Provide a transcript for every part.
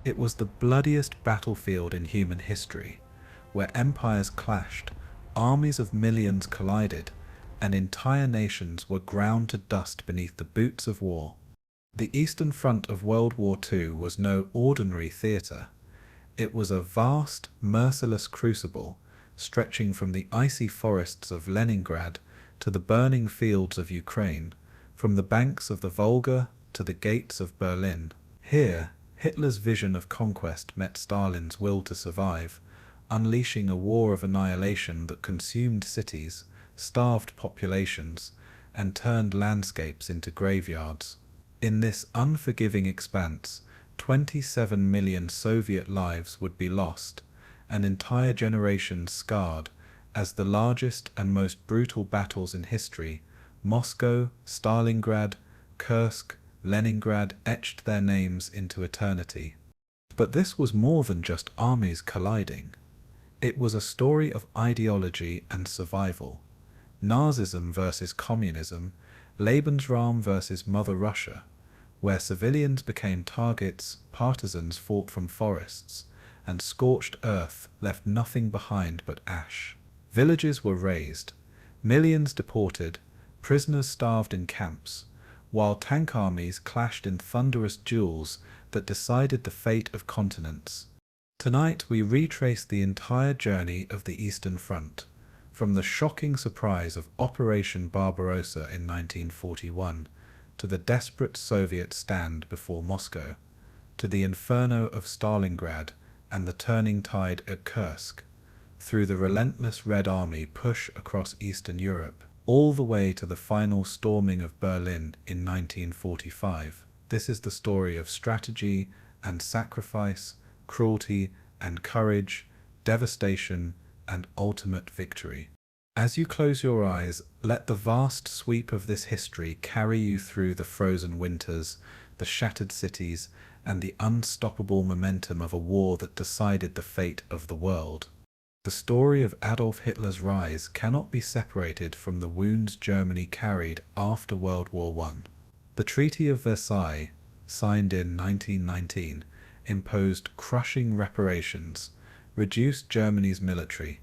It was the bloodiest battlefield in human history, where empires clashed, armies of millions collided, and entire nations were ground to dust beneath the boots of war. The Eastern Front of World War II was no ordinary theatre. It was a vast, merciless crucible, stretching from the icy forests of Leningrad to the burning fields of Ukraine, from the banks of the Volga to the gates of Berlin. Here, Hitler's vision of conquest met Stalin's will to survive, unleashing a war of annihilation that consumed cities, starved populations, and turned landscapes into graveyards. In this unforgiving expanse, 27 million Soviet lives would be lost, an entire generation scarred, as the largest and most brutal battles in history, Moscow, Stalingrad, Kursk, Leningrad etched their names into eternity. But this was more than just armies colliding. It was a story of ideology and survival. Nazism versus communism, Lebensraum versus Mother Russia, where civilians became targets, partisans fought from forests, and scorched earth left nothing behind but ash. Villages were razed, millions deported, prisoners starved in camps, while tank armies clashed in thunderous duels that decided the fate of continents. Tonight we retrace the entire journey of the Eastern Front, from the shocking surprise of Operation Barbarossa in 1941, to the desperate Soviet stand before Moscow, to the inferno of Stalingrad and the turning tide at Kursk, through the relentless Red Army push across Eastern Europe, all the way to the final storming of Berlin in 1945. This is the story of strategy and sacrifice, cruelty and courage, devastation and ultimate victory. As you close your eyes, let the vast sweep of this history carry you through the frozen winters, the shattered cities, and the unstoppable momentum of a war that decided the fate of the world. The story of Adolf Hitler's rise cannot be separated from the wounds Germany carried after World War I. The Treaty of Versailles, signed in 1919, imposed crushing reparations, reduced Germany's military,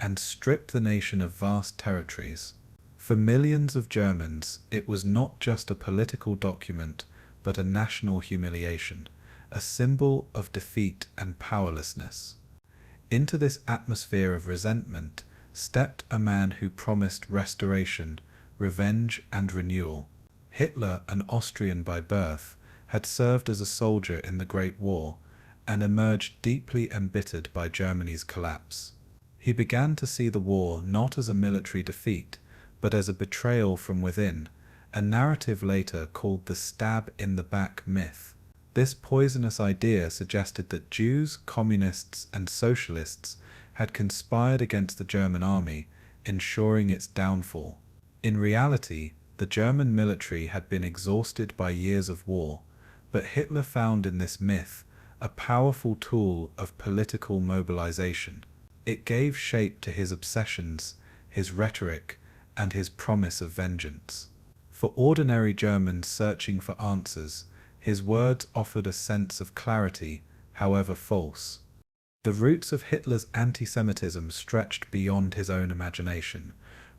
and stripped the nation of vast territories. For millions of Germans, it was not just a political document, but a national humiliation, a symbol of defeat and powerlessness. Into this atmosphere of resentment stepped a man who promised restoration, revenge, and renewal. Hitler, an Austrian by birth, had served as a soldier in the Great War and emerged deeply embittered by Germany's collapse. He began to see the war not as a military defeat, but as a betrayal from within, a narrative later called the stab in the back myth. This poisonous idea suggested that Jews, communists, and socialists had conspired against the German army, ensuring its downfall. In reality, the German military had been exhausted by years of war, but Hitler found in this myth a powerful tool of political mobilization. It gave shape to his obsessions, his rhetoric, and his promise of vengeance. For ordinary Germans searching for answers, his words offered a sense of clarity, however false. The roots of Hitler's anti-Semitism stretched beyond his own imagination,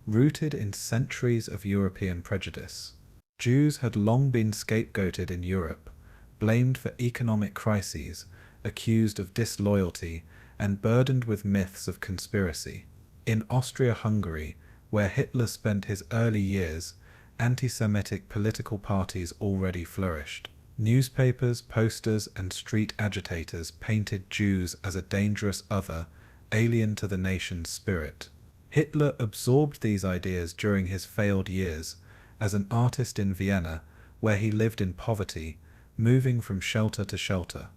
rooted in centuries of European prejudice. Jews had long been scapegoated in Europe, blamed for economic crises, accused of disloyalty, and burdened with myths of conspiracy. In Austria-Hungary, where Hitler spent his early years, anti-Semitic political parties already flourished. Newspapers, posters, and street agitators painted Jews as a dangerous other, alien to the nation's spirit. Hitler absorbed these ideas during his failed years as an artist in Vienna, where he lived in poverty, moving from shelter to shelter.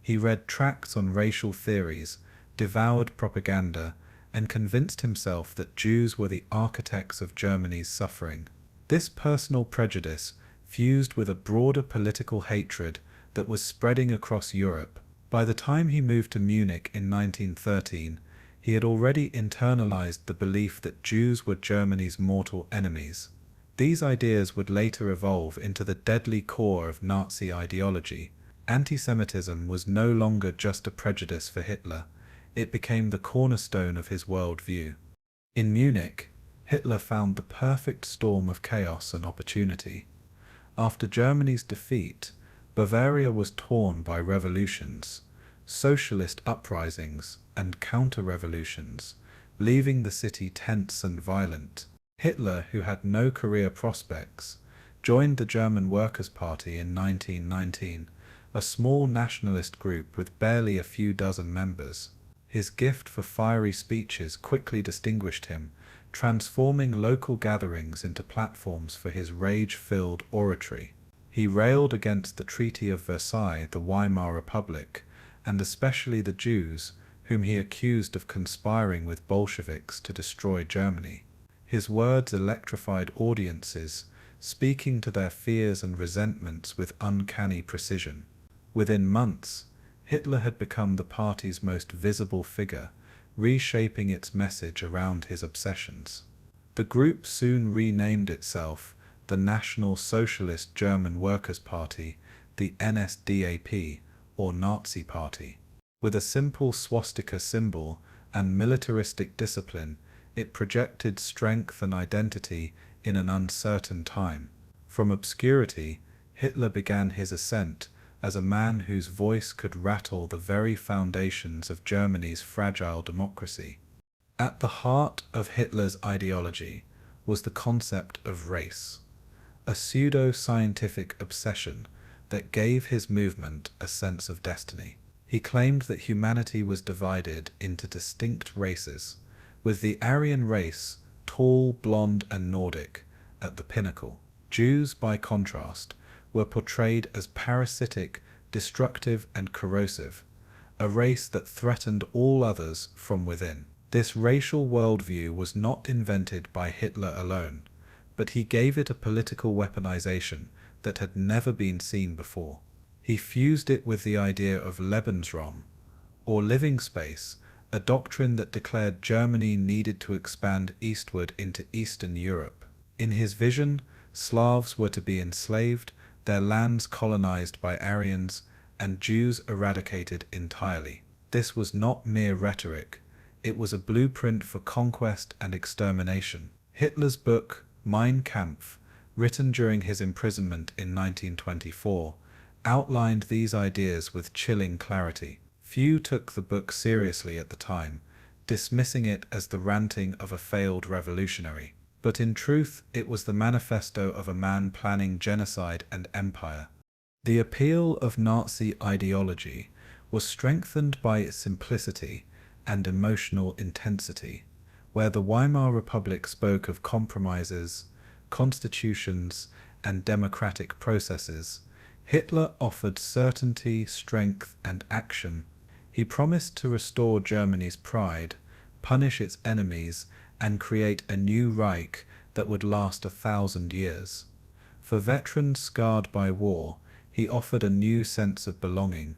He read tracts on racial theories, devoured propaganda, and convinced himself that Jews were the architects of Germany's suffering. This personal prejudice fused with a broader political hatred that was spreading across Europe. By the time he moved to Munich in 1913, he had already internalized the belief that Jews were Germany's mortal enemies. These ideas would later evolve into the deadly core of Nazi ideology, Anti-Semitism was no longer just a prejudice for Hitler, it became the cornerstone of his worldview. In Munich, Hitler found the perfect storm of chaos and opportunity. After Germany's defeat, Bavaria was torn by revolutions, socialist uprisings, and counter-revolutions, leaving the city tense and violent. Hitler, who had no career prospects, joined the German Workers' Party in 1919, a small nationalist group with barely a few dozen members. His gift for fiery speeches quickly distinguished him, transforming local gatherings into platforms for his rage-filled oratory. He railed against the Treaty of Versailles, the Weimar Republic, and especially the Jews, whom he accused of conspiring with Bolsheviks to destroy Germany. His words electrified audiences, speaking to their fears and resentments with uncanny precision. Within months, Hitler had become the party's most visible figure, reshaping its message around his obsessions. The group soon renamed itself the National Socialist German Workers' Party, the NSDAP, or Nazi Party. With a simple swastika symbol and militaristic discipline, it projected strength and identity in an uncertain time. From obscurity, Hitler began his ascent as a man whose voice could rattle the very foundations of Germany's fragile democracy. At the heart of Hitler's ideology was the concept of race, a pseudo-scientific obsession that gave his movement a sense of destiny. He claimed that humanity was divided into distinct races, with the Aryan race, tall, blonde, and Nordic, at the pinnacle. Jews, by contrast, were portrayed as parasitic, destructive, and corrosive, a race that threatened all others from within. This racial worldview was not invented by Hitler alone, but he gave it a political weaponization that had never been seen before. He fused it with the idea of Lebensraum, or living space, a doctrine that declared Germany needed to expand eastward into Eastern Europe. In his vision, Slavs were to be enslaved, their lands colonized by Aryans, and Jews eradicated entirely. This was not mere rhetoric, it was a blueprint for conquest and extermination. Hitler's book, Mein Kampf, written during his imprisonment in 1924, outlined these ideas with chilling clarity. Few took the book seriously at the time, dismissing it as the ranting of a failed revolutionary. But in truth, it was the manifesto of a man planning genocide and empire. The appeal of Nazi ideology was strengthened by its simplicity and emotional intensity. Where the Weimar Republic spoke of compromises, constitutions, and democratic processes, Hitler offered certainty, strength, and action. He promised to restore Germany's pride, punish its enemies, and create a new Reich that would last 1,000 years. For veterans scarred by war, he offered a new sense of belonging.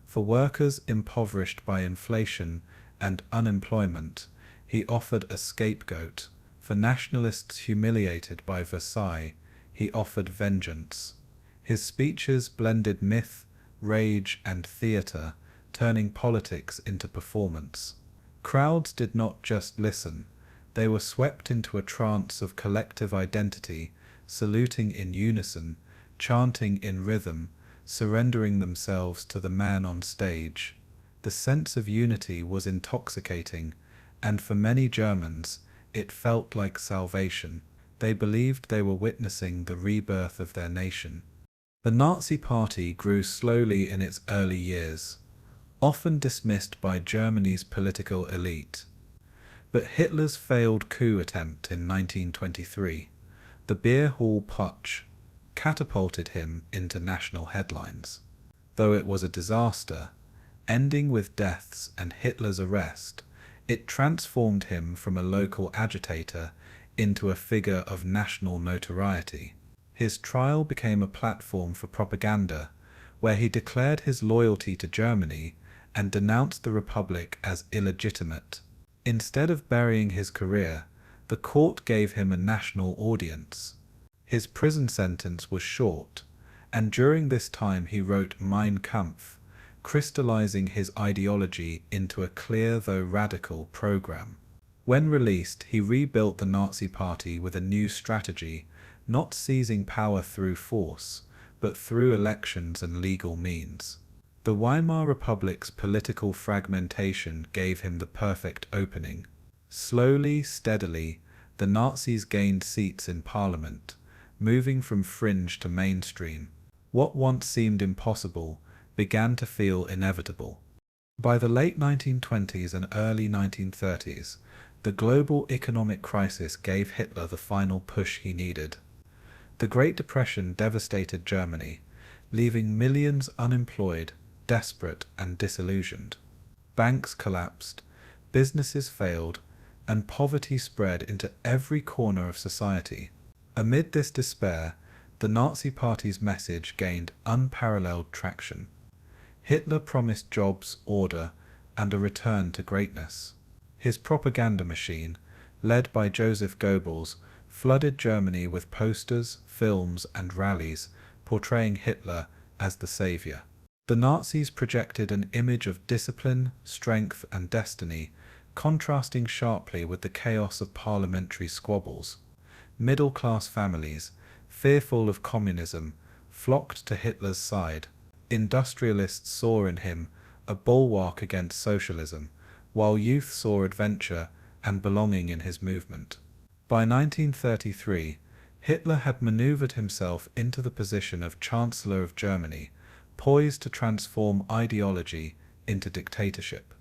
For workers impoverished by inflation and unemployment, he offered a scapegoat. For nationalists humiliated by Versailles, he offered vengeance. His speeches blended myth, rage, and theater, turning politics into performance. Crowds did not just listen, they were swept into a trance of collective identity, saluting in unison, chanting in rhythm, surrendering themselves to the man on stage. The sense of unity was intoxicating, and for many Germans, it felt like salvation. They believed they were witnessing the rebirth of their nation. The Nazi Party grew slowly in its early years, often dismissed by Germany's political elite. But Hitler's failed coup attempt in 1923, the Beer Hall Putsch, catapulted him into national headlines. Though it was a disaster, ending with deaths and Hitler's arrest, it transformed him from a local agitator into a figure of national notoriety. His trial became a platform for propaganda, where he declared his loyalty to Germany and denounced the Republic as illegitimate. Instead of burying his career, the court gave him a national audience. His prison sentence was short, and during this time he wrote Mein Kampf, crystallizing his ideology into a clear though radical program. When released, he rebuilt the Nazi Party with a new strategy, not seizing power through force, but through elections and legal means. The Weimar Republic's political fragmentation gave him the perfect opening. Slowly, steadily, the Nazis gained seats in parliament, moving from fringe to mainstream. What once seemed impossible began to feel inevitable. By the late 1920s and early 1930s, the global economic crisis gave Hitler the final push he needed. The Great Depression devastated Germany, leaving millions unemployed, desperate, and disillusioned. Banks collapsed, businesses failed, and poverty spread into every corner of society. Amid this despair, the Nazi Party's message gained unparalleled traction. Hitler promised jobs, order, and a return to greatness. His propaganda machine, led by Joseph Goebbels, flooded Germany with posters, films, and rallies portraying Hitler as the savior. The Nazis projected an image of discipline, strength, and destiny, contrasting sharply with the chaos of parliamentary squabbles. Middle-class families, fearful of communism, flocked to Hitler's side. Industrialists saw in him a bulwark against socialism, while youth saw adventure and belonging in his movement. By 1933, Hitler had maneuvered himself into the position of Chancellor of Germany, poised to transform ideology into dictatorship.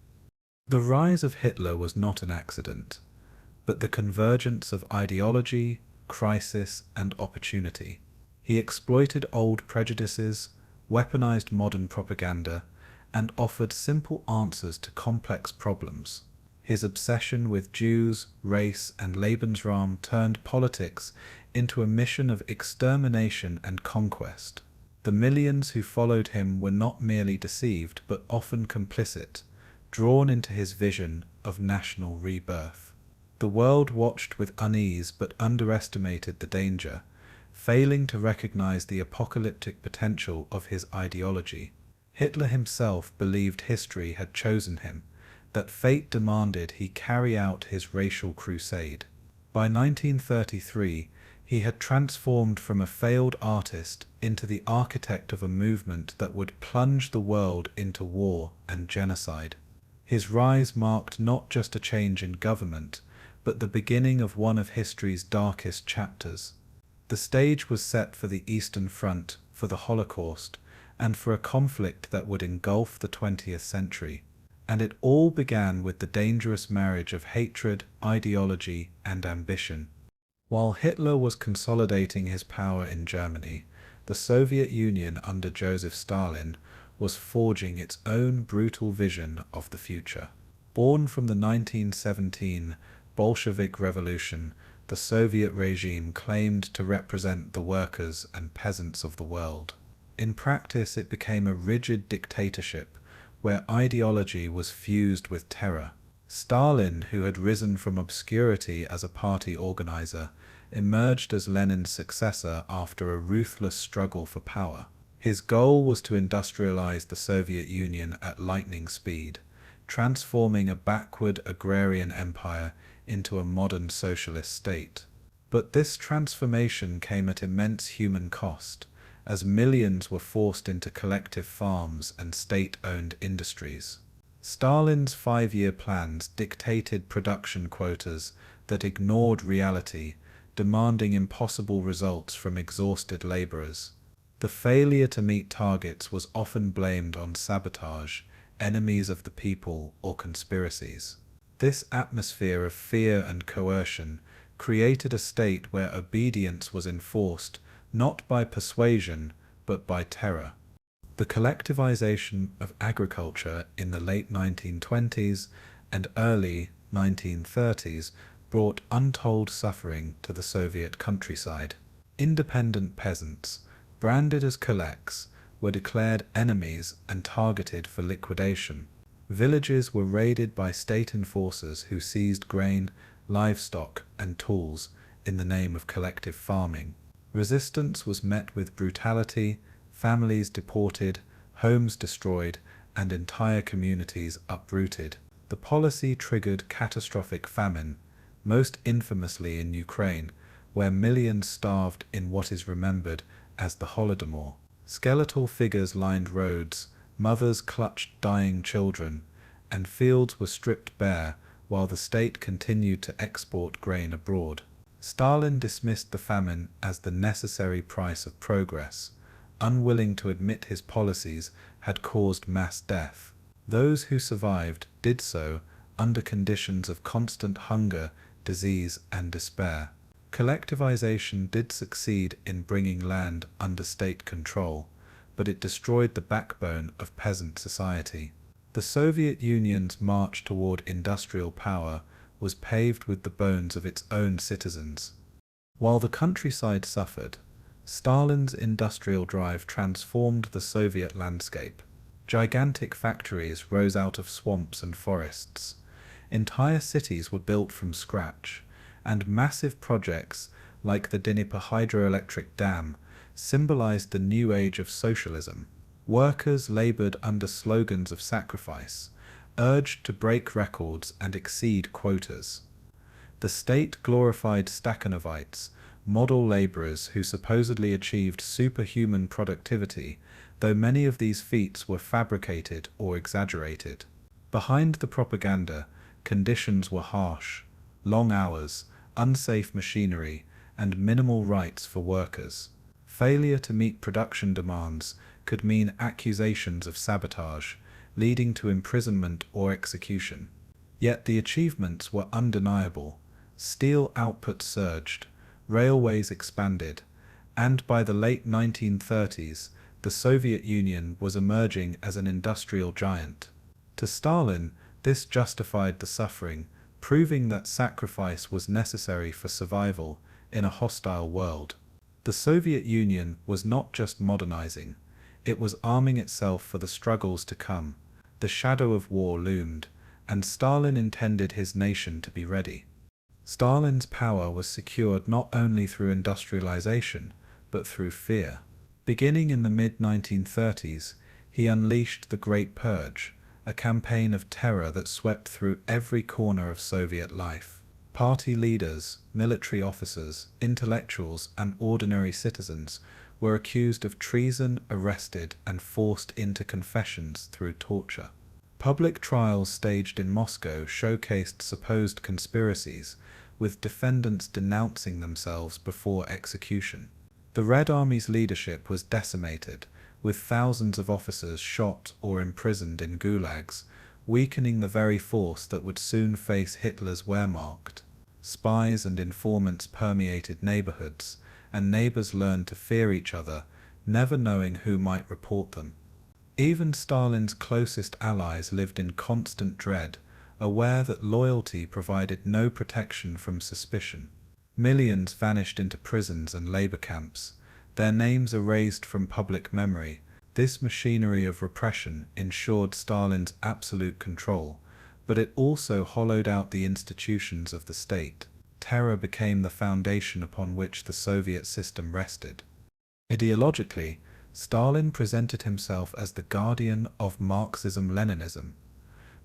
The rise of Hitler was not an accident, but the convergence of ideology, crisis, and opportunity. He exploited old prejudices, weaponized modern propaganda, and offered simple answers to complex problems. His obsession with Jews, race, and Lebensraum turned politics into a mission of extermination and conquest. The millions who followed him were not merely deceived, but often complicit, drawn into his vision of national rebirth. The world watched with unease but underestimated the danger, failing to recognize the apocalyptic potential of his ideology. Hitler himself believed history had chosen him, that fate demanded he carry out his racial crusade. By 1933, he had transformed from a failed artist into the architect of a movement that would plunge the world into war and genocide. His rise marked not just a change in government, but the beginning of one of history's darkest chapters. The stage was set for the Eastern Front, for the Holocaust, and for a conflict that would engulf the 20th century. And it all began with the dangerous marriage of hatred, ideology, and ambition. While Hitler was consolidating his power in Germany, the Soviet Union under Joseph Stalin was forging its own brutal vision of the future. Born from the 1917 Bolshevik Revolution, the Soviet regime claimed to represent the workers and peasants of the world. In practice, it became a rigid dictatorship where ideology was fused with terror. Stalin, who had risen from obscurity as a party organizer, emerged as Lenin's successor after a ruthless struggle for power. His goal was to industrialize the Soviet Union at lightning speed, transforming a backward agrarian empire into a modern socialist state. But this transformation came at immense human cost, as millions were forced into collective farms and state-owned industries. Stalin's 5-year plans dictated production quotas that ignored reality, demanding impossible results from exhausted laborers. The failure to meet targets was often blamed on sabotage, enemies of the people, or conspiracies. This atmosphere of fear and coercion created a state where obedience was enforced not by persuasion, but by terror. The collectivization of agriculture in the late 1920s and early 1930s brought untold suffering to the Soviet countryside. Independent peasants, branded as kulaks, were declared enemies and targeted for liquidation. Villages were raided by state enforcers who seized grain, livestock, and tools in the name of collective farming. Resistance was met with brutality, families deported, homes destroyed, and entire communities uprooted. The policy triggered catastrophic famine, most infamously in Ukraine, where millions starved in what is remembered as the Holodomor. Skeletal figures lined roads, mothers clutched dying children, and fields were stripped bare while the state continued to export grain abroad. Stalin dismissed the famine as the necessary price of progress, unwilling to admit his policies had caused mass death. Those who survived did so under conditions of constant hunger, disease, and despair. Collectivization did succeed in bringing land under state control, but it destroyed the backbone of peasant society. The Soviet Union's march toward industrial power was paved with the bones of its own citizens. While the countryside suffered, Stalin's industrial drive transformed the Soviet landscape. Gigantic factories rose out of swamps and forests. Entire cities were built from scratch, and massive projects like the Dnieper hydroelectric dam symbolized the new age of socialism. Workers labored under slogans of sacrifice, urged to break records and exceed quotas. The state glorified Stakhanovites, model laborers who supposedly achieved superhuman productivity, though many of these feats were fabricated or exaggerated. Behind the propaganda, conditions were harsh: long hours, unsafe machinery, and minimal rights for workers. Failure to meet production demands could mean accusations of sabotage, leading to imprisonment or execution. Yet the achievements were undeniable. Steel output surged, railways expanded, and by the late 1930s, the Soviet Union was emerging as an industrial giant. To Stalin, this justified the suffering, proving that sacrifice was necessary for survival in a hostile world. The Soviet Union was not just modernizing, it was arming itself for the struggles to come. The shadow of war loomed, and Stalin intended his nation to be ready. Stalin's power was secured not only through industrialization, but through fear. Beginning in the mid-1930s, he unleashed the Great Purge, a campaign of terror that swept through every corner of Soviet life. Party leaders, military officers, intellectuals, and ordinary citizens were accused of treason, arrested, and forced into confessions through torture. Public trials staged in Moscow showcased supposed conspiracies, with defendants denouncing themselves before execution. The Red Army's leadership was decimated, with thousands of officers shot or imprisoned in gulags, weakening the very force that would soon face Hitler's Wehrmacht. Spies and informants permeated neighborhoods, and neighbors learned to fear each other, never knowing who might report them. Even Stalin's closest allies lived in constant dread, aware that loyalty provided no protection from suspicion. Millions vanished into prisons and labor camps, their names erased from public memory. This machinery of repression ensured Stalin's absolute control, but it also hollowed out the institutions of the state. Terror became the foundation upon which the Soviet system rested. Ideologically, Stalin presented himself as the guardian of Marxism-Leninism,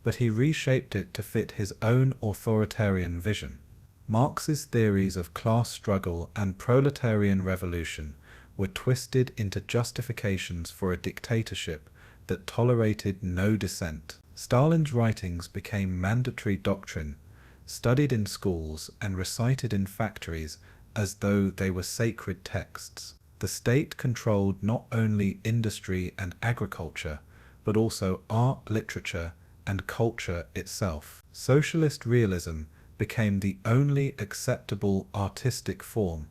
but he reshaped it to fit his own authoritarian vision. Marx's theories of class struggle and proletarian revolution were twisted into justifications for a dictatorship that tolerated no dissent. Stalin's writings became mandatory doctrine, studied in schools and recited in factories as though they were sacred texts. The state controlled not only industry and agriculture, but also art, literature, and culture itself. Socialist realism became the only acceptable artistic form,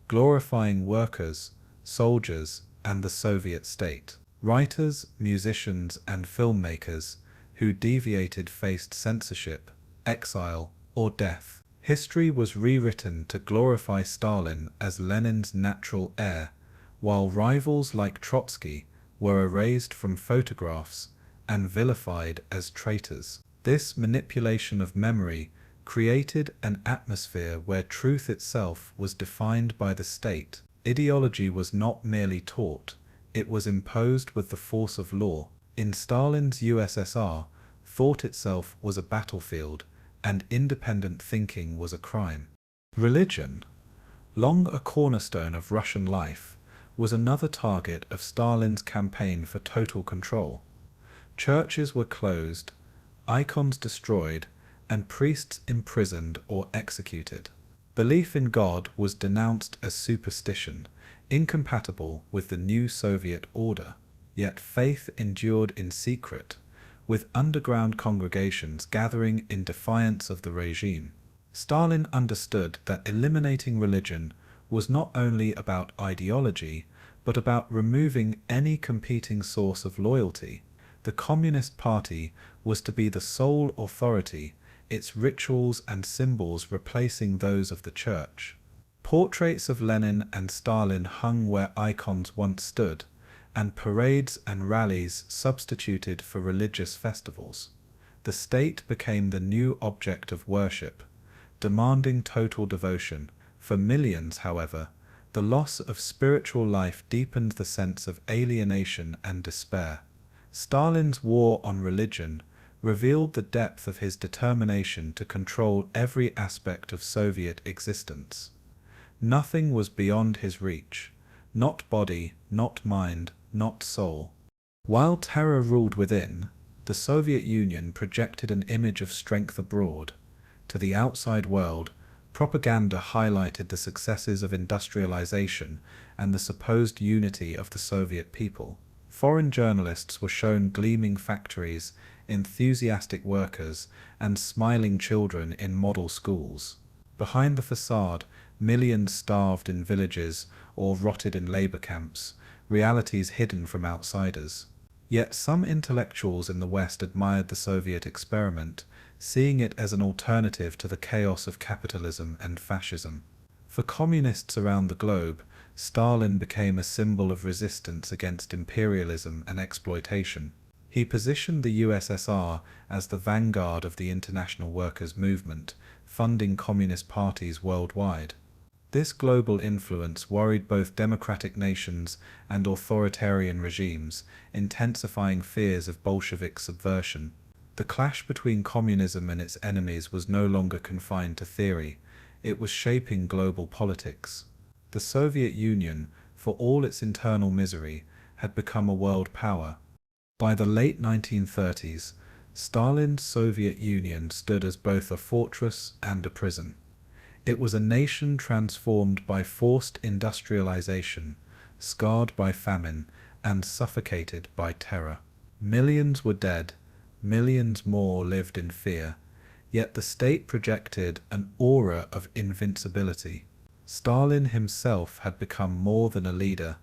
glorifying workers, soldiers, and the Soviet state. Writers, musicians, and filmmakers who deviated faced censorship, exile, or death. History was rewritten to glorify Stalin as Lenin's natural heir, while rivals like Trotsky were erased from photographs and vilified as traitors. This manipulation of memory created an atmosphere where truth itself was defined by the state. Ideology was not merely taught, it was imposed with the force of law. In Stalin's USSR, thought itself was a battlefield, and independent thinking was a crime. Religion, long a cornerstone of Russian life, was another target of Stalin's campaign for total control. Churches were closed, icons destroyed, and priests imprisoned or executed. Belief in God was denounced as superstition, incompatible with the new Soviet order. Yet faith endured in secret, with underground congregations gathering in defiance of the regime. Stalin understood that eliminating religion was not only about ideology, but about removing any competing source of loyalty. The Communist Party was to be the sole authority, its rituals and symbols replacing those of the church. Portraits of Lenin and Stalin hung where icons once stood, and parades and rallies substituted for religious festivals. The state became the new object of worship, demanding total devotion. For millions, however, the loss of spiritual life deepened the sense of alienation and despair. Stalin's war on religion revealed the depth of his determination to control every aspect of Soviet existence. Nothing was beyond his reach, not body, not mind, not soul. While terror ruled within, the Soviet Union projected an image of strength abroad. To the outside world, propaganda highlighted the successes of industrialization and the supposed unity of the Soviet people. Foreign journalists were shown gleaming factories, enthusiastic workers, and smiling children in model schools. Behind the facade, millions starved in villages or rotted in labor camps, realities hidden from outsiders. Yet some intellectuals in the West admired the Soviet experiment, seeing it as an alternative to the chaos of capitalism and fascism. For communists around the globe, Stalin became a symbol of resistance against imperialism and exploitation. He positioned the USSR as the vanguard of the international workers' movement, funding communist parties worldwide. This global influence worried both democratic nations and authoritarian regimes, intensifying fears of Bolshevik subversion. The clash between communism and its enemies was no longer confined to theory, it was shaping global politics. The Soviet Union, for all its internal misery, had become a world power. By the late 1930s, Stalin's Soviet Union stood as both a fortress and a prison. It was a nation transformed by forced industrialization, scarred by famine, and suffocated by terror. Millions were dead, millions more lived in fear, yet the state projected an aura of invincibility. Stalin himself had become more than a leader.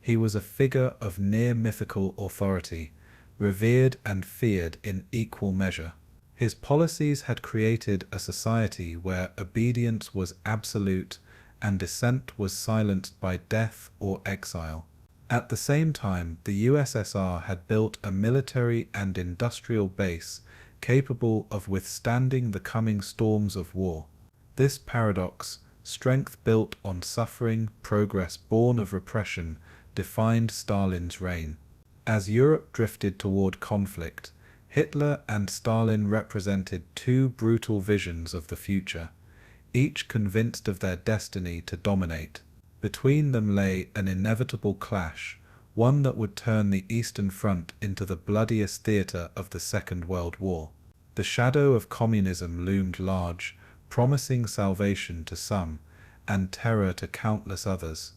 He was a figure of near-mythical authority, revered and feared in equal measure. His policies had created a society where obedience was absolute and dissent was silenced by death or exile. At the same time, the USSR had built a military and industrial base capable of withstanding the coming storms of war. This paradox, strength built on suffering, progress born of repression, defined Stalin's reign. As Europe drifted toward conflict, Hitler and Stalin represented two brutal visions of the future, each convinced of their destiny to dominate. Between them lay an inevitable clash, one that would turn the Eastern Front into the bloodiest theater of the Second World War. The shadow of communism loomed large, promising salvation to some, and terror to countless others.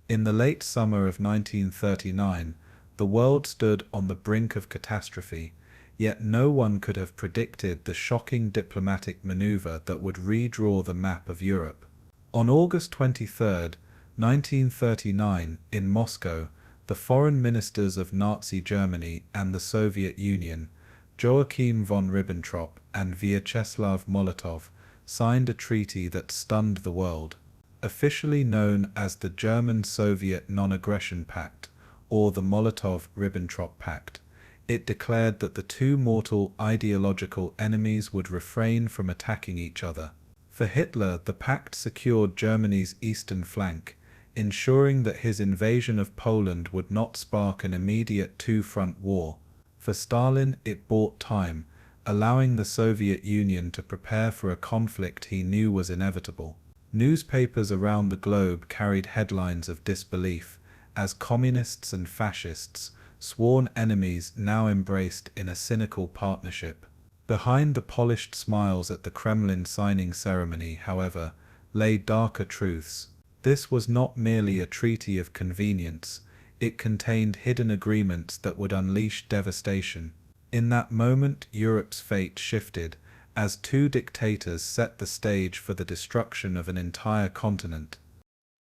In the late summer of 1939, the world stood on the brink of catastrophe, yet no one could have predicted the shocking diplomatic maneuver that would redraw the map of Europe. On August 23, 1939, in Moscow, the foreign ministers of Nazi Germany and the Soviet Union, Joachim von Ribbentrop and Vyacheslav Molotov, signed a treaty that stunned the world. Officially known as the German-Soviet Non-Aggression Pact, or the Molotov-Ribbentrop Pact, it declared that the two mortal ideological enemies would refrain from attacking each other. For Hitler, the pact secured Germany's eastern flank, ensuring that his invasion of Poland would not spark an immediate two-front war. For Stalin, it bought time, allowing the Soviet Union to prepare for a conflict he knew was inevitable. Newspapers around the globe carried headlines of disbelief, as communists and fascists, sworn enemies, now embraced in a cynical partnership. Behind the polished smiles at the Kremlin signing ceremony, however, lay darker truths. This was not merely a treaty of convenience, it contained hidden agreements that would unleash devastation. In that moment, Europe's fate shifted, as two dictators set the stage for the destruction of an entire continent.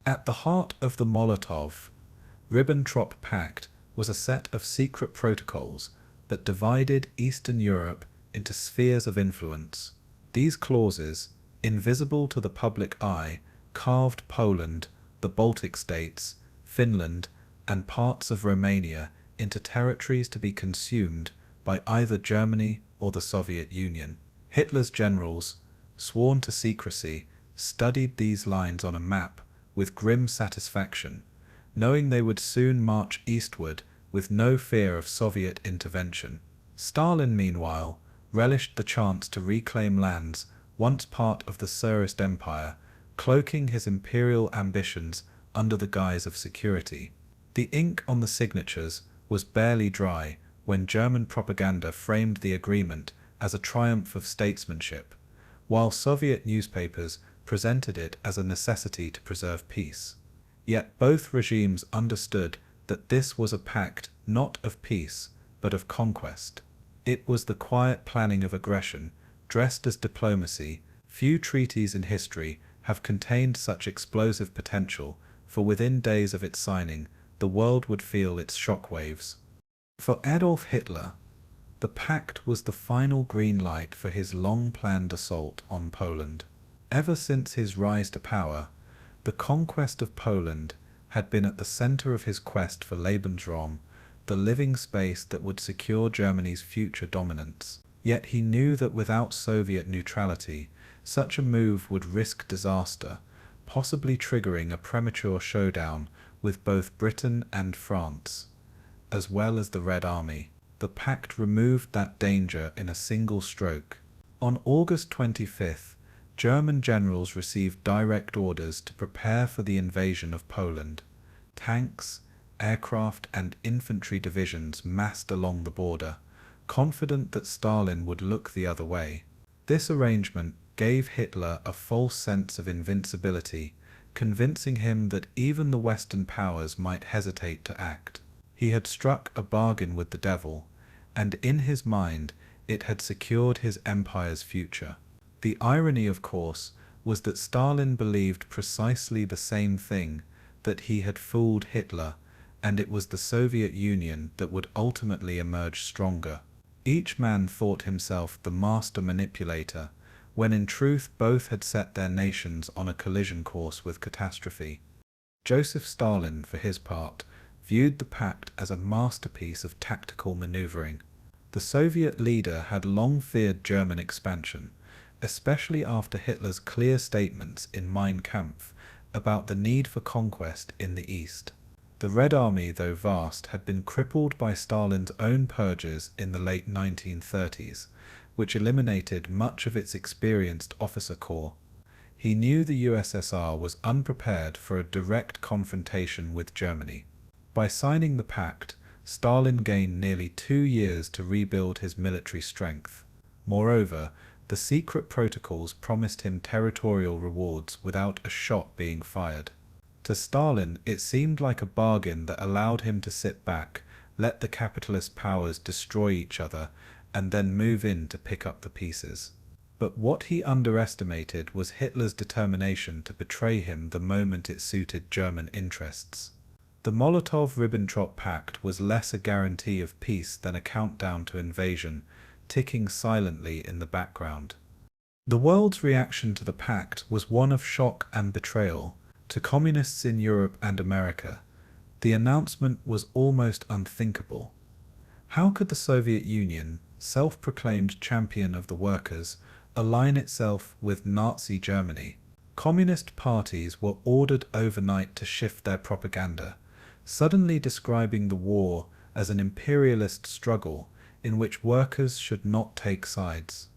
At the heart of the Molotov-Ribbentrop Pact was a set of secret protocols that divided Eastern Europe into spheres of influence. These clauses, invisible to the public eye, carved Poland, the Baltic states, Finland, and parts of Romania into territories to be consumed by either Germany or the Soviet Union. Hitler's generals, sworn to secrecy, studied these lines on a map with grim satisfaction, knowing they would soon march eastward with no fear of Soviet intervention. Stalin, meanwhile, relished the chance to reclaim lands once part of the Tsarist Empire, cloaking his imperial ambitions under the guise of security. The ink on the signatures was barely dry when German propaganda framed the agreement as a triumph of statesmanship, while Soviet newspapers presented it as a necessity to preserve peace. Yet both regimes understood that this was a pact not of peace, but of conquest. It was the quiet planning of aggression, dressed as diplomacy. Few treaties in history have contained such explosive potential, for within days of its signing, the world would feel its shockwaves. For Adolf Hitler, the pact was the final green light for his long-planned assault on Poland. Ever since his rise to power, the conquest of Poland had been at the center of his quest for Lebensraum, the living space that would secure Germany's future dominance. Yet he knew that without Soviet neutrality, such a move would risk disaster, possibly triggering a premature showdown with both Britain and France, as well as the Red Army. The pact removed that danger in a single stroke. On August 25th, German generals received direct orders to prepare for the invasion of Poland. Tanks, aircraft, and infantry divisions massed along the border, confident that Stalin would look the other way. This arrangement gave Hitler a false sense of invincibility, convincing him that even the Western powers might hesitate to act. He had struck a bargain with the devil, and in his mind it had secured his empire's future. The irony, of course, was that Stalin believed precisely the same thing, that he had fooled Hitler, and it was the Soviet Union that would ultimately emerge stronger. Each man thought himself the master manipulator, when in truth both had set their nations on a collision course with catastrophe. Joseph Stalin, for his part, viewed the pact as a masterpiece of tactical maneuvering. The Soviet leader had long feared German expansion, especially after Hitler's clear statements in Mein Kampf about the need for conquest in the East. The Red Army, though vast, had been crippled by Stalin's own purges in the late 1930s, which eliminated much of its experienced officer corps. He knew the USSR was unprepared for a direct confrontation with Germany. By signing the pact, Stalin gained nearly 2 years to rebuild his military strength. Moreover, the secret protocols promised him territorial rewards without a shot being fired. To Stalin, it seemed like a bargain that allowed him to sit back, let the capitalist powers destroy each other, and then move in to pick up the pieces. But what he underestimated was Hitler's determination to betray him the moment it suited German interests. The Molotov-Ribbentrop Pact was less a guarantee of peace than a countdown to invasion, ticking silently in the background. The world's reaction to the pact was one of shock and betrayal. To communists in Europe and America, the announcement was almost unthinkable. How could the Soviet Union, self-proclaimed champion of the workers, align itself with Nazi Germany? Communist parties were ordered overnight to shift their propaganda, suddenly describing the war as an imperialist struggle in which workers should not take sides.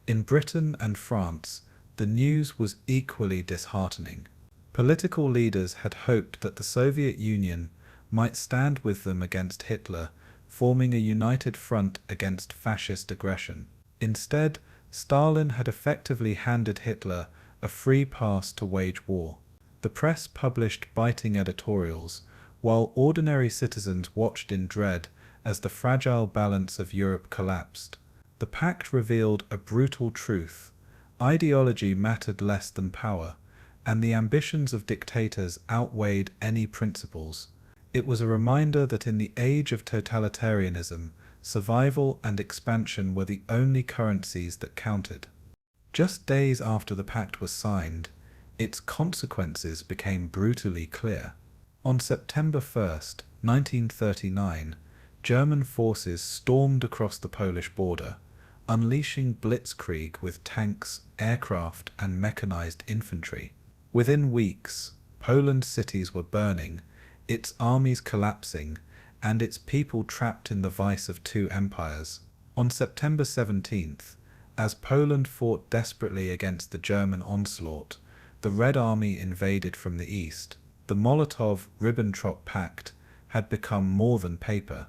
In Britain and France, the news was equally disheartening. Political leaders had hoped that the Soviet Union might stand with them against Hitler, forming a united front against fascist aggression. Instead, Stalin had effectively handed Hitler a free pass to wage war. The press published biting editorials, while ordinary citizens watched in dread as the fragile balance of Europe collapsed. The Pact revealed a brutal truth: ideology mattered less than power, and the ambitions of dictators outweighed any principles. It was a reminder that in the age of totalitarianism, survival and expansion were the only currencies that counted. Just days after the pact was signed, its consequences became brutally clear. On September 1st, 1939, German forces stormed across the Polish border, unleashing blitzkrieg with tanks, aircraft, and mechanized infantry. Within weeks, Poland's cities were burning, its armies collapsing, and its people trapped in the vice of two empires. On September 17th, as Poland fought desperately against the German onslaught, the Red Army invaded from the east. The Molotov-Ribbentrop Pact had become more than paper.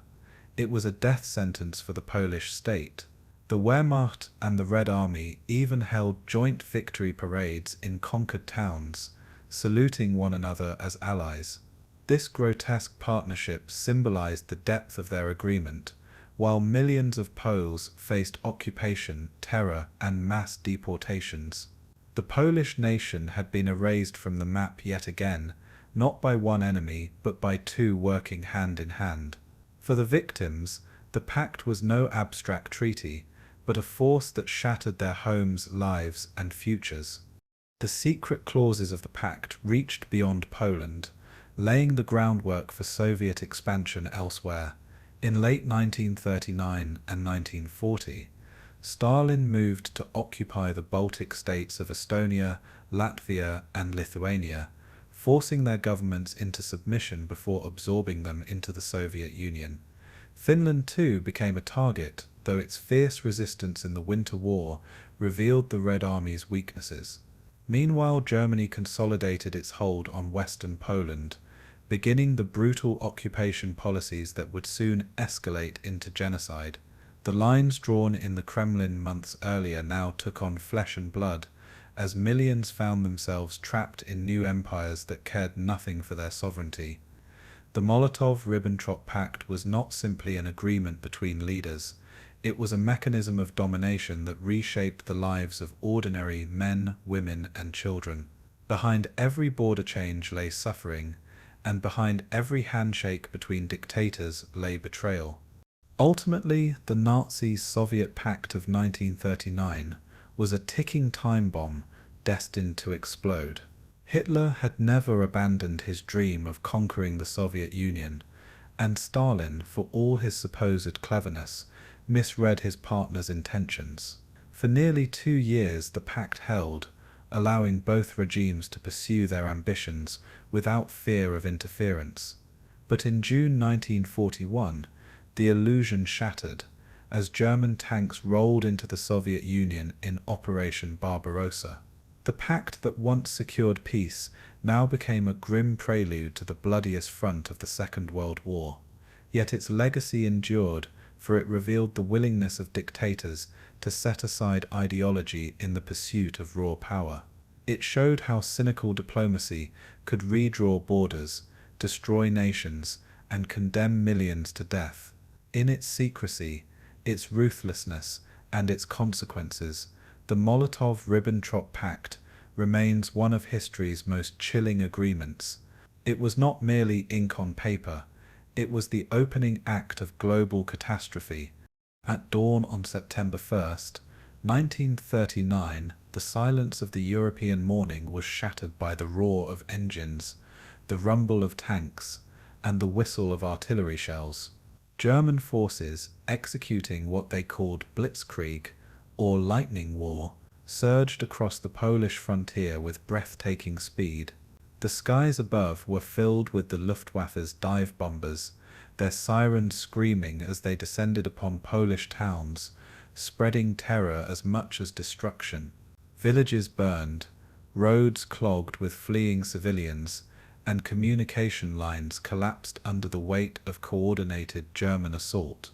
It was a death sentence for the Polish state. The Wehrmacht and the Red Army even held joint victory parades in conquered towns, saluting one another as allies. This grotesque partnership symbolized the depth of their agreement. While millions of Poles faced occupation, terror, and mass deportations, the Polish nation had been erased from the map yet again, not by one enemy, but by two working hand in hand. For the victims, the pact was no abstract treaty, but a force that shattered their homes, lives, and futures. The secret clauses of the pact reached beyond Poland, laying the groundwork for Soviet expansion elsewhere. In late 1939 and 1940, Stalin moved to occupy the Baltic states of Estonia, Latvia, and Lithuania, forcing their governments into submission before absorbing them into the Soviet Union. Finland too became a target, though its fierce resistance in the Winter War revealed the Red Army's weaknesses. Meanwhile, Germany consolidated its hold on western Poland, beginning the brutal occupation policies that would soon escalate into genocide. The lines drawn in the Kremlin months earlier now took on flesh and blood, as millions found themselves trapped in new empires that cared nothing for their sovereignty. The Molotov-Ribbentrop Pact was not simply an agreement between leaders. It was a mechanism of domination that reshaped the lives of ordinary men, women, and children. Behind every border change lay suffering, and behind every handshake between dictators lay betrayal. Ultimately, the Nazi-Soviet Pact of 1939 was a ticking time bomb destined to explode. Hitler had never abandoned his dream of conquering the Soviet Union, and Stalin, for all his supposed cleverness, misread his partner's intentions. For nearly 2 years the pact held, allowing both regimes to pursue their ambitions without fear of interference. But in June 1941, the illusion shattered, as German tanks rolled into the Soviet Union in Operation Barbarossa. The pact that once secured peace now became a grim prelude to the bloodiest front of the Second World War. Yet its legacy endured, for it revealed the willingness of dictators to set aside ideology in the pursuit of raw power. It showed how cynical diplomacy could redraw borders, destroy nations, and condemn millions to death. In its secrecy, its ruthlessness, and its consequences, the Molotov-Ribbentrop Pact remains one of history's most chilling agreements. It was not merely ink on paper, it was the opening act of global catastrophe. At dawn on September 1st, 1939, the silence of the European morning was shattered by the roar of engines, the rumble of tanks, and the whistle of artillery shells. German forces, executing what they called blitzkrieg, or lightning war, surged across the Polish frontier with breathtaking speed. The skies above were filled with the Luftwaffe's dive bombers, their sirens screaming as they descended upon Polish towns, spreading terror as much as destruction. Villages burned, roads clogged with fleeing civilians, and communication lines collapsed under the weight of coordinated German assault.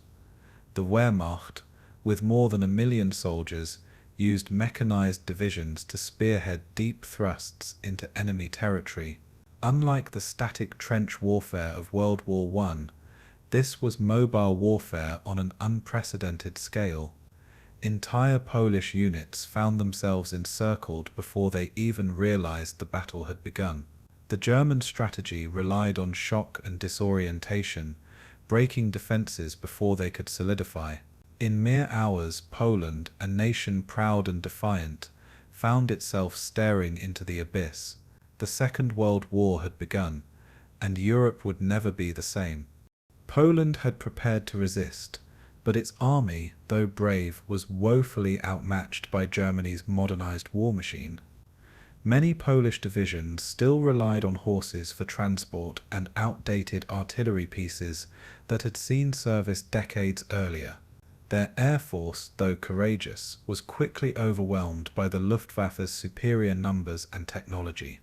The Wehrmacht, with more than 1 million soldiers, used mechanized divisions to spearhead deep thrusts into enemy territory. Unlike the static trench warfare of World War I, this was mobile warfare on an unprecedented scale. Entire Polish units found themselves encircled before they even realized the battle had begun. The German strategy relied on shock and disorientation, breaking defenses before they could solidify. In mere hours, Poland, a nation proud and defiant, found itself staring into the abyss. The Second World War had begun, and Europe would never be the same. Poland had prepared to resist, but its army, though brave, was woefully outmatched by Germany's modernized war machine. Many Polish divisions still relied on horses for transport and outdated artillery pieces that had seen service decades earlier. Their air force, though courageous, was quickly overwhelmed by the Luftwaffe's superior numbers and technology.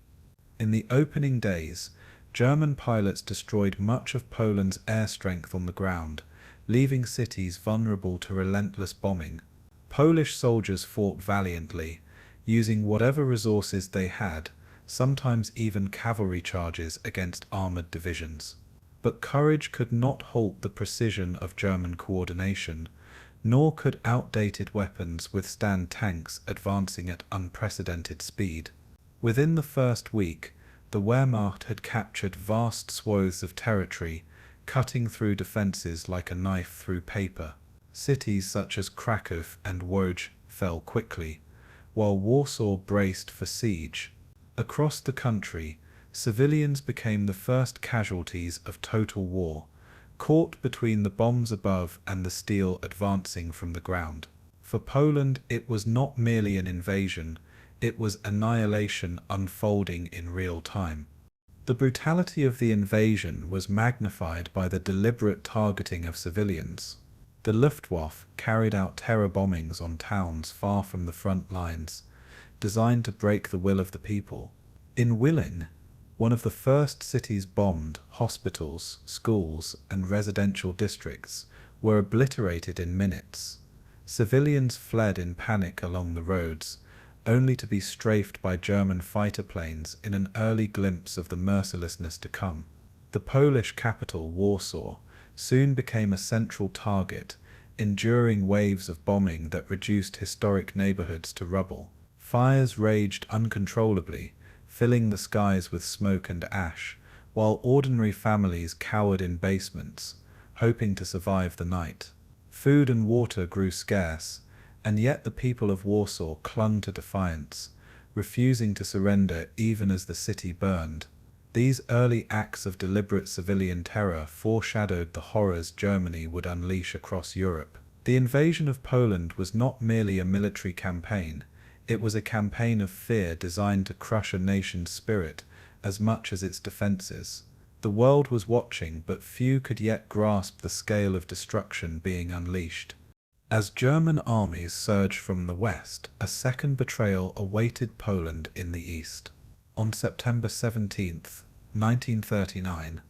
In the opening days, German pilots destroyed much of Poland's air strength on the ground, leaving cities vulnerable to relentless bombing. Polish soldiers fought valiantly, using whatever resources they had, sometimes even cavalry charges against armored divisions. But courage could not halt the precision of German coordination, nor could outdated weapons withstand tanks advancing at unprecedented speed. Within the first week, the Wehrmacht had captured vast swathes of territory, cutting through defenses like a knife through paper. Cities such as Krakow and Łódź fell quickly, while Warsaw braced for siege. Across the country, civilians became the first casualties of total war, caught between the bombs above and the steel advancing from the ground. For Poland, it was not merely an invasion, it was annihilation unfolding in real time. The brutality of the invasion was magnified by the deliberate targeting of civilians. The Luftwaffe carried out terror bombings on towns far from the front lines, designed to break the will of the people. In Wilin, one of the first cities bombed, hospitals, schools, and residential districts were obliterated in minutes. Civilians fled in panic along the roads, only to be strafed by German fighter planes in an early glimpse of the mercilessness to come. The Polish capital, Warsaw, soon became a central target, enduring waves of bombing that reduced historic neighborhoods to rubble. Fires raged uncontrollably, filling the skies with smoke and ash, while ordinary families cowered in basements, hoping to survive the night. Food and water grew scarce, and yet the people of Warsaw clung to defiance, refusing to surrender even as the city burned. These early acts of deliberate civilian terror foreshadowed the horrors Germany would unleash across Europe. The invasion of Poland was not merely a military campaign, it was a campaign of fear designed to crush a nation's spirit as much as its defenses. The world was watching, but few could yet grasp the scale of destruction being unleashed. As German armies surged from the west, a second betrayal awaited Poland in the east. On September 17, 1939,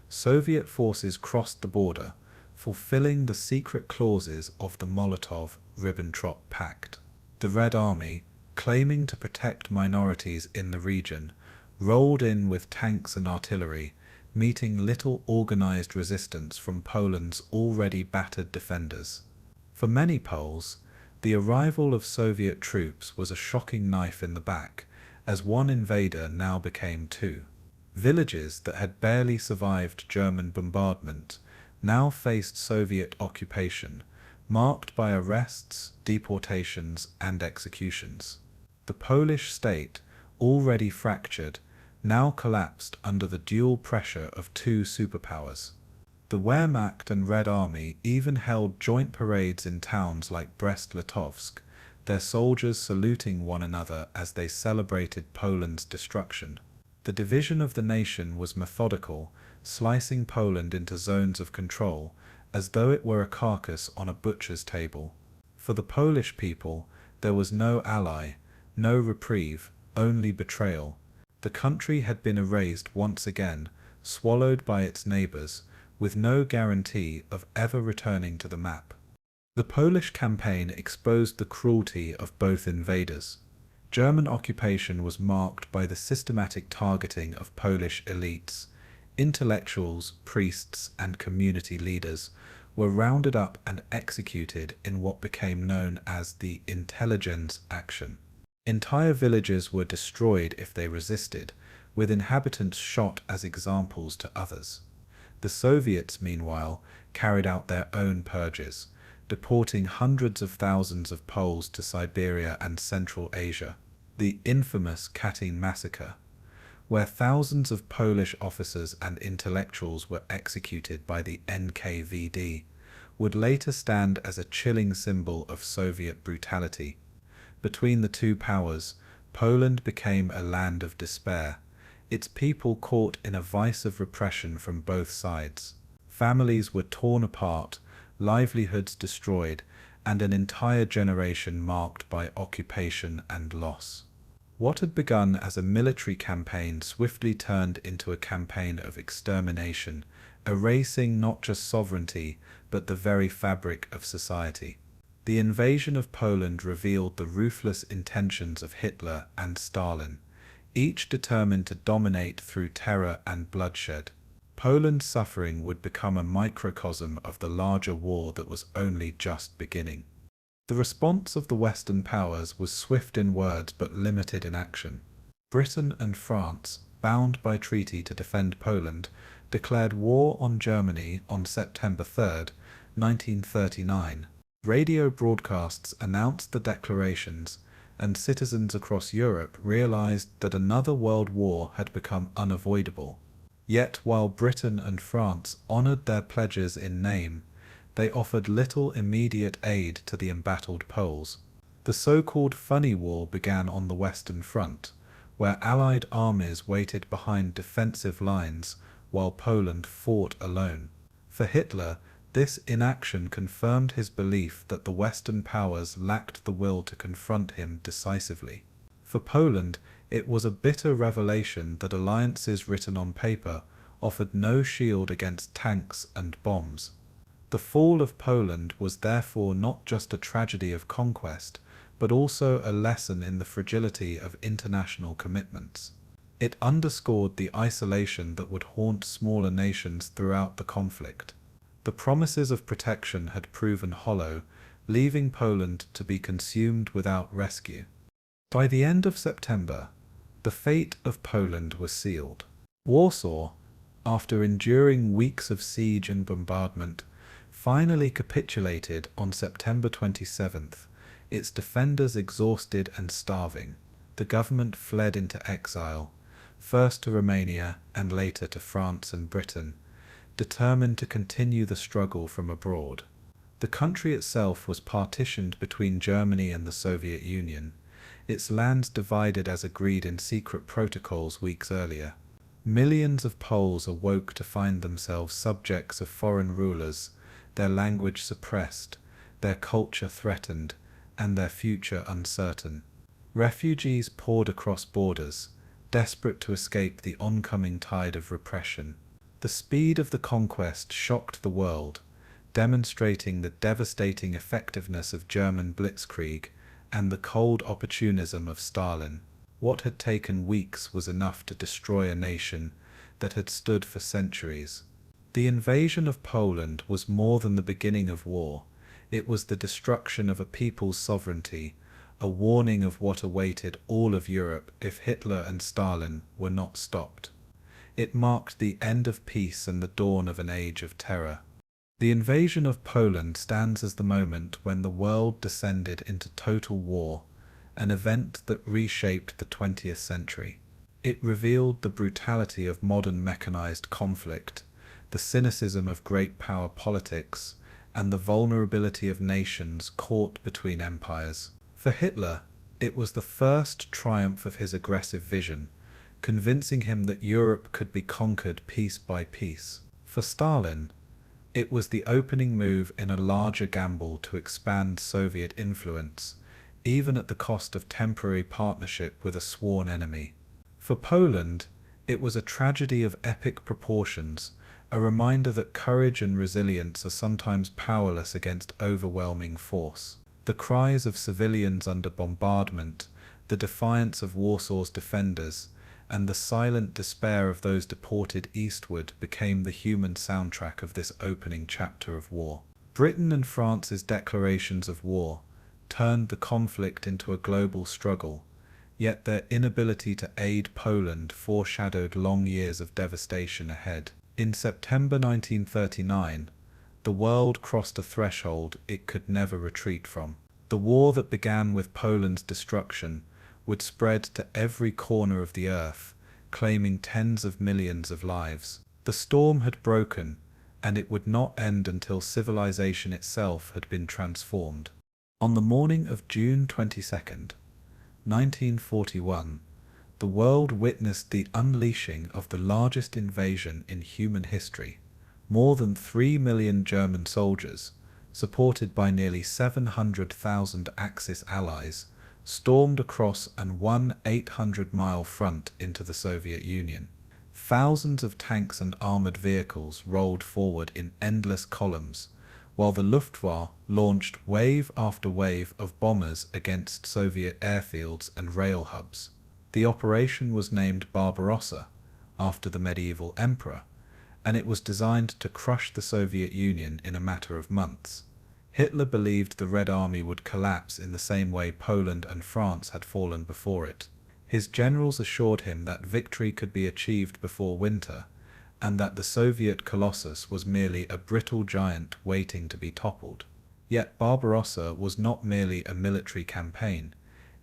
Soviet forces crossed the border, fulfilling the secret clauses of the Molotov-Ribbentrop Pact. The Red Army, claiming to protect minorities in the region, rolled in with tanks and artillery, meeting little organized resistance from Poland's already battered defenders. For many Poles, the arrival of Soviet troops was a shocking knife in the back, as one invader now became two. Villages that had barely survived German bombardment now faced Soviet occupation, marked by arrests, deportations, and executions. The Polish state, already fractured, now collapsed under the dual pressure of two superpowers. The Wehrmacht and Red Army even held joint parades in towns like Brest-Litovsk, their soldiers saluting one another as they celebrated Poland's destruction. The division of the nation was methodical, slicing Poland into zones of control, as though it were a carcass on a butcher's table. For the Polish people, there was no ally, no reprieve, only betrayal. The country had been erased once again, swallowed by its neighbours, with no guarantee of ever returning to the map. The Polish campaign exposed the cruelty of both invaders. German occupation was marked by the systematic targeting of Polish elites. Intellectuals, priests, and community leaders were rounded up and executed in what became known as the intelligence action. Entire villages were destroyed if they resisted, with inhabitants shot as examples to others. The Soviets, meanwhile, carried out their own purges, deporting hundreds of thousands of Poles to Siberia and Central Asia. The infamous Katyn massacre, where thousands of Polish officers and intellectuals were executed by the NKVD, would later stand as a chilling symbol of Soviet brutality. Between the two powers, Poland became a land of despair, its people caught in a vice of repression from both sides. Families were torn apart, livelihoods destroyed, and an entire generation marked by occupation and loss. What had begun as a military campaign swiftly turned into a campaign of extermination, erasing not just sovereignty, but the very fabric of society. The invasion of Poland revealed the ruthless intentions of Hitler and Stalin, each determined to dominate through terror and bloodshed. Poland's suffering would become a microcosm of the larger war that was only just beginning. The response of the Western powers was swift in words but limited in action. Britain and France, bound by treaty to defend Poland, declared war on Germany on September 3, 1939. Radio broadcasts announced the declarations, and citizens across Europe realized that another world war had become unavoidable. Yet while Britain and France honored their pledges in name, they offered little immediate aid to the embattled Poles. The so-called funny war began on the Western Front, where Allied armies waited behind defensive lines while Poland fought alone. For Hitler, this inaction confirmed his belief that the Western powers lacked the will to confront him decisively. For Poland, it was a bitter revelation that alliances written on paper offered no shield against tanks and bombs. The fall of Poland was therefore not just a tragedy of conquest, but also a lesson in the fragility of international commitments. It underscored the isolation that would haunt smaller nations throughout the conflict. The promises of protection had proven hollow, leaving Poland to be consumed without rescue. By the end of September, the fate of Poland was sealed. Warsaw, after enduring weeks of siege and bombardment, finally capitulated on September 27th, its defenders exhausted and starving. The government fled into exile, first to Romania and later to France and Britain, determined to continue the struggle from abroad. The country itself was partitioned between Germany and the Soviet Union, its lands divided as agreed in secret protocols weeks earlier. Millions of Poles awoke to find themselves subjects of foreign rulers, their language suppressed, their culture threatened, and their future uncertain. Refugees poured across borders, desperate to escape the oncoming tide of repression. The speed of the conquest shocked the world, demonstrating the devastating effectiveness of German blitzkrieg and the cold opportunism of Stalin. What had taken weeks was enough to destroy a nation that had stood for centuries. The invasion of Poland was more than the beginning of war. It was the destruction of a people's sovereignty, a warning of what awaited all of Europe if Hitler and Stalin were not stopped. It marked the end of peace and the dawn of an age of terror. The invasion of Poland stands as the moment when the world descended into total war, an event that reshaped the 20th century. It revealed the brutality of modern mechanized conflict, the cynicism of great power politics, and the vulnerability of nations caught between empires. For Hitler, it was the first triumph of his aggressive vision, convincing him that Europe could be conquered piece by piece. For Stalin, it was the opening move in a larger gamble to expand Soviet influence, even at the cost of temporary partnership with a sworn enemy. For Poland, it was a tragedy of epic proportions, a reminder that courage and resilience are sometimes powerless against overwhelming force. The cries of civilians under bombardment, the defiance of Warsaw's defenders, and the silent despair of those deported eastward became the human soundtrack of this opening chapter of war. Britain and France's declarations of war turned the conflict into a global struggle, yet their inability to aid Poland foreshadowed long years of devastation ahead. In September 1939, the world crossed a threshold it could never retreat from. The war that began with Poland's destruction would spread to every corner of the earth, claiming tens of millions of lives. The storm had broken, and it would not end until civilization itself had been transformed. On the morning of June 22nd, 1941, the world witnessed the unleashing of the largest invasion in human history. More than 3 million German soldiers, supported by nearly 700,000 Axis allies, stormed across and won 800-mile front into the Soviet Union. Thousands of tanks and armored vehicles rolled forward in endless columns, while the Luftwaffe launched wave after wave of bombers against Soviet airfields and rail hubs. The operation was named Barbarossa, after the medieval emperor, and it was designed to crush the Soviet Union in a matter of months. Hitler believed the Red Army would collapse in the same way Poland and France had fallen before it. His generals assured him that victory could be achieved before winter, and that the Soviet colossus was merely a brittle giant waiting to be toppled. Yet Barbarossa was not merely a military campaign.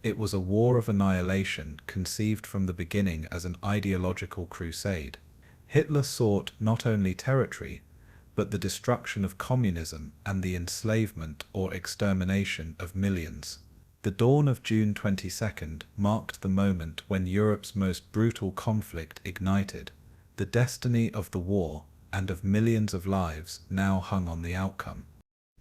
It was a war of annihilation conceived from the beginning as an ideological crusade. Hitler sought not only territory, but the destruction of communism and the enslavement or extermination of millions. The dawn of June 22nd marked the moment when Europe's most brutal conflict ignited. The destiny of the war and of millions of lives now hung on the outcome.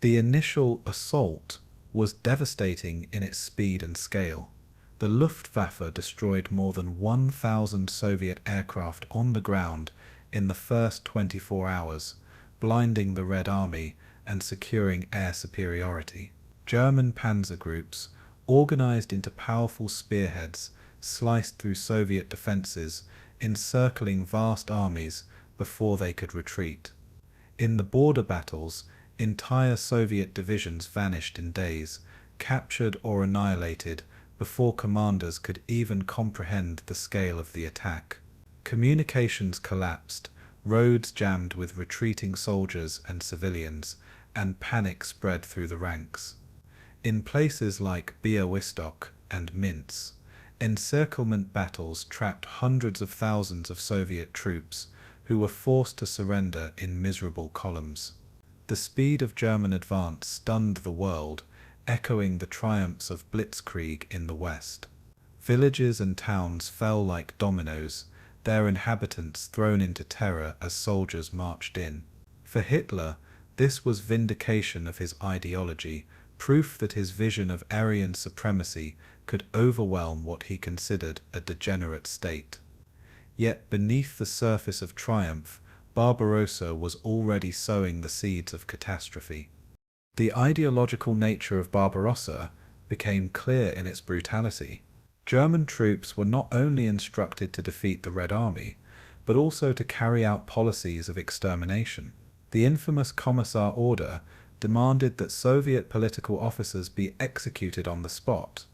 The initial assault was devastating in its speed and scale. The Luftwaffe destroyed more than 1,000 Soviet aircraft on the ground in the first 24 hours, blinding the Red Army and securing air superiority. German panzer groups, organized into powerful spearheads, sliced through Soviet defenses, encircling vast armies before they could retreat. In the border battles, entire Soviet divisions vanished in days, captured or annihilated before commanders could even comprehend the scale of the attack. Communications collapsed, roads jammed with retreating soldiers and civilians, and panic spread through the ranks. In places like Białystok and Minsk, encirclement battles trapped hundreds of thousands of Soviet troops who were forced to surrender in miserable columns. The speed of German advance stunned the world, echoing the triumphs of Blitzkrieg in the West. Villages and towns fell like dominoes, their inhabitants thrown into terror as soldiers marched in. For Hitler, this was vindication of his ideology, proof that his vision of Aryan supremacy could overwhelm what he considered a degenerate state. Yet beneath the surface of triumph, Barbarossa was already sowing the seeds of catastrophe. The ideological nature of Barbarossa became clear in its brutality. German troops were not only instructed to defeat the Red Army, but also to carry out policies of extermination. The infamous Commissar Order demanded that Soviet political officers be executed on the spot,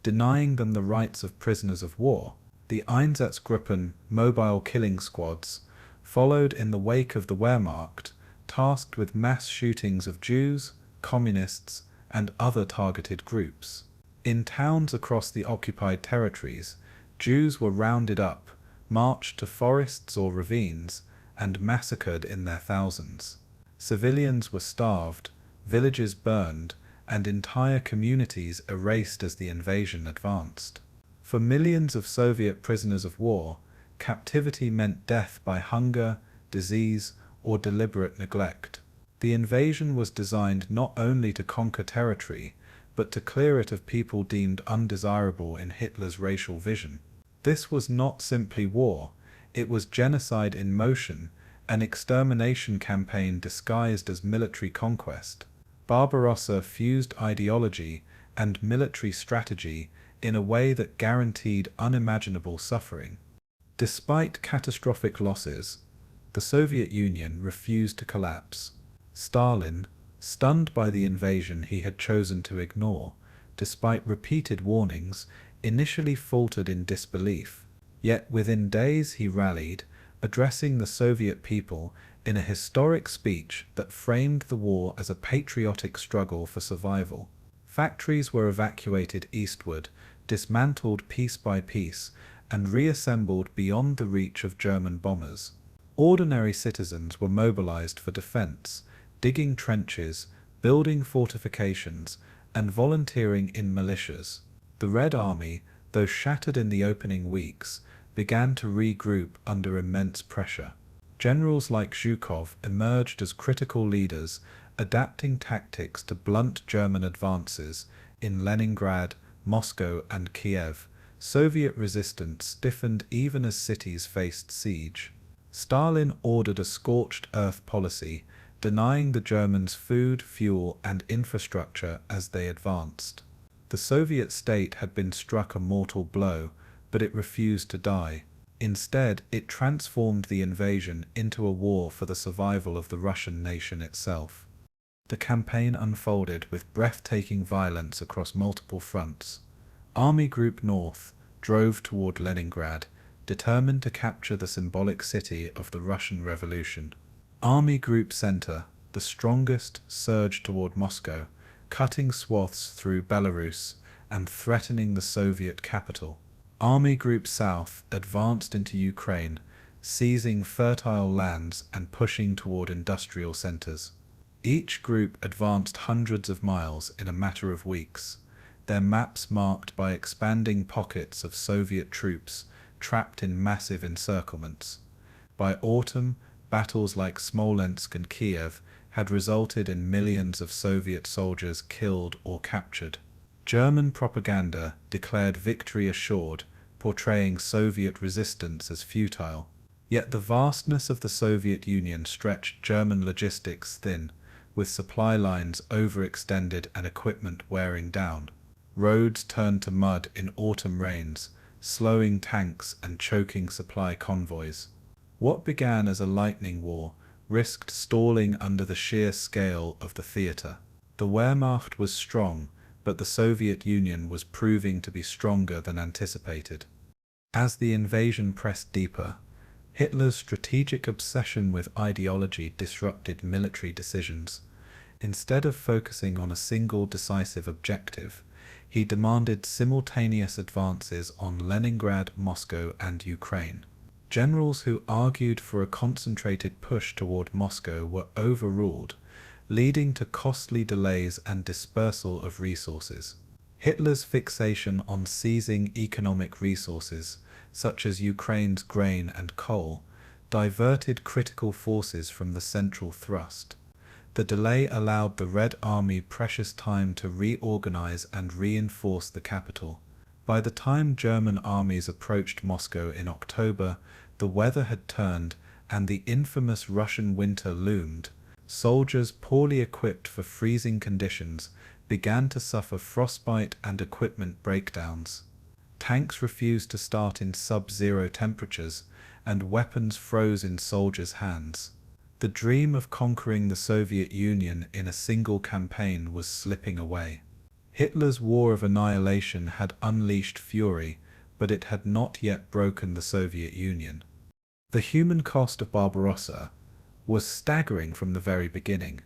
denying them the rights of prisoners of war. The Einsatzgruppen, mobile killing squads, followed in the wake of the Wehrmacht, tasked with mass shootings of Jews, communists, and other targeted groups. In towns across the occupied territories, Jews were rounded up, marched to forests or ravines, and massacred in their thousands. Civilians were starved, villages burned, and entire communities erased as the invasion advanced. For millions of Soviet prisoners of war, captivity meant death by hunger, disease, or deliberate neglect. The invasion was designed not only to conquer territory, but to clear it of people deemed undesirable in Hitler's racial vision. This was not simply war, it was genocide in motion, an extermination campaign disguised as military conquest. Barbarossa fused ideology and military strategy in a way that guaranteed unimaginable suffering. Despite catastrophic losses, the Soviet Union refused to collapse. Stalin, stunned by the invasion he had chosen to ignore, despite repeated warnings, initially faltered in disbelief. Yet within days he rallied, addressing the Soviet people in a historic speech that framed the war as a patriotic struggle for survival. Factories were evacuated eastward, dismantled piece by piece, and reassembled beyond the reach of German bombers. Ordinary citizens were mobilized for defense, digging trenches, building fortifications, and volunteering in militias. The Red Army, though shattered in the opening weeks, began to regroup under immense pressure. Generals like Zhukov emerged as critical leaders, adapting tactics to blunt German advances. In Leningrad, Moscow, and Kiev, Soviet resistance stiffened even as cities faced siege. Stalin ordered a scorched earth policy, denying the Germans food, fuel, and infrastructure as they advanced. The Soviet state had been struck a mortal blow, but it refused to die. Instead, it transformed the invasion into a war for the survival of the Russian nation itself. The campaign unfolded with breathtaking violence across multiple fronts. Army Group North drove toward Leningrad, determined to capture the symbolic city of the Russian Revolution. Army Group Center, the strongest, surged toward Moscow, cutting swaths through Belarus and threatening the Soviet capital. Army Group South advanced into Ukraine, seizing fertile lands and pushing toward industrial centers. Each group advanced hundreds of miles in a matter of weeks, their maps marked by expanding pockets of Soviet troops trapped in massive encirclements. By autumn, battles like Smolensk and Kiev had resulted in millions of Soviet soldiers killed or captured. German propaganda declared victory assured, portraying Soviet resistance as futile. Yet the vastness of the Soviet Union stretched German logistics thin, with supply lines overextended and equipment wearing down. Roads turned to mud in autumn rains, slowing tanks and choking supply convoys. What began as a lightning war risked stalling under the sheer scale of the theater. The Wehrmacht was strong, but the Soviet Union was proving to be stronger than anticipated. As the invasion pressed deeper, Hitler's strategic obsession with ideology disrupted military decisions. Instead of focusing on a single decisive objective, he demanded simultaneous advances on Leningrad, Moscow, and Ukraine. Generals who argued for a concentrated push toward Moscow were overruled, leading to costly delays and dispersal of resources. Hitler's fixation on seizing economic resources, such as Ukraine's grain and coal, diverted critical forces from the central thrust. The delay allowed the Red Army precious time to reorganize and reinforce the capital. By the time German armies approached Moscow in October, the weather had turned and the infamous Russian winter loomed. Soldiers poorly equipped for freezing conditions began to suffer frostbite and equipment breakdowns. Tanks refused to start in sub-zero temperatures, and weapons froze in soldiers' hands. The dream of conquering the Soviet Union in a single campaign was slipping away. Hitler's War of Annihilation had unleashed fury, but it had not yet broken the Soviet Union. The human cost of Barbarossa was staggering from the very beginning.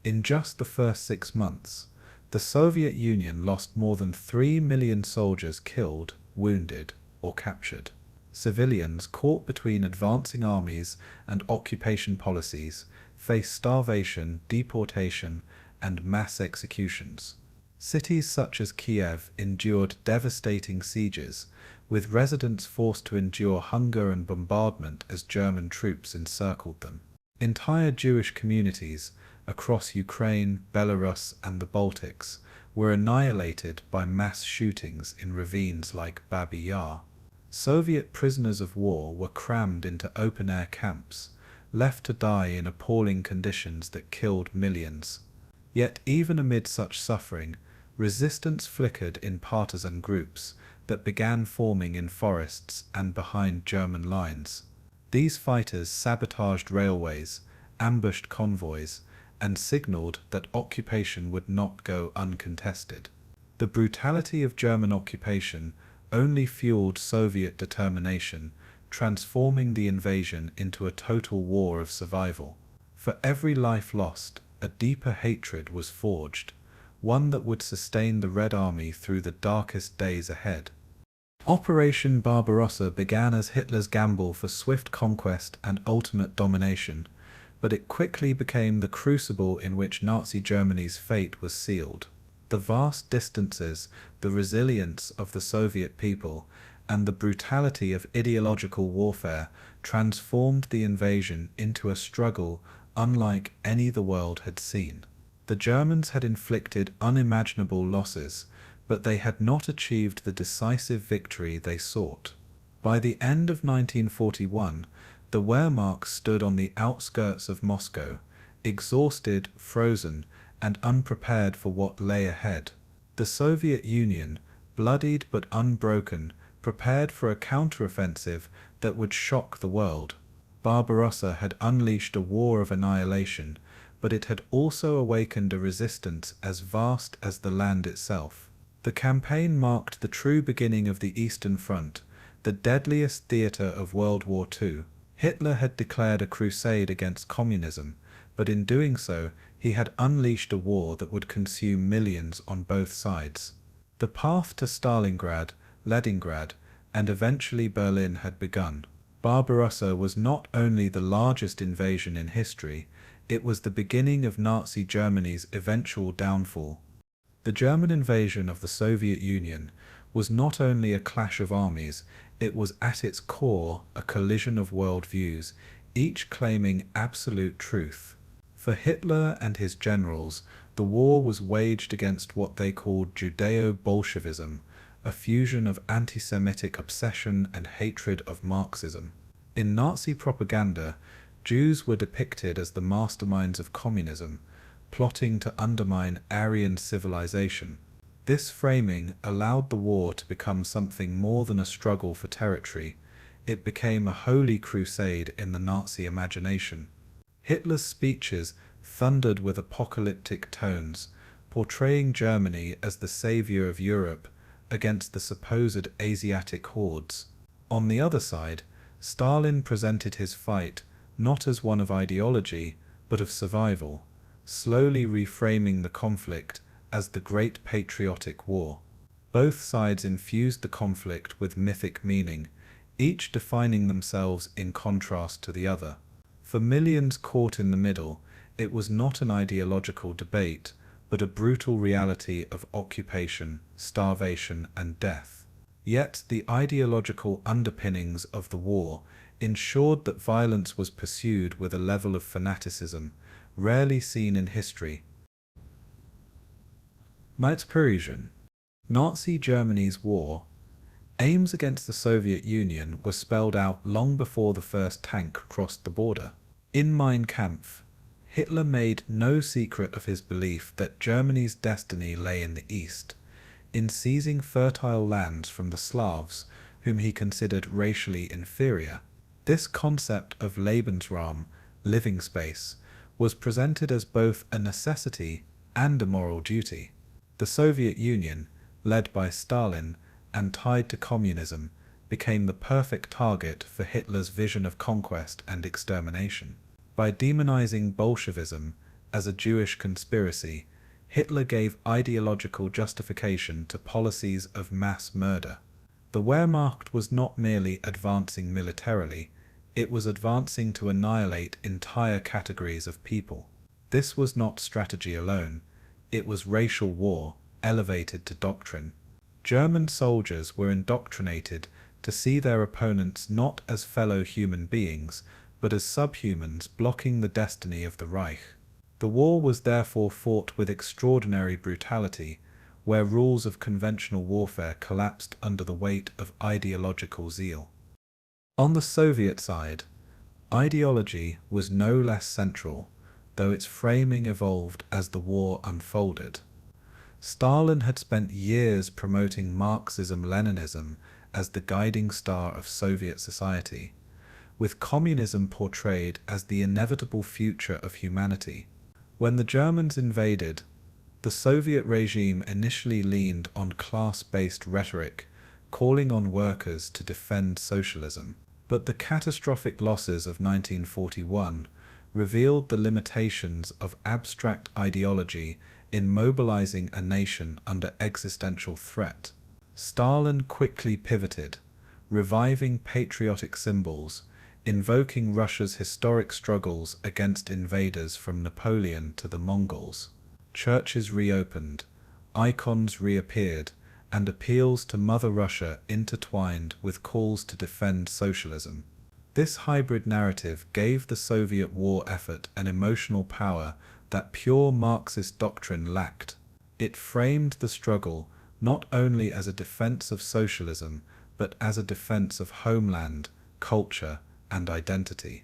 In just the first 6 months, the Soviet Union lost more than 3 million soldiers killed, wounded, or captured. Civilians caught between advancing armies and occupation policies faced starvation, deportation, and mass executions. Cities such as Kiev endured devastating sieges, with residents forced to endure hunger and bombardment as German troops encircled them. Entire Jewish communities across Ukraine, Belarus, and the Baltics were annihilated by mass shootings in ravines like Babi Yar. Soviet prisoners of war were crammed into open-air camps, left to die in appalling conditions that killed millions. Yet even amid such suffering, resistance flickered in partisan groups that began forming in forests and behind German lines. These fighters sabotaged railways, ambushed convoys, and signaled that occupation would not go uncontested. The brutality of German occupation only fueled Soviet determination, transforming the invasion into a total war of survival. For every life lost, a deeper hatred was forged, one that would sustain the Red Army through the darkest days ahead. Operation Barbarossa began as Hitler's gamble for swift conquest and ultimate domination, but it quickly became the crucible in which Nazi Germany's fate was sealed. The vast distances, the resilience of the Soviet people, and the brutality of ideological warfare transformed the invasion into a struggle unlike any the world had seen. The Germans had inflicted unimaginable losses, but they had not achieved the decisive victory they sought. By the end of 1941, the Wehrmacht stood on the outskirts of Moscow, exhausted, frozen, and unprepared for what lay ahead. The Soviet Union, bloodied but unbroken, prepared for a counteroffensive that would shock the world. Barbarossa had unleashed a war of annihilation, but it had also awakened a resistance as vast as the land itself. The campaign marked the true beginning of the Eastern Front, the deadliest theater of World War II. Hitler had declared a crusade against communism, but in doing so, he had unleashed a war that would consume millions on both sides. The path to Stalingrad, Leningrad, and eventually Berlin had begun. Barbarossa was not only the largest invasion in history, it was the beginning of Nazi Germany's eventual downfall. The German invasion of the Soviet Union was not only a clash of armies, it was at its core a collision of worldviews, each claiming absolute truth. For Hitler and his generals, the war was waged against what they called Judeo-Bolshevism, a fusion of anti-Semitic obsession and hatred of Marxism. In Nazi propaganda, Jews were depicted as the masterminds of communism, plotting to undermine Aryan civilization. This framing allowed the war to become something more than a struggle for territory. It became a holy crusade in the Nazi imagination. Hitler's speeches thundered with apocalyptic tones, portraying Germany as the savior of Europe against the supposed Asiatic hordes. On the other side, Stalin presented his fight not as one of ideology, but of survival, slowly reframing the conflict as the Great Patriotic War. Both sides infused the conflict with mythic meaning, each defining themselves in contrast to the other. For millions caught in the middle, it was not an ideological debate, but a brutal reality of occupation, starvation, and death. Yet the ideological underpinnings of the war ensured that violence was pursued with a level of fanaticism rarely seen in history. Partisans. Nazi Germany's war aims against the Soviet Union were spelled out long before the first tank crossed the border. In Mein Kampf, Hitler made no secret of his belief that Germany's destiny lay in the east, in seizing fertile lands from the Slavs, whom he considered racially inferior. This concept of Lebensraum, living space, was presented as both a necessity and a moral duty. The Soviet Union, led by Stalin and tied to communism, became the perfect target for Hitler's vision of conquest and extermination. By demonizing Bolshevism as a Jewish conspiracy, Hitler gave ideological justification to policies of mass murder. The Wehrmacht was not merely advancing militarily, it was advancing to annihilate entire categories of people. This was not strategy alone, it was racial war, elevated to doctrine. German soldiers were indoctrinated to see their opponents not as fellow human beings, but as subhumans blocking the destiny of the Reich. The war was therefore fought with extraordinary brutality, where rules of conventional warfare collapsed under the weight of ideological zeal. On the Soviet side, ideology was no less central, though its framing evolved as the war unfolded. Stalin had spent years promoting Marxism-Leninism as the guiding star of Soviet society, with communism portrayed as the inevitable future of humanity. When the Germans invaded, the Soviet regime initially leaned on class-based rhetoric, calling on workers to defend socialism. But the catastrophic losses of 1941 revealed the limitations of abstract ideology in mobilizing a nation under existential threat. Stalin quickly pivoted, reviving patriotic symbols, invoking Russia's historic struggles against invaders from Napoleon to the Mongols. Churches reopened, icons reappeared, and appeals to Mother Russia intertwined with calls to defend socialism. This hybrid narrative gave the Soviet war effort an emotional power that pure Marxist doctrine lacked. It framed the struggle not only as a defense of socialism, but as a defense of homeland, culture, and identity.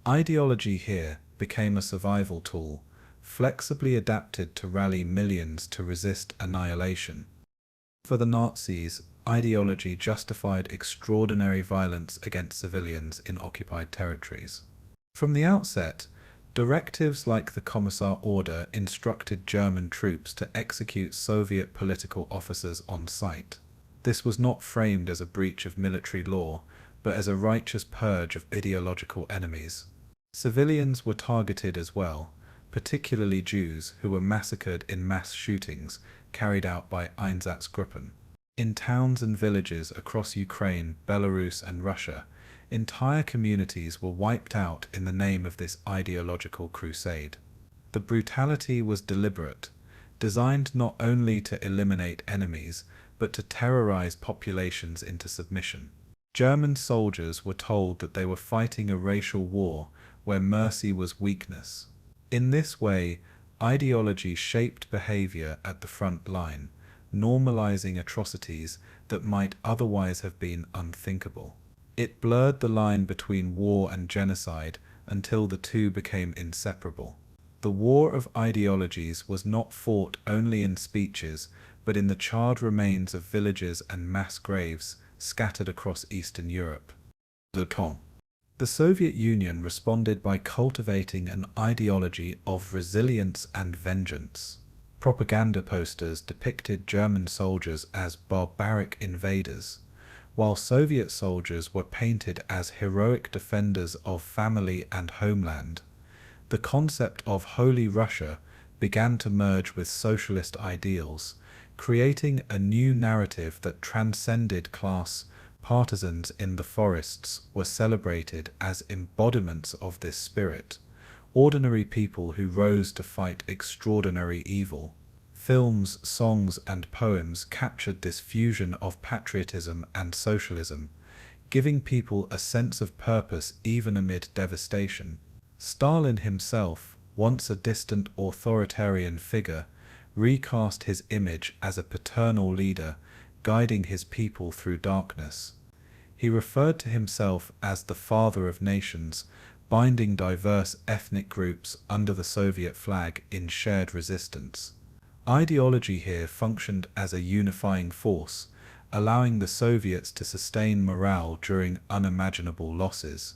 Ideology here became a survival tool, flexibly adapted to rally millions to resist annihilation. For the Nazis, ideology justified extraordinary violence against civilians in occupied territories. From the outset, directives like the Commissar Order instructed German troops to execute Soviet political officers on sight. This was not framed as a breach of military law, but as a righteous purge of ideological enemies. Civilians were targeted as well, particularly Jews who were massacred in mass shootings carried out by Einsatzgruppen. In towns and villages across Ukraine, Belarus, and Russia, entire communities were wiped out in the name of this ideological crusade. The brutality was deliberate, designed not only to eliminate enemies, but to terrorize populations into submission. German soldiers were told that they were fighting a racial war where mercy was weakness. In this way, ideology shaped behavior at the front line, normalizing atrocities that might otherwise have been unthinkable. It blurred the line between war and genocide until the two became inseparable. The War of Ideologies was not fought only in speeches, but in the charred remains of villages and mass graves scattered across Eastern Europe. The Soviet Union responded by cultivating an ideology of resilience and vengeance. Propaganda posters depicted German soldiers as barbaric invaders, while Soviet soldiers were painted as heroic defenders of family and homeland. The concept of Holy Russia began to merge with socialist ideals, creating a new narrative that transcended class. Partisans in the forests were celebrated as embodiments of this spirit, ordinary people who rose to fight extraordinary evil. Films, songs, and poems captured this fusion of patriotism and socialism, giving people a sense of purpose even amid devastation. Stalin himself, once a distant authoritarian figure, recast his image as a paternal leader, guiding his people through darkness. He referred to himself as the father of nations, binding diverse ethnic groups under the Soviet flag in shared resistance. Ideology here functioned as a unifying force, allowing the Soviets to sustain morale during unimaginable losses.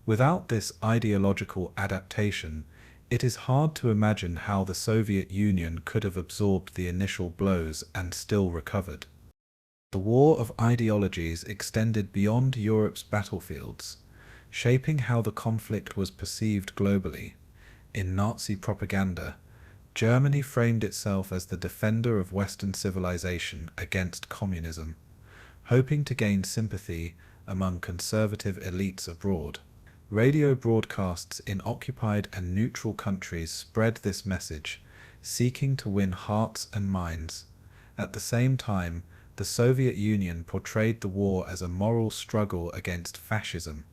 Without this ideological adaptation, it is hard to imagine how the Soviet Union could have absorbed the initial blows and still recovered. The War of Ideologies extended beyond Europe's battlefields, shaping how the conflict was perceived globally. In Nazi propaganda, Germany framed itself as the defender of Western civilization against communism, hoping to gain sympathy among conservative elites abroad. Radio broadcasts in occupied and neutral countries spread this message, seeking to win hearts and minds. At the same time, the Soviet Union portrayed the war as a moral struggle against fascism,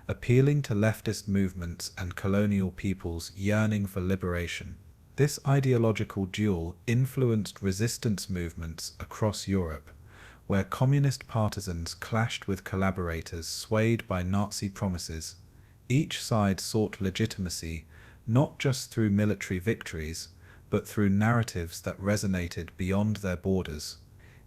appealing to leftist movements and colonial peoples yearning for liberation. This ideological duel influenced resistance movements across Europe, where communist partisans clashed with collaborators swayed by Nazi promises. Each side sought legitimacy, not just through military victories, but through narratives that resonated beyond their borders.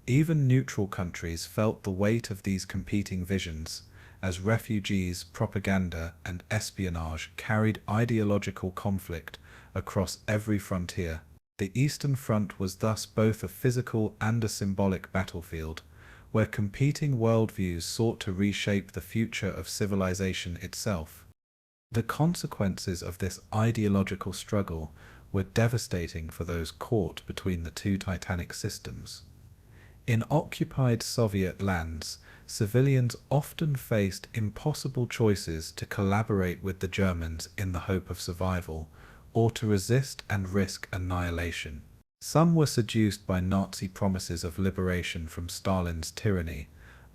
Even neutral countries felt the weight of these competing visions, as refugees, propaganda, and espionage carried ideological conflict across every frontier. The Eastern Front was thus both a physical and a symbolic battlefield, where competing worldviews sought to reshape the future of civilization itself. The consequences of this ideological struggle were devastating for those caught between the two titanic systems. In occupied Soviet lands, civilians often faced impossible choices to collaborate with the Germans in the hope of survival, or to resist and risk annihilation. Some were seduced by Nazi promises of liberation from Stalin's tyranny,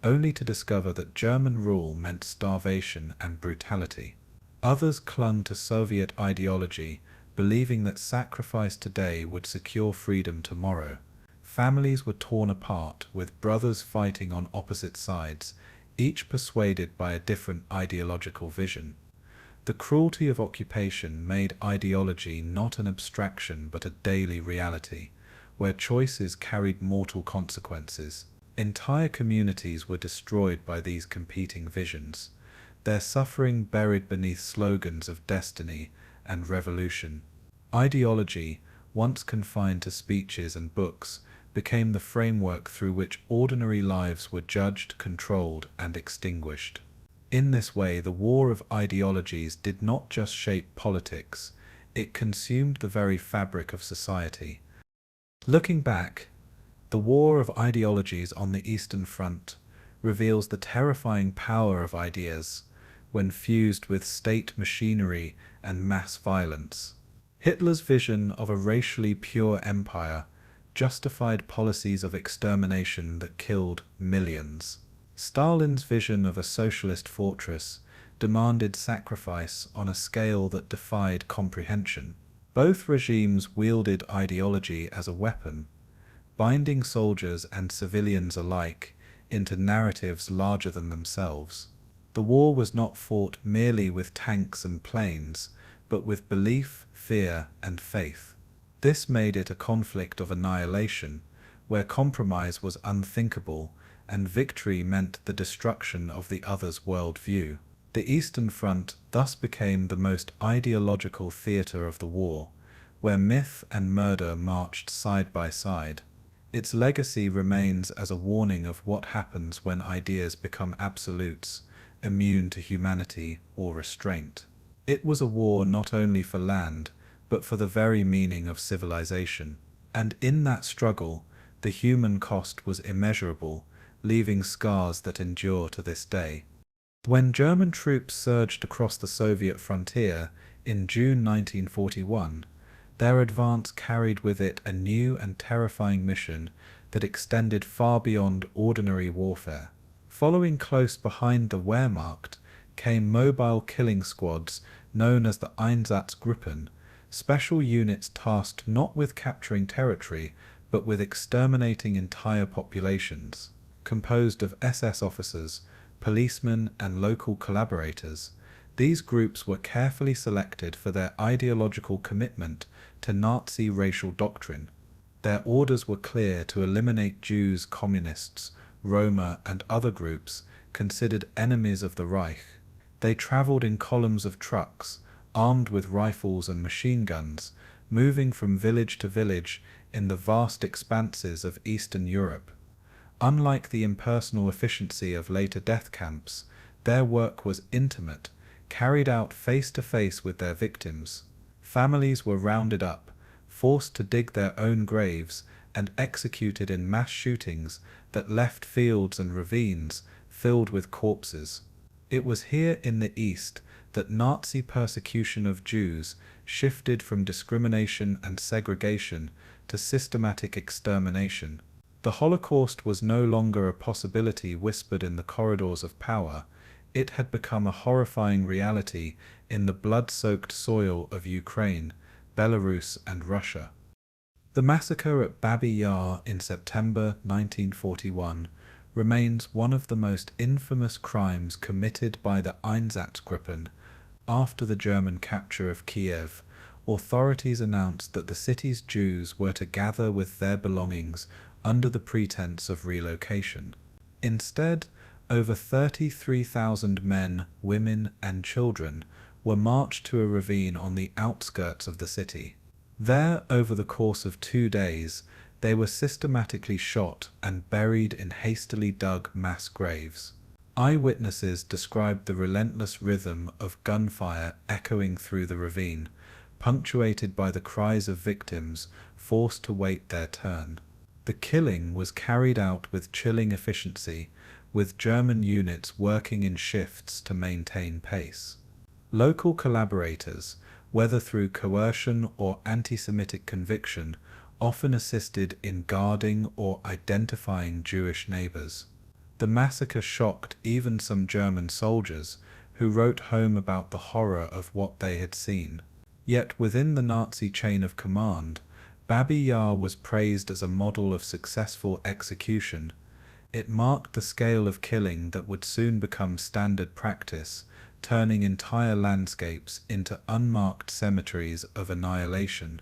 only to discover that German rule meant starvation and brutality. Others clung to Soviet ideology, believing that sacrifice today would secure freedom tomorrow. Families were torn apart, with brothers fighting on opposite sides, each persuaded by a different ideological vision. The cruelty of occupation made ideology not an abstraction but a daily reality, where choices carried mortal consequences. Entire communities were destroyed by these competing visions, their suffering buried beneath slogans of destiny and revolution. Ideology, once confined to speeches and books, became the framework through which ordinary lives were judged, controlled, and extinguished. In this way, the War of Ideologies did not just shape politics, it consumed the very fabric of society. Looking back, the War of Ideologies on the Eastern Front reveals the terrifying power of ideas when fused with state machinery and mass violence. Hitler's vision of a racially pure empire justified policies of extermination that killed millions. Stalin's vision of a socialist fortress demanded sacrifice on a scale that defied comprehension. Both regimes wielded ideology as a weapon, binding soldiers and civilians alike into narratives larger than themselves. The war was not fought merely with tanks and planes, but with belief, fear, and faith. This made it a conflict of annihilation, where compromise was unthinkable and victory meant the destruction of the other's worldview. The Eastern Front thus became the most ideological theater of the war, where myth and murder marched side by side. Its legacy remains as a warning of what happens when ideas become absolutes, immune to humanity or restraint. It was a war not only for land, but for the very meaning of civilization. And in that struggle, the human cost was immeasurable, leaving scars that endure to this day. When German troops surged across the Soviet frontier in June 1941, their advance carried with it a new and terrifying mission that extended far beyond ordinary warfare. Following close behind the Wehrmacht came mobile killing squads known as the Einsatzgruppen, special units tasked not with capturing territory, but with exterminating entire populations. Composed of SS officers, policemen, and local collaborators, these groups were carefully selected for their ideological commitment to Nazi racial doctrine. Their orders were clear: to eliminate Jews, communists, Roma, and other groups considered enemies of the Reich. They traveled in columns of trucks, armed with rifles and machine guns, moving from village to village in the vast expanses of Eastern Europe. Unlike the impersonal efficiency of later death camps, their work was intimate, carried out face to face with their victims. Families were rounded up, forced to dig their own graves, and executed in mass shootings that left fields and ravines filled with corpses. It was here in the East that Nazi persecution of Jews shifted from discrimination and segregation to systematic extermination. The Holocaust was no longer a possibility whispered in the corridors of power. It had become a horrifying reality in the blood-soaked soil of Ukraine, Belarus, and Russia. The massacre at Babi Yar in September 1941 remains one of the most infamous crimes committed by the Einsatzgruppen. After the German capture of Kiev, authorities announced that the city's Jews were to gather with their belongings under the pretense of relocation. Instead, over 33,000 men, women, and children were marched to a ravine on the outskirts of the city. There, over the course of 2 days, they were systematically shot and buried in hastily dug mass graves. Eyewitnesses described the relentless rhythm of gunfire echoing through the ravine, punctuated by the cries of victims forced to wait their turn. The killing was carried out with chilling efficiency, with German units working in shifts to maintain pace. Local collaborators, whether through coercion or anti-Semitic conviction, often assisted in guarding or identifying Jewish neighbors. The massacre shocked even some German soldiers, who wrote home about the horror of what they had seen. Yet within the Nazi chain of command, Babi Yar was praised as a model of successful execution. It marked the scale of killing that would soon become standard practice, turning entire landscapes into unmarked cemeteries of annihilation.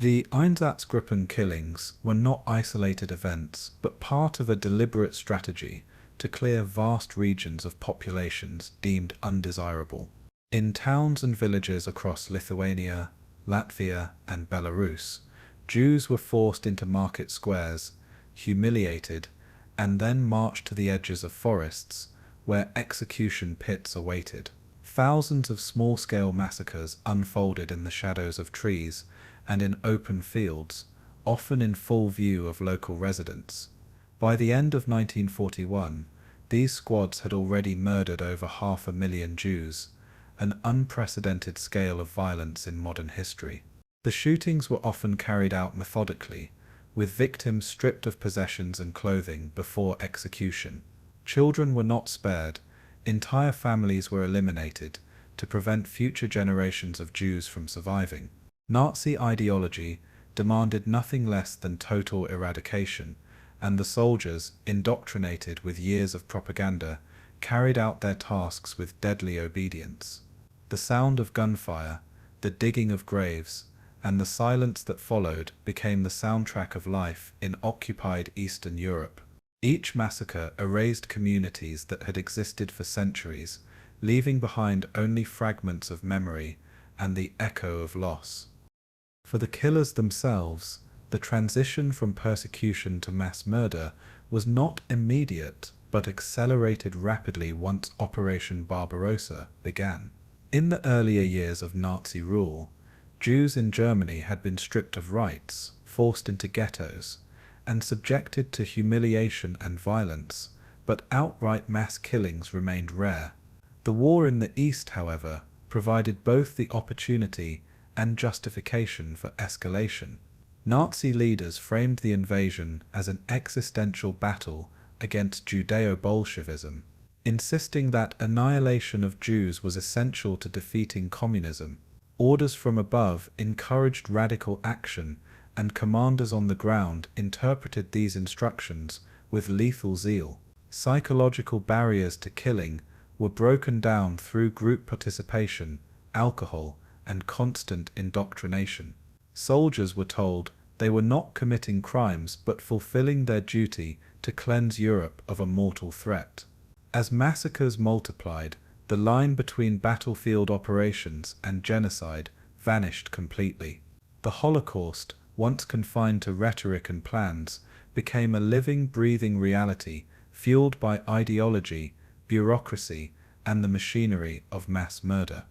The Einsatzgruppen killings were not isolated events, but part of a deliberate strategy to clear vast regions of populations deemed undesirable. In towns and villages across Lithuania, Latvia, and Belarus, Jews were forced into market squares, humiliated, and then marched to the edges of forests, where execution pits awaited. Thousands of small-scale massacres unfolded in the shadows of trees and in open fields, often in full view of local residents. By the end of 1941, these squads had already murdered over 500,000 Jews, an unprecedented scale of violence in modern history. The shootings were often carried out methodically, with victims stripped of possessions and clothing before execution. Children were not spared. Entire families were eliminated to prevent future generations of Jews from surviving. Nazi ideology demanded nothing less than total eradication, and the soldiers, indoctrinated with years of propaganda, carried out their tasks with deadly obedience. The sound of gunfire, the digging of graves, and the silence that followed became the soundtrack of life in occupied Eastern Europe. Each massacre erased communities that had existed for centuries, leaving behind only fragments of memory and the echo of loss. For the killers themselves, the transition from persecution to mass murder was not immediate, but accelerated rapidly once Operation Barbarossa began. In the earlier years of Nazi rule, Jews in Germany had been stripped of rights, forced into ghettos, and subjected to humiliation and violence, but outright mass killings remained rare. The war in the East, however, provided both the opportunity and justification for escalation. Nazi leaders framed the invasion as an existential battle against Judeo-Bolshevism, insisting that annihilation of Jews was essential to defeating communism. Orders from above encouraged radical action, and commanders on the ground interpreted these instructions with lethal zeal. Psychological barriers to killing were broken down through group participation, alcohol, and constant indoctrination. Soldiers were told they were not committing crimes but fulfilling their duty to cleanse Europe of a mortal threat. As massacres multiplied, the line between battlefield operations and genocide vanished completely. The Holocaust, once confined to rhetoric and plans, became a living, breathing reality fueled by ideology, bureaucracy, and the machinery of mass murder.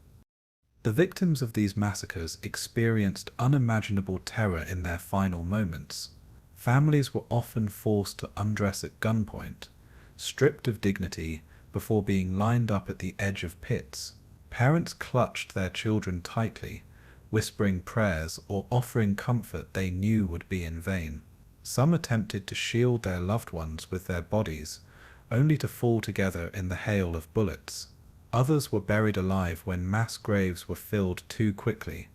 The victims of these massacres experienced unimaginable terror in their final moments. Families were often forced to undress at gunpoint, stripped of dignity before being lined up at the edge of pits. Parents clutched their children tightly, whispering prayers or offering comfort they knew would be in vain. Some attempted to shield their loved ones with their bodies, only to fall together in the hail of bullets. Others were buried alive when mass graves were filled too quickly,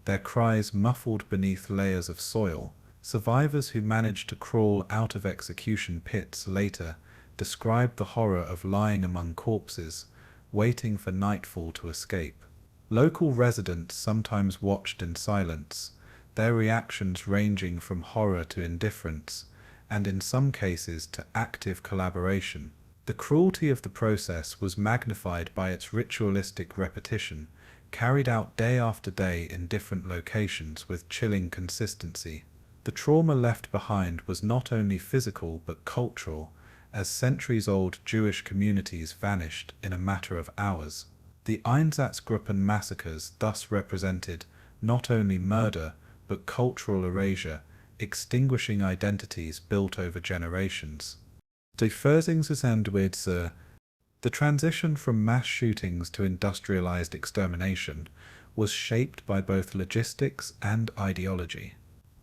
their cries muffled beneath layers of soil. Survivors who managed to crawl out of execution pits later described the horror of lying among corpses, waiting for nightfall to escape. Local residents sometimes watched in silence, their reactions ranging from horror to indifference, and in some cases to active collaboration. The cruelty of the process was magnified by its ritualistic repetition, carried out day after day in different locations with chilling consistency. The trauma left behind was not only physical but cultural, as centuries-old Jewish communities vanished in a matter of hours. The Einsatzgruppen massacres thus represented not only murder but cultural erasure, extinguishing identities built over generations. Displacement and WWII. The transition from mass shootings to industrialized extermination was shaped by both logistics and ideology.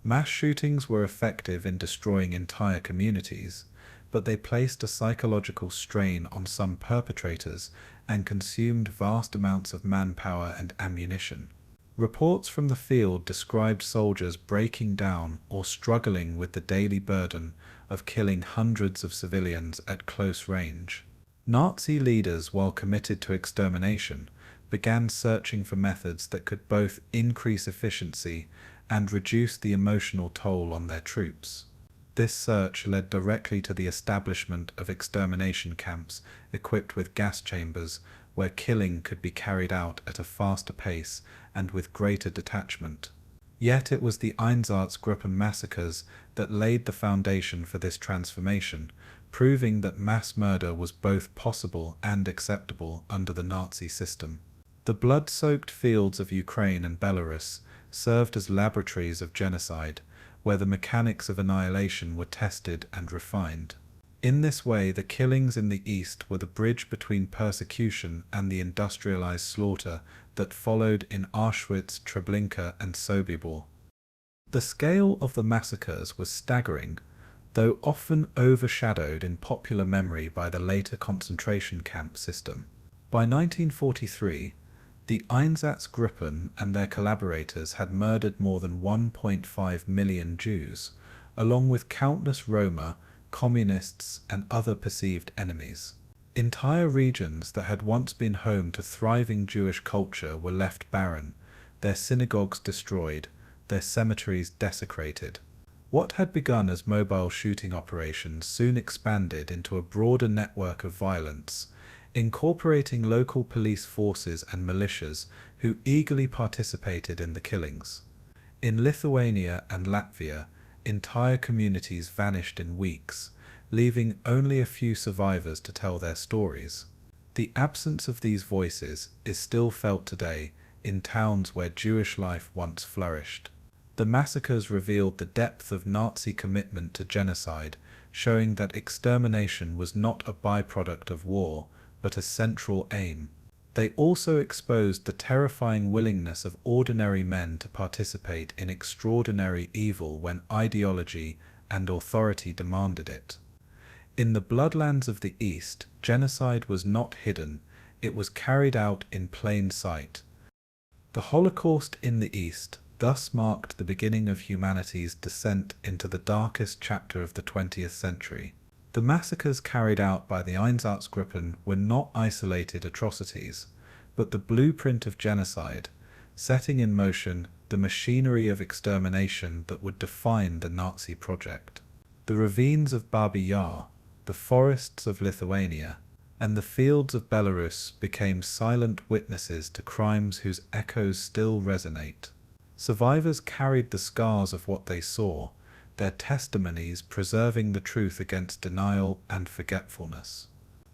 Mass shootings were effective in destroying entire communities, but they placed a psychological strain on some perpetrators and consumed vast amounts of manpower and ammunition. Reports from the field described soldiers breaking down or struggling with the daily burden of killing hundreds of civilians at close range. Nazi leaders, while committed to extermination, began searching for methods that could both increase efficiency and reduce the emotional toll on their troops. This search led directly to the establishment of extermination camps equipped with gas chambers, where killing could be carried out at a faster pace and with greater detachment. Yet it was the Einsatzgruppen massacres that laid the foundation for this transformation, proving that mass murder was both possible and acceptable under the Nazi system. The blood-soaked fields of Ukraine and Belarus served as laboratories of genocide, where the mechanics of annihilation were tested and refined. In this way, the killings in the East were the bridge between persecution and the industrialized slaughter that followed in Auschwitz, Treblinka, and Sobibor. The scale of the massacres was staggering, though often overshadowed in popular memory by the later concentration camp system. By 1943, the Einsatzgruppen and their collaborators had murdered more than 1.5 million Jews, along with countless Roma, communists, and other perceived enemies. Entire regions that had once been home to thriving Jewish culture were left barren, their synagogues destroyed, their cemeteries desecrated. What had begun as mobile shooting operations soon expanded into a broader network of violence, incorporating local police forces and militias who eagerly participated in the killings. In Lithuania and Latvia, entire communities vanished in weeks, leaving only a few survivors to tell their stories. The absence of these voices is still felt today in towns where Jewish life once flourished. The massacres revealed the depth of Nazi commitment to genocide, showing that extermination was not a byproduct of war, but a central aim. They also exposed the terrifying willingness of ordinary men to participate in extraordinary evil when ideology and authority demanded it. In the bloodlands of the East, genocide was not hidden, it was carried out in plain sight. The Holocaust in the East thus marked the beginning of humanity's descent into the darkest chapter of the 20th century. The massacres carried out by the Einsatzgruppen were not isolated atrocities, but the blueprint of genocide, setting in motion the machinery of extermination that would define the Nazi project. The ravines of Babi Yar, the forests of Lithuania, and the fields of Belarus became silent witnesses to crimes whose echoes still resonate. Survivors carried the scars of what they saw, their testimonies preserving the truth against denial and forgetfulness.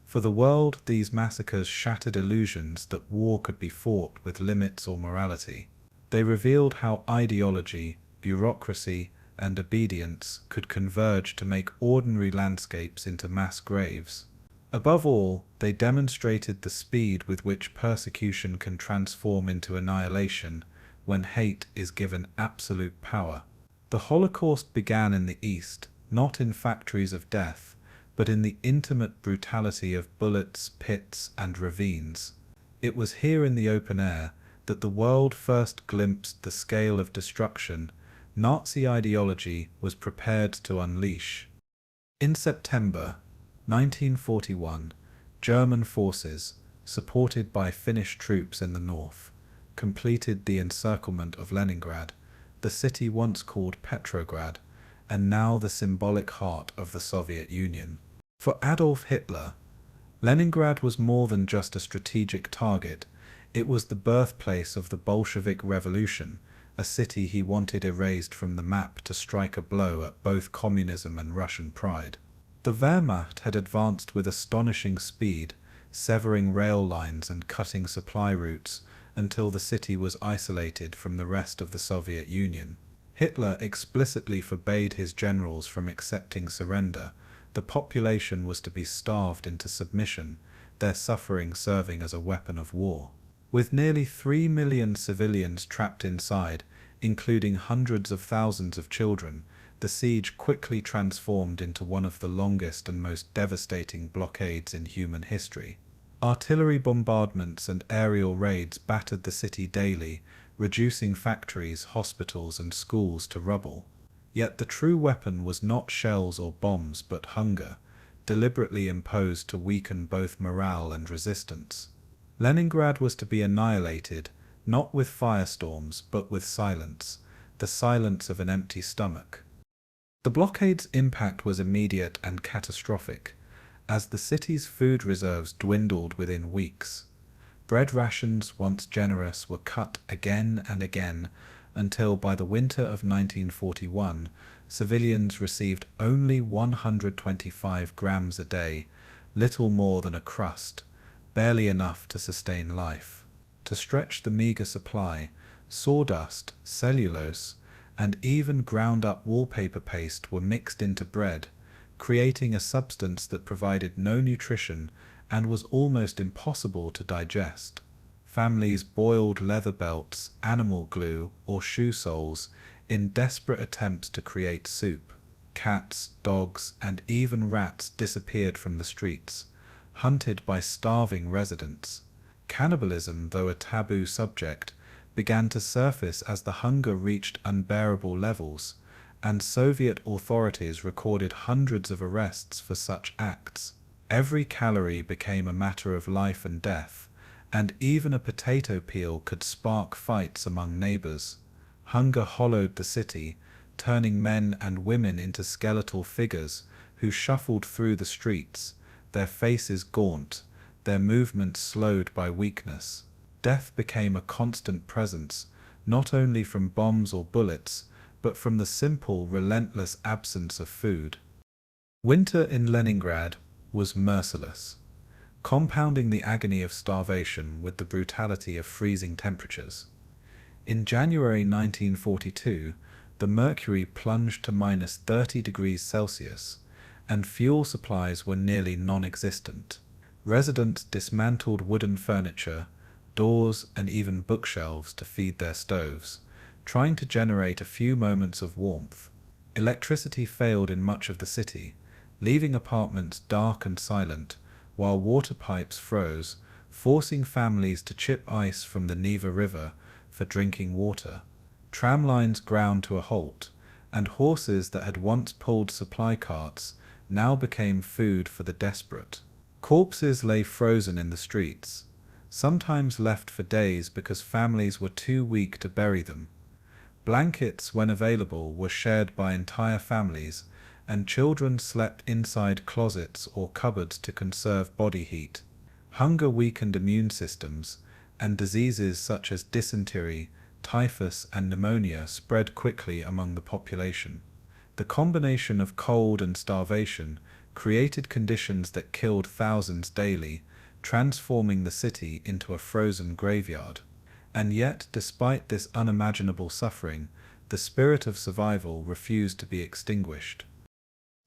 For the world, these massacres shattered illusions that war could be fought with limits or morality. They revealed how ideology, bureaucracy, and obedience could converge to make ordinary landscapes into mass graves. Above all, they demonstrated the speed with which persecution can transform into annihilation when hate is given absolute power. The Holocaust began in the East, not in factories of death, but in the intimate brutality of bullets, pits, and ravines. It was here in the open air that the world first glimpsed the scale of destruction Nazi ideology was prepared to unleash. In September 1941, German forces, supported by Finnish troops in the north, completed the encirclement of Leningrad, the city once called Petrograd, and now the symbolic heart of the Soviet Union. For Adolf Hitler, Leningrad was more than just a strategic target. It was the birthplace of the Bolshevik Revolution, a city he wanted erased from the map to strike a blow at both communism and Russian pride. The Wehrmacht had advanced with astonishing speed, severing rail lines and cutting supply routes until the city was isolated from the rest of the Soviet Union. Hitler explicitly forbade his generals from accepting surrender. The population was to be starved into submission, their suffering serving as a weapon of war. With nearly 3 million civilians trapped inside, including hundreds of thousands of children, the siege quickly transformed into one of the longest and most devastating blockades in human history. Artillery bombardments and aerial raids battered the city daily, reducing factories, hospitals, and schools to rubble. Yet the true weapon was not shells or bombs but hunger, deliberately imposed to weaken both morale and resistance. Leningrad was to be annihilated, not with firestorms but with silence, the silence of an empty stomach. The blockade's impact was immediate and catastrophic, as the city's food reserves dwindled within weeks. Bread rations, once generous, were cut again and again, until by the winter of 1941, civilians received only 125 grams a day, little more than a crust, barely enough to sustain life. To stretch the meager supply, sawdust, cellulose, and even ground-up wallpaper paste were mixed into bread, creating a substance that provided no nutrition and was almost impossible to digest. Families boiled leather belts, animal glue, or shoe soles in desperate attempts to create soup. Cats, dogs, and even rats disappeared from the streets, hunted by starving residents. Cannibalism, though a taboo subject, began to surface as the hunger reached unbearable levels, and Soviet authorities recorded hundreds of arrests for such acts. Every calorie became a matter of life and death, and even a potato peel could spark fights among neighbors. Hunger hollowed the city, turning men and women into skeletal figures who shuffled through the streets, their faces gaunt, their movements slowed by weakness. Death became a constant presence, not only from bombs or bullets, but from the simple, relentless absence of food. Winter in Leningrad was merciless, compounding the agony of starvation with the brutality of freezing temperatures. In January 1942, the mercury plunged to -30 degrees Celsius, and fuel supplies were nearly non-existent. Residents dismantled wooden furniture, doors, and even bookshelves to feed their stoves, trying to generate a few moments of warmth. Electricity failed in much of the city, leaving apartments dark and silent, while water pipes froze, forcing families to chip ice from the Neva River for drinking water. Tram lines ground to a halt, and horses that had once pulled supply carts now became food for the desperate. Corpses lay frozen in the streets, sometimes left for days because families were too weak to bury them. Blankets, when available, were shared by entire families, and children slept inside closets or cupboards to conserve body heat. Hunger weakened immune systems, and diseases such as dysentery, typhus, and pneumonia spread quickly among the population. The combination of cold and starvation created conditions that killed thousands daily, transforming the city into a frozen graveyard. And yet, despite this unimaginable suffering, the spirit of survival refused to be extinguished.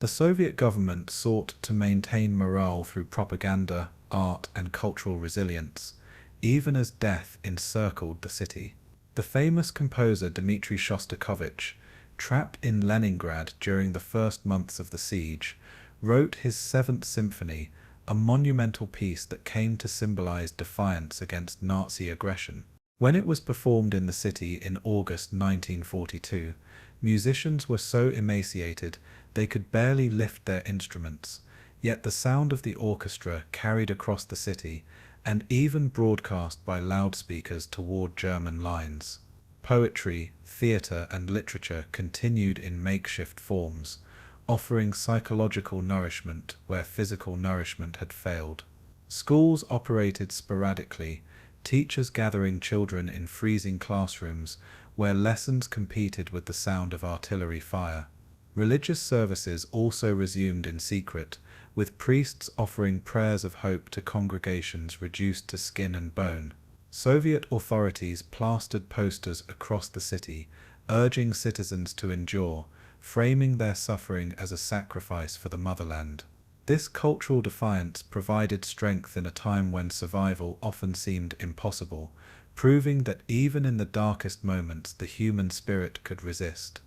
The Soviet government sought to maintain morale through propaganda, art, and cultural resilience, even as death encircled the city. The famous composer Dmitri Shostakovich trapped in Leningrad during the first months of the siege, wrote his Seventh Symphony, a monumental piece that came to symbolize defiance against Nazi aggression. When it was performed in the city in August 1942, musicians were so emaciated they could barely lift their instruments, yet the sound of the orchestra carried across the city and even broadcast by loudspeakers toward German lines. Poetry, theatre and literature continued in makeshift forms, offering psychological nourishment where physical nourishment had failed. Schools operated sporadically, teachers gathering children in freezing classrooms where lessons competed with the sound of artillery fire. Religious services also resumed in secret, with priests offering prayers of hope to congregations reduced to skin and bone. Soviet authorities plastered posters across the city, urging citizens to endure, framing their suffering as a sacrifice for the motherland. This cultural defiance provided strength in a time when survival often seemed impossible, proving that even in the darkest moments the human spirit could resist.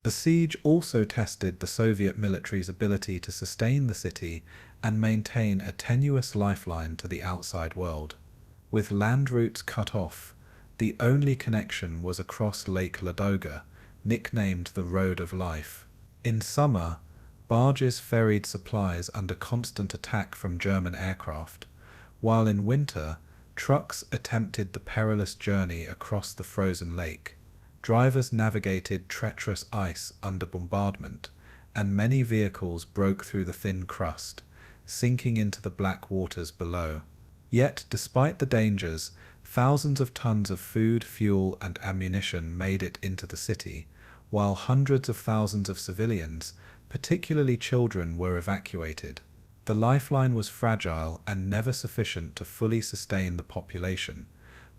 The siege also tested the Soviet military's ability to sustain the city and maintain a tenuous lifeline to the outside world. With land routes cut off, the only connection was across Lake Ladoga, nicknamed the Road of Life. In summer, barges ferried supplies under constant attack from German aircraft, while in winter, trucks attempted the perilous journey across the frozen lake. Drivers navigated treacherous ice under bombardment, and many vehicles broke through the thin crust, sinking into the black waters below. Yet, despite the dangers, thousands of tons of food, fuel, and ammunition made it into the city, while hundreds of thousands of civilians, particularly children, were evacuated. The lifeline was fragile and never sufficient to fully sustain the population,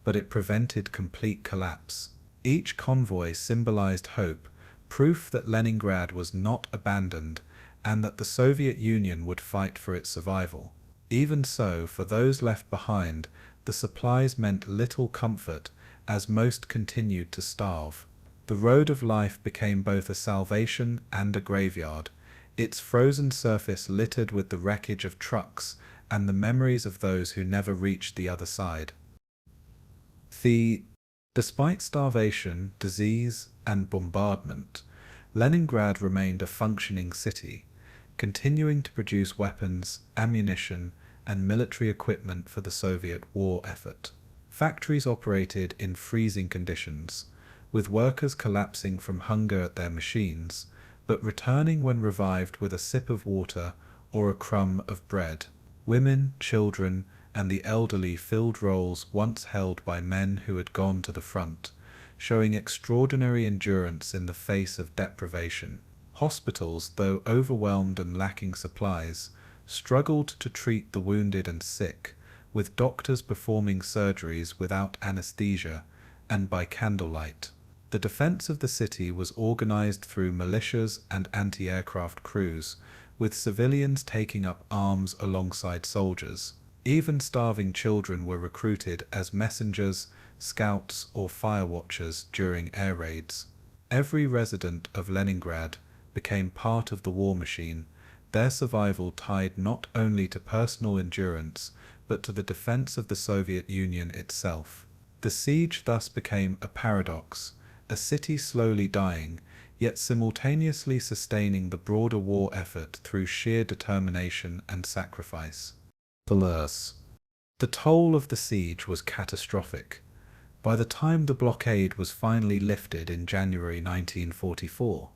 but it prevented complete collapse. Each convoy symbolized hope, proof that Leningrad was not abandoned and that the Soviet Union would fight for its survival. Even so, for those left behind, the supplies meant little comfort, as most continued to starve. The Road of Life became both a salvation and a graveyard, its frozen surface littered with the wreckage of trucks and the memories of those who never reached the other side. Despite starvation, disease, and bombardment, Leningrad remained a functioning city, continuing to produce weapons, ammunition, and military equipment for the Soviet war effort. Factories operated in freezing conditions, with workers collapsing from hunger at their machines, but returning when revived with a sip of water or a crumb of bread. Women, children, and the elderly filled roles once held by men who had gone to the front, showing extraordinary endurance in the face of deprivation. Hospitals, though overwhelmed and lacking supplies, struggled to treat the wounded and sick, with doctors performing surgeries without anesthesia and by candlelight. The defense of the city was organized through militias and anti-aircraft crews, with civilians taking up arms alongside soldiers. Even starving children were recruited as messengers, scouts, or fire watchers during air raids. Every resident of Leningrad became part of the war machine, their survival tied not only to personal endurance, but to the defense of the Soviet Union itself. The siege thus became a paradox, a city slowly dying, yet simultaneously sustaining the broader war effort through sheer determination and sacrifice. The toll of the siege was catastrophic. By the time the blockade was finally lifted in January 1944,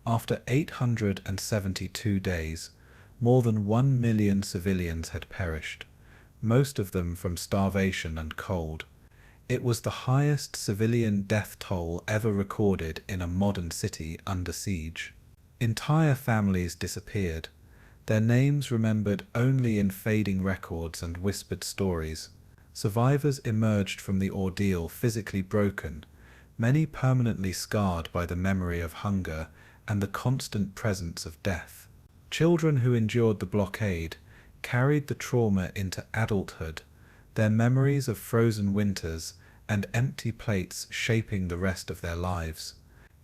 after 872 days, more than 1 million civilians had perished, most of them from starvation and cold. It was the highest civilian death toll ever recorded in a modern city under siege. Entire families disappeared, their names remembered only in fading records and whispered stories. Survivors emerged from the ordeal physically broken, many permanently scarred by the memory of hunger and the constant presence of death. Children who endured the blockade carried the trauma into adulthood, their memories of frozen winters and empty plates shaping the rest of their lives.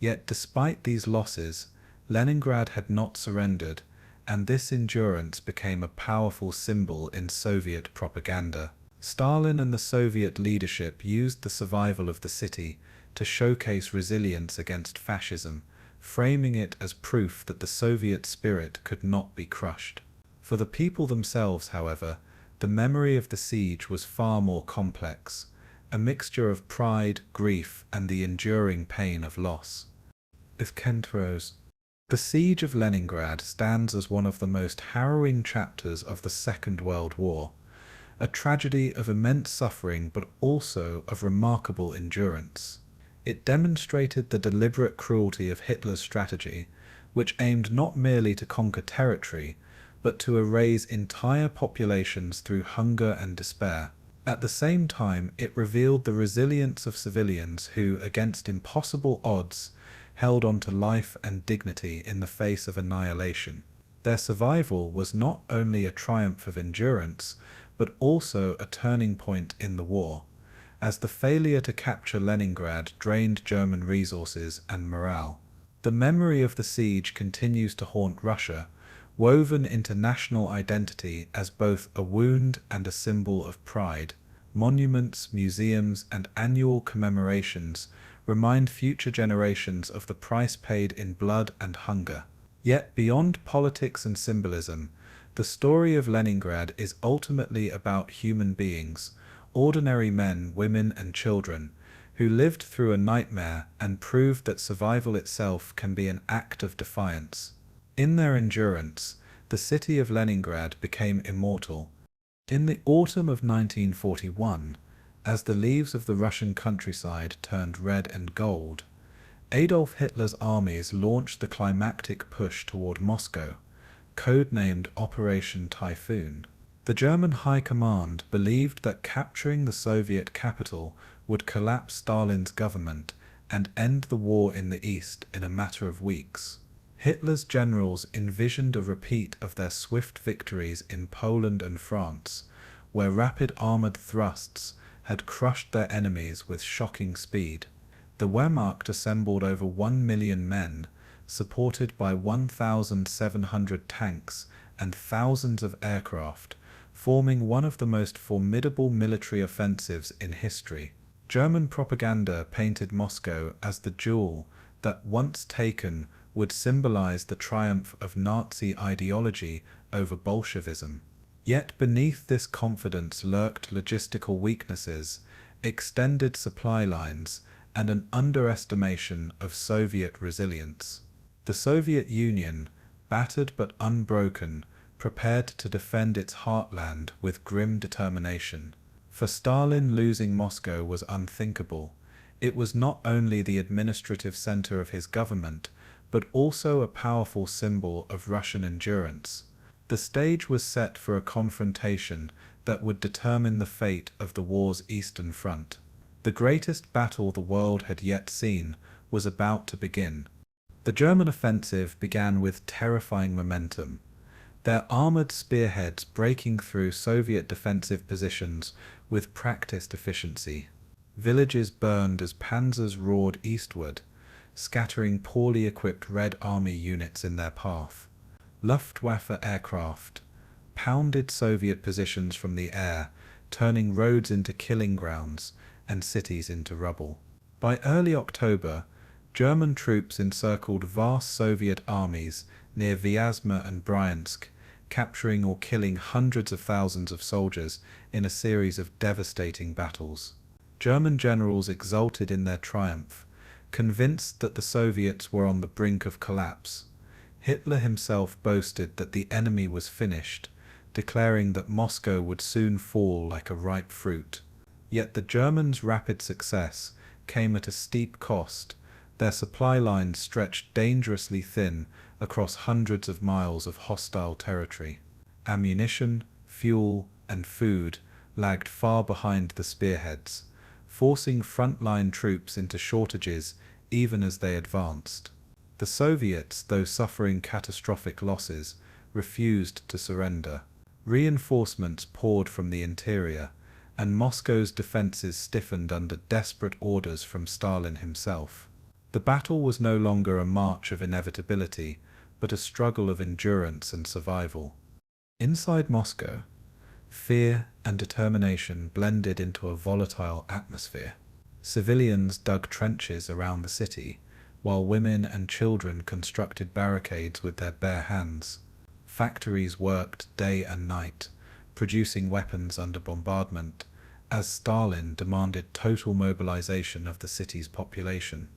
Yet despite these losses, Leningrad had not surrendered, and this endurance became a powerful symbol in Soviet propaganda. Stalin and the Soviet leadership used the survival of the city to showcase resilience against fascism, framing it as proof that the Soviet spirit could not be crushed. For the people themselves, however, the memory of the siege was far more complex, a mixture of pride, grief, and the enduring pain of loss. With Counteroffensives, the Siege of Leningrad stands as one of the most harrowing chapters of the Second World War, a tragedy of immense suffering but also of remarkable endurance. It demonstrated the deliberate cruelty of Hitler's strategy, which aimed not merely to conquer territory, but to erase entire populations through hunger and despair. At the same time, it revealed the resilience of civilians who, against impossible odds, held on to life and dignity in the face of annihilation. Their survival was not only a triumph of endurance, but also a turning point in the war, as the failure to capture Leningrad drained German resources and morale. The memory of the siege continues to haunt Russia, woven into national identity as both a wound and a symbol of pride. Monuments, museums, and annual commemorations remind future generations of the price paid in blood and hunger. Yet beyond politics and symbolism, the story of Leningrad is ultimately about human beings, ordinary men, women, and children, who lived through a nightmare and proved that survival itself can be an act of defiance. In their endurance, the city of Leningrad became immortal. In the autumn of 1941, as the leaves of the Russian countryside turned red and gold, Adolf Hitler's armies launched the climactic push toward Moscow, codenamed Operation Typhoon. The German High Command believed that capturing the Soviet capital would collapse Stalin's government and end the war in the East in a matter of weeks. Hitler's generals envisioned a repeat of their swift victories in Poland and France, where rapid armored thrusts had crushed their enemies with shocking speed. The Wehrmacht assembled over 1 million men, supported by 1,700 tanks and thousands of aircraft, forming one of the most formidable military offensives in history. German propaganda painted Moscow as the jewel that, once taken, would symbolize the triumph of Nazi ideology over Bolshevism. Yet beneath this confidence lurked logistical weaknesses, extended supply lines, and an underestimation of Soviet resilience. The Soviet Union, battered but unbroken, prepared to defend its heartland with grim determination. For Stalin, losing Moscow was unthinkable. It was not only the administrative center of his government, but also a powerful symbol of Russian endurance. The stage was set for a confrontation that would determine the fate of the war's Eastern Front. The greatest battle the world had yet seen was about to begin. The German offensive began with terrifying momentum, their armored spearheads breaking through Soviet defensive positions with practiced efficiency. Villages burned as panzers roared eastward, scattering poorly equipped Red Army units in their path. Luftwaffe aircraft pounded Soviet positions from the air, turning roads into killing grounds and cities into rubble. By early October, German troops encircled vast Soviet armies near Vyazma and Bryansk, capturing or killing hundreds of thousands of soldiers in a series of devastating battles. German generals exulted in their triumph, convinced that the Soviets were on the brink of collapse. Hitler himself boasted that the enemy was finished, declaring that Moscow would soon fall like a ripe fruit. Yet the Germans' rapid success came at a steep cost. Their supply lines stretched dangerously thin across hundreds of miles of hostile territory. Ammunition, fuel, and food lagged far behind the spearheads, forcing frontline troops into shortages even as they advanced. The Soviets, though suffering catastrophic losses, refused to surrender. Reinforcements poured from the interior, and Moscow's defenses stiffened under desperate orders from Stalin himself. The battle was no longer a march of inevitability, but a struggle of endurance and survival. Inside Moscow, fear and determination blended into a volatile atmosphere. Civilians dug trenches around the city, while women and children constructed barricades with their bare hands. Factories worked day and night, producing weapons under bombardment, as Stalin demanded total mobilization of the city's population.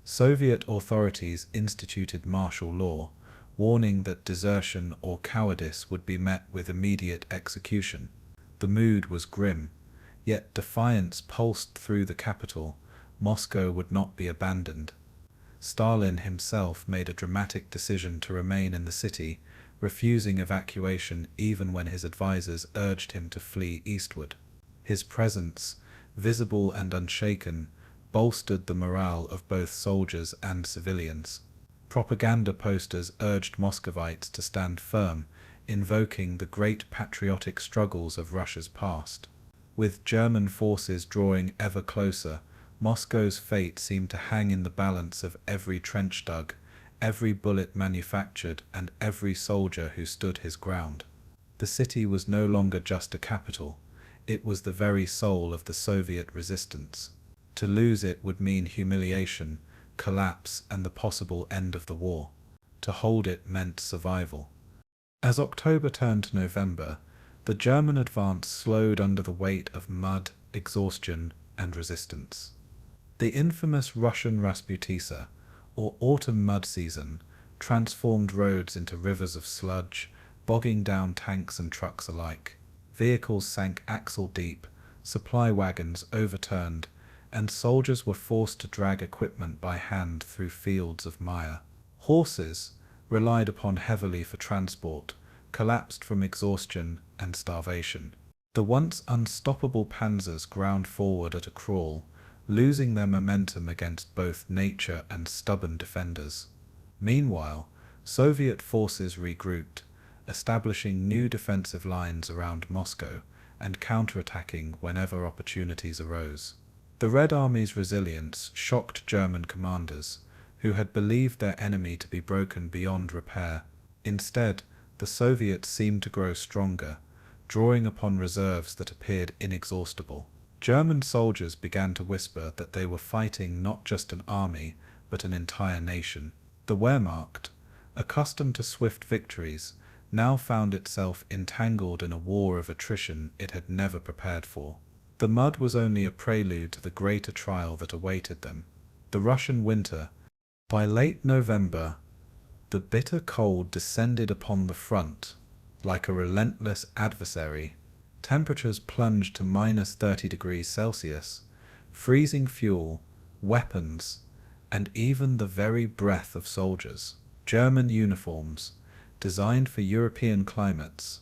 Soviet authorities instituted martial law, warning that desertion or cowardice would be met with immediate execution. The mood was grim, yet defiance pulsed through the capital. Moscow would not be abandoned. Stalin himself made a dramatic decision to remain in the city, refusing evacuation even when his advisors urged him to flee eastward. His presence, visible and unshaken, bolstered the morale of both soldiers and civilians. Propaganda posters urged Muscovites to stand firm, invoking the great patriotic struggles of Russia's past. With German forces drawing ever closer, Moscow's fate seemed to hang in the balance of every trench dug, every bullet manufactured, and every soldier who stood his ground. The city was no longer just a capital, it was the very soul of the Soviet resistance. To lose it would mean humiliation, collapse, and the possible end of the war. To hold it meant survival. As October turned to November, the German advance slowed under the weight of mud, exhaustion, and resistance. The infamous Russian Rasputissa, or autumn mud season, transformed roads into rivers of sludge, bogging down tanks and trucks alike. Vehicles sank axle-deep, supply wagons overturned, and soldiers were forced to drag equipment by hand through fields of mire. Horses, relied upon heavily for transport, collapsed from exhaustion and starvation. The once unstoppable panzers ground forward at a crawl, losing their momentum against both nature and stubborn defenders. Meanwhile, Soviet forces regrouped, establishing new defensive lines around Moscow and counterattacking whenever opportunities arose. The Red Army's resilience shocked German commanders, who had believed their enemy to be broken beyond repair. Instead, the Soviets seemed to grow stronger, drawing upon reserves that appeared inexhaustible. German soldiers began to whisper that they were fighting not just an army, but an entire nation. The Wehrmacht, accustomed to swift victories, now found itself entangled in a war of attrition it had never prepared for. The mud was only a prelude to the greater trial that awaited them. The Russian winter. By late November, the bitter cold descended upon the front like a relentless adversary. Temperatures plunged to -30 degrees Celsius, freezing fuel, weapons, and even the very breath of soldiers. German uniforms, designed for European climates,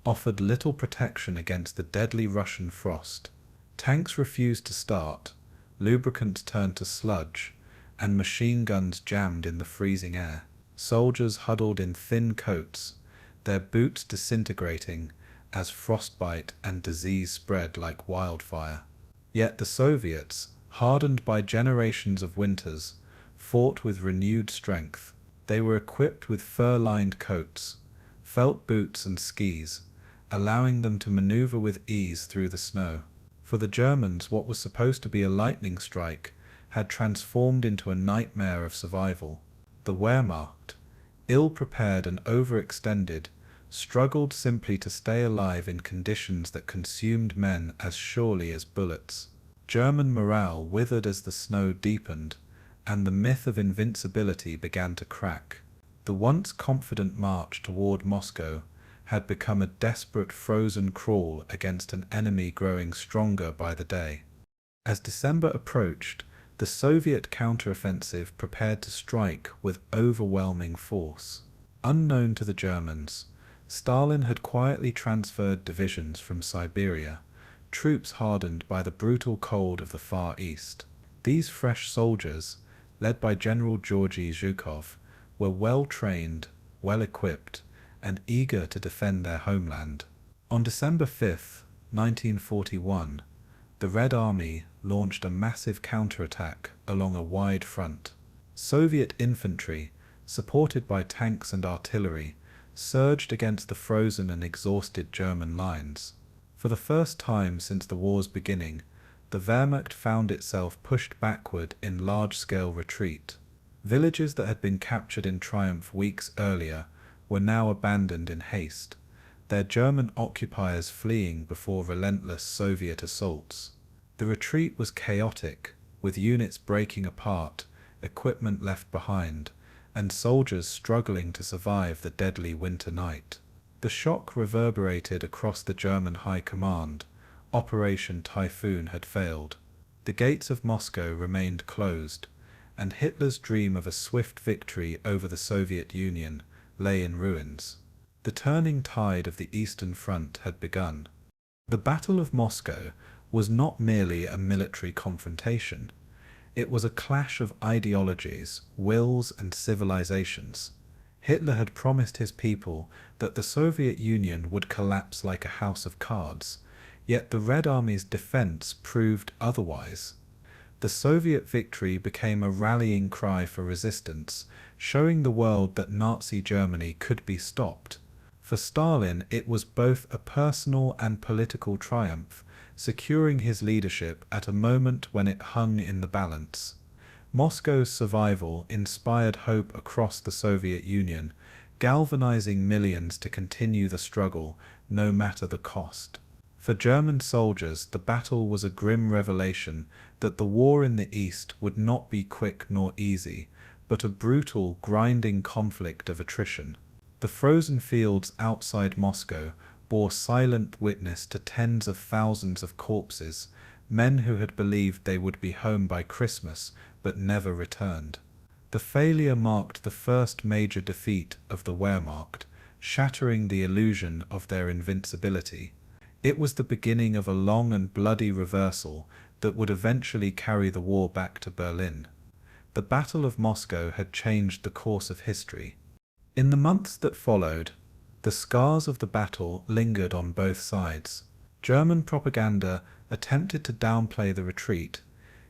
offered little protection against the deadly Russian frost. Tanks refused to start, lubricants turned to sludge, and machine guns jammed in the freezing air. Soldiers huddled in thin coats, their boots disintegrating as frostbite and disease spread like wildfire. Yet the Soviets, hardened by generations of winters, fought with renewed strength. They were equipped with fur-lined coats, felt boots and skis, allowing them to maneuver with ease through the snow. For the Germans, what was supposed to be a lightning strike had transformed into a nightmare of survival. The Wehrmacht, ill-prepared and overextended, struggled simply to stay alive in conditions that consumed men as surely as bullets. German morale withered as the snow deepened, and the myth of invincibility began to crack. The once confident march toward Moscow had become a desperate frozen crawl against an enemy growing stronger by the day. As December approached, the Soviet counteroffensive prepared to strike with overwhelming force. Unknown to the Germans, Stalin had quietly transferred divisions from Siberia, troops hardened by the brutal cold of the Far East. These fresh soldiers, led by General Georgy Zhukov, were well-trained, well-equipped, and eager to defend their homeland. On December 5, 1941, the Red Army launched a massive counterattack along a wide front. Soviet infantry, supported by tanks and artillery, surged against the frozen and exhausted German lines. For the first time since the war's beginning, the Wehrmacht found itself pushed backward in large-scale retreat. Villages that had been captured in triumph weeks earlier were now abandoned in haste, their German occupiers fleeing before relentless Soviet assaults. The retreat was chaotic, with units breaking apart, equipment left behind, and soldiers struggling to survive the deadly winter night. The shock reverberated across the German high command. Operation Typhoon had failed. The gates of Moscow remained closed, and Hitler's dream of a swift victory over the Soviet Union lay in ruins. The turning tide of the Eastern Front had begun. The Battle of Moscow was not merely a military confrontation. It was a clash of ideologies, wills, and civilizations. Hitler had promised his people that the Soviet Union would collapse like a house of cards, yet the Red Army's defense proved otherwise. The Soviet victory became a rallying cry for resistance, showing the world that Nazi Germany could be stopped. For Stalin, it was both a personal and political triumph, securing his leadership at a moment when it hung in the balance. Moscow's survival inspired hope across the Soviet Union, galvanizing millions to continue the struggle, no matter the cost. For German soldiers, the battle was a grim revelation that the war in the East would not be quick nor easy, but a brutal, grinding conflict of attrition. The frozen fields outside Moscow bore silent witness to tens of thousands of corpses, men who had believed they would be home by Christmas but never returned. The failure marked the first major defeat of the Wehrmacht, shattering the illusion of their invincibility. It was the beginning of a long and bloody reversal that would eventually carry the war back to Berlin. The Battle of Moscow had changed the course of history. In the months that followed, the scars of the battle lingered on both sides. German propaganda attempted to downplay the retreat,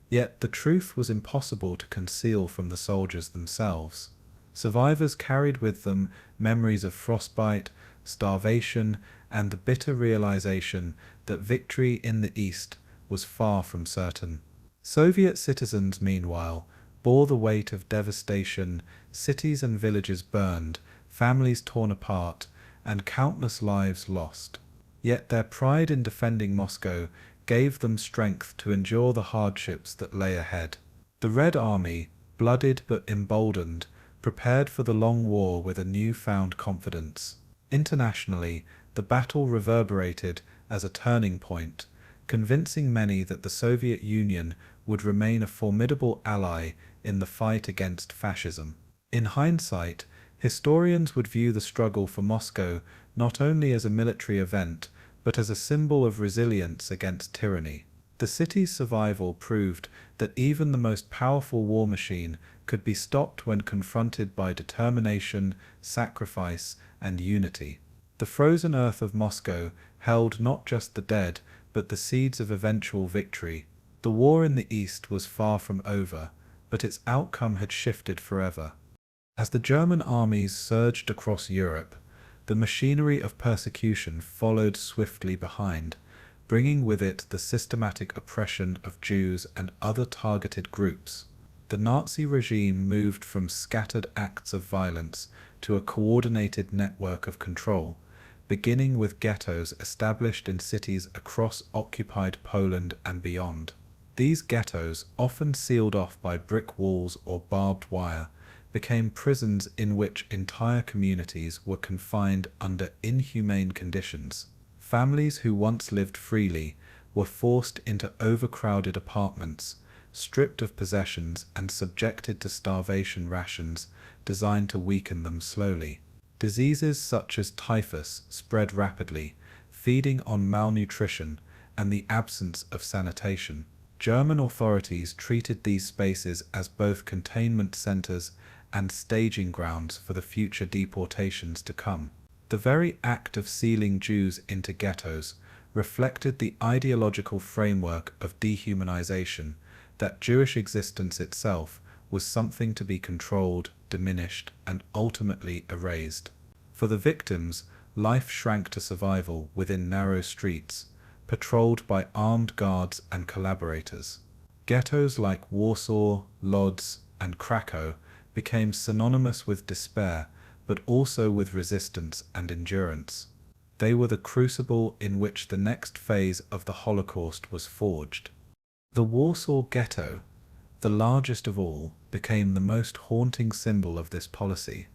yet the truth was impossible to conceal from the soldiers themselves. Survivors carried with them memories of frostbite, starvation, and the bitter realization that victory in the East was far from certain. Soviet citizens, meanwhile, bore the weight of devastation, cities and villages burned, families torn apart, and countless lives lost. Yet their pride in defending Moscow gave them strength to endure the hardships that lay ahead. The Red Army, bloodied but emboldened, prepared for the long war with a newfound confidence. Internationally, the battle reverberated as a turning point, convincing many that the Soviet Union would remain a formidable ally in the fight against fascism. In hindsight, historians would view the struggle for Moscow not only as a military event, but as a symbol of resilience against tyranny. The city's survival proved that even the most powerful war machine could be stopped when confronted by determination, sacrifice, and unity. The frozen earth of Moscow held not just the dead, but the seeds of eventual victory. The war in the East was far from over, but its outcome had shifted forever. As the German armies surged across Europe, the machinery of persecution followed swiftly behind, bringing with it the systematic oppression of Jews and other targeted groups. The Nazi regime moved from scattered acts of violence to a coordinated network of control, beginning with ghettos established in cities across occupied Poland and beyond. These ghettos, often sealed off by brick walls or barbed wire, became prisons in which entire communities were confined under inhumane conditions. Families who once lived freely were forced into overcrowded apartments, stripped of possessions and subjected to starvation rations designed to weaken them slowly. Diseases such as typhus spread rapidly, feeding on malnutrition and the absence of sanitation. German authorities treated these spaces as both containment centers and staging grounds for the future deportations to come. The very act of sealing Jews into ghettos reflected the ideological framework of dehumanization, that Jewish existence itself was something to be controlled, diminished, and ultimately erased. For the victims, life shrank to survival within narrow streets, patrolled by armed guards and collaborators. Ghettos like Warsaw, Lodz, and Krakow became synonymous with despair, but also with resistance and endurance. They were the crucible in which the next phase of the Holocaust was forged. The Warsaw Ghetto, the largest of all, became the most haunting symbol of this policy,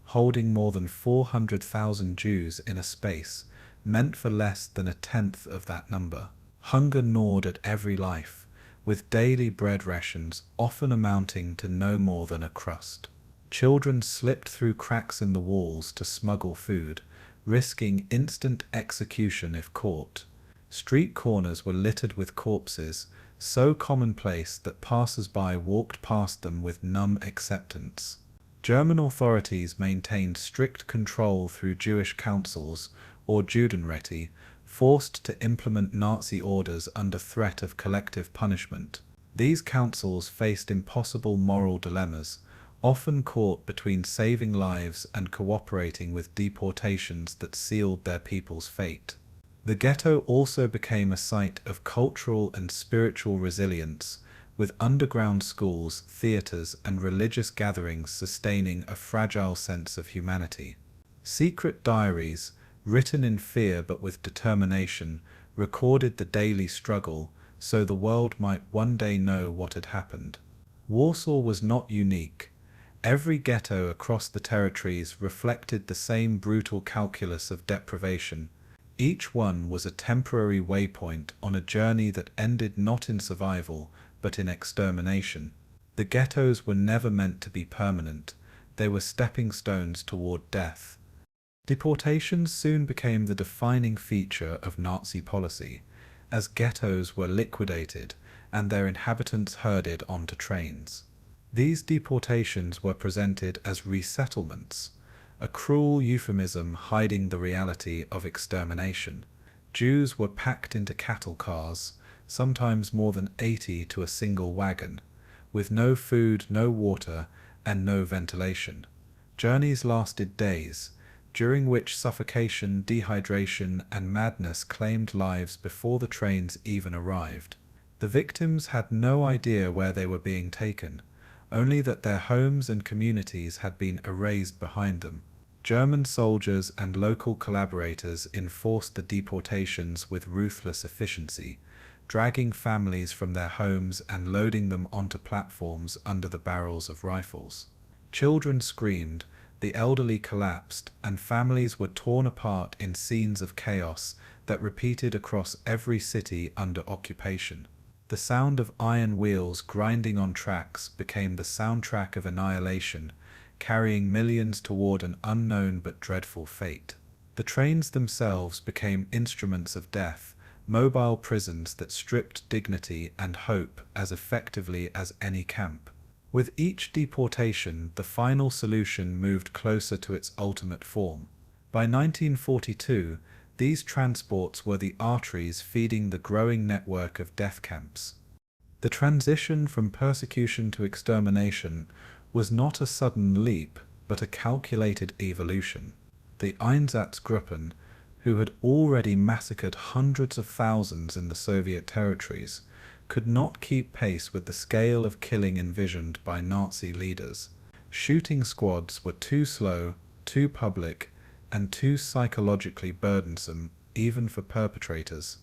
holding more than 400,000 Jews in a space meant for less than a tenth of that number. Hunger gnawed at every life, with daily bread rations often amounting to no more than a crust. Children slipped through cracks in the walls to smuggle food, risking instant execution if caught. Street corners were littered with corpses, so commonplace that passers-by walked past them with numb acceptance. German authorities maintained strict control through Jewish councils, or Judenräte, forced to implement Nazi orders under threat of collective punishment. These councils faced impossible moral dilemmas, often caught between saving lives and cooperating with deportations that sealed their people's fate. The ghetto also became a site of cultural and spiritual resilience, with underground schools, theaters, and religious gatherings sustaining a fragile sense of humanity. Secret diaries, written in fear but with determination, recorded the daily struggle, so the world might one day know what had happened. Warsaw was not unique. Every ghetto across the territories reflected the same brutal calculus of deprivation. Each one was a temporary waypoint on a journey that ended not in survival, but in extermination. The ghettos were never meant to be permanent. They were stepping stones toward death. Deportations soon became the defining feature of Nazi policy, as ghettos were liquidated and their inhabitants herded onto trains. These deportations were presented as resettlements, a cruel euphemism hiding the reality of extermination. Jews were packed into cattle cars, sometimes more than 80 to a single wagon, with no food, no water, and no ventilation. Journeys lasted days, during which suffocation, dehydration, and madness claimed lives before the trains even arrived. The victims had no idea where they were being taken, only that their homes and communities had been erased behind them. German soldiers and local collaborators enforced the deportations with ruthless efficiency, dragging families from their homes and loading them onto platforms under the barrels of rifles. Children screamed, the elderly collapsed, and families were torn apart in scenes of chaos that repeated across every city under occupation. The sound of iron wheels grinding on tracks became the soundtrack of annihilation, carrying millions toward an unknown but dreadful fate. The trains themselves became instruments of death, mobile prisons that stripped dignity and hope as effectively as any camp. With each deportation, the final solution moved closer to its ultimate form. By 1942, these transports were the arteries feeding the growing network of death camps. The transition from persecution to extermination was not a sudden leap, but a calculated evolution. The Einsatzgruppen, who had already massacred hundreds of thousands in the Soviet territories, could not keep pace with the scale of killing envisioned by Nazi leaders. Shooting squads were too slow, too public, and too psychologically burdensome, even for perpetrators.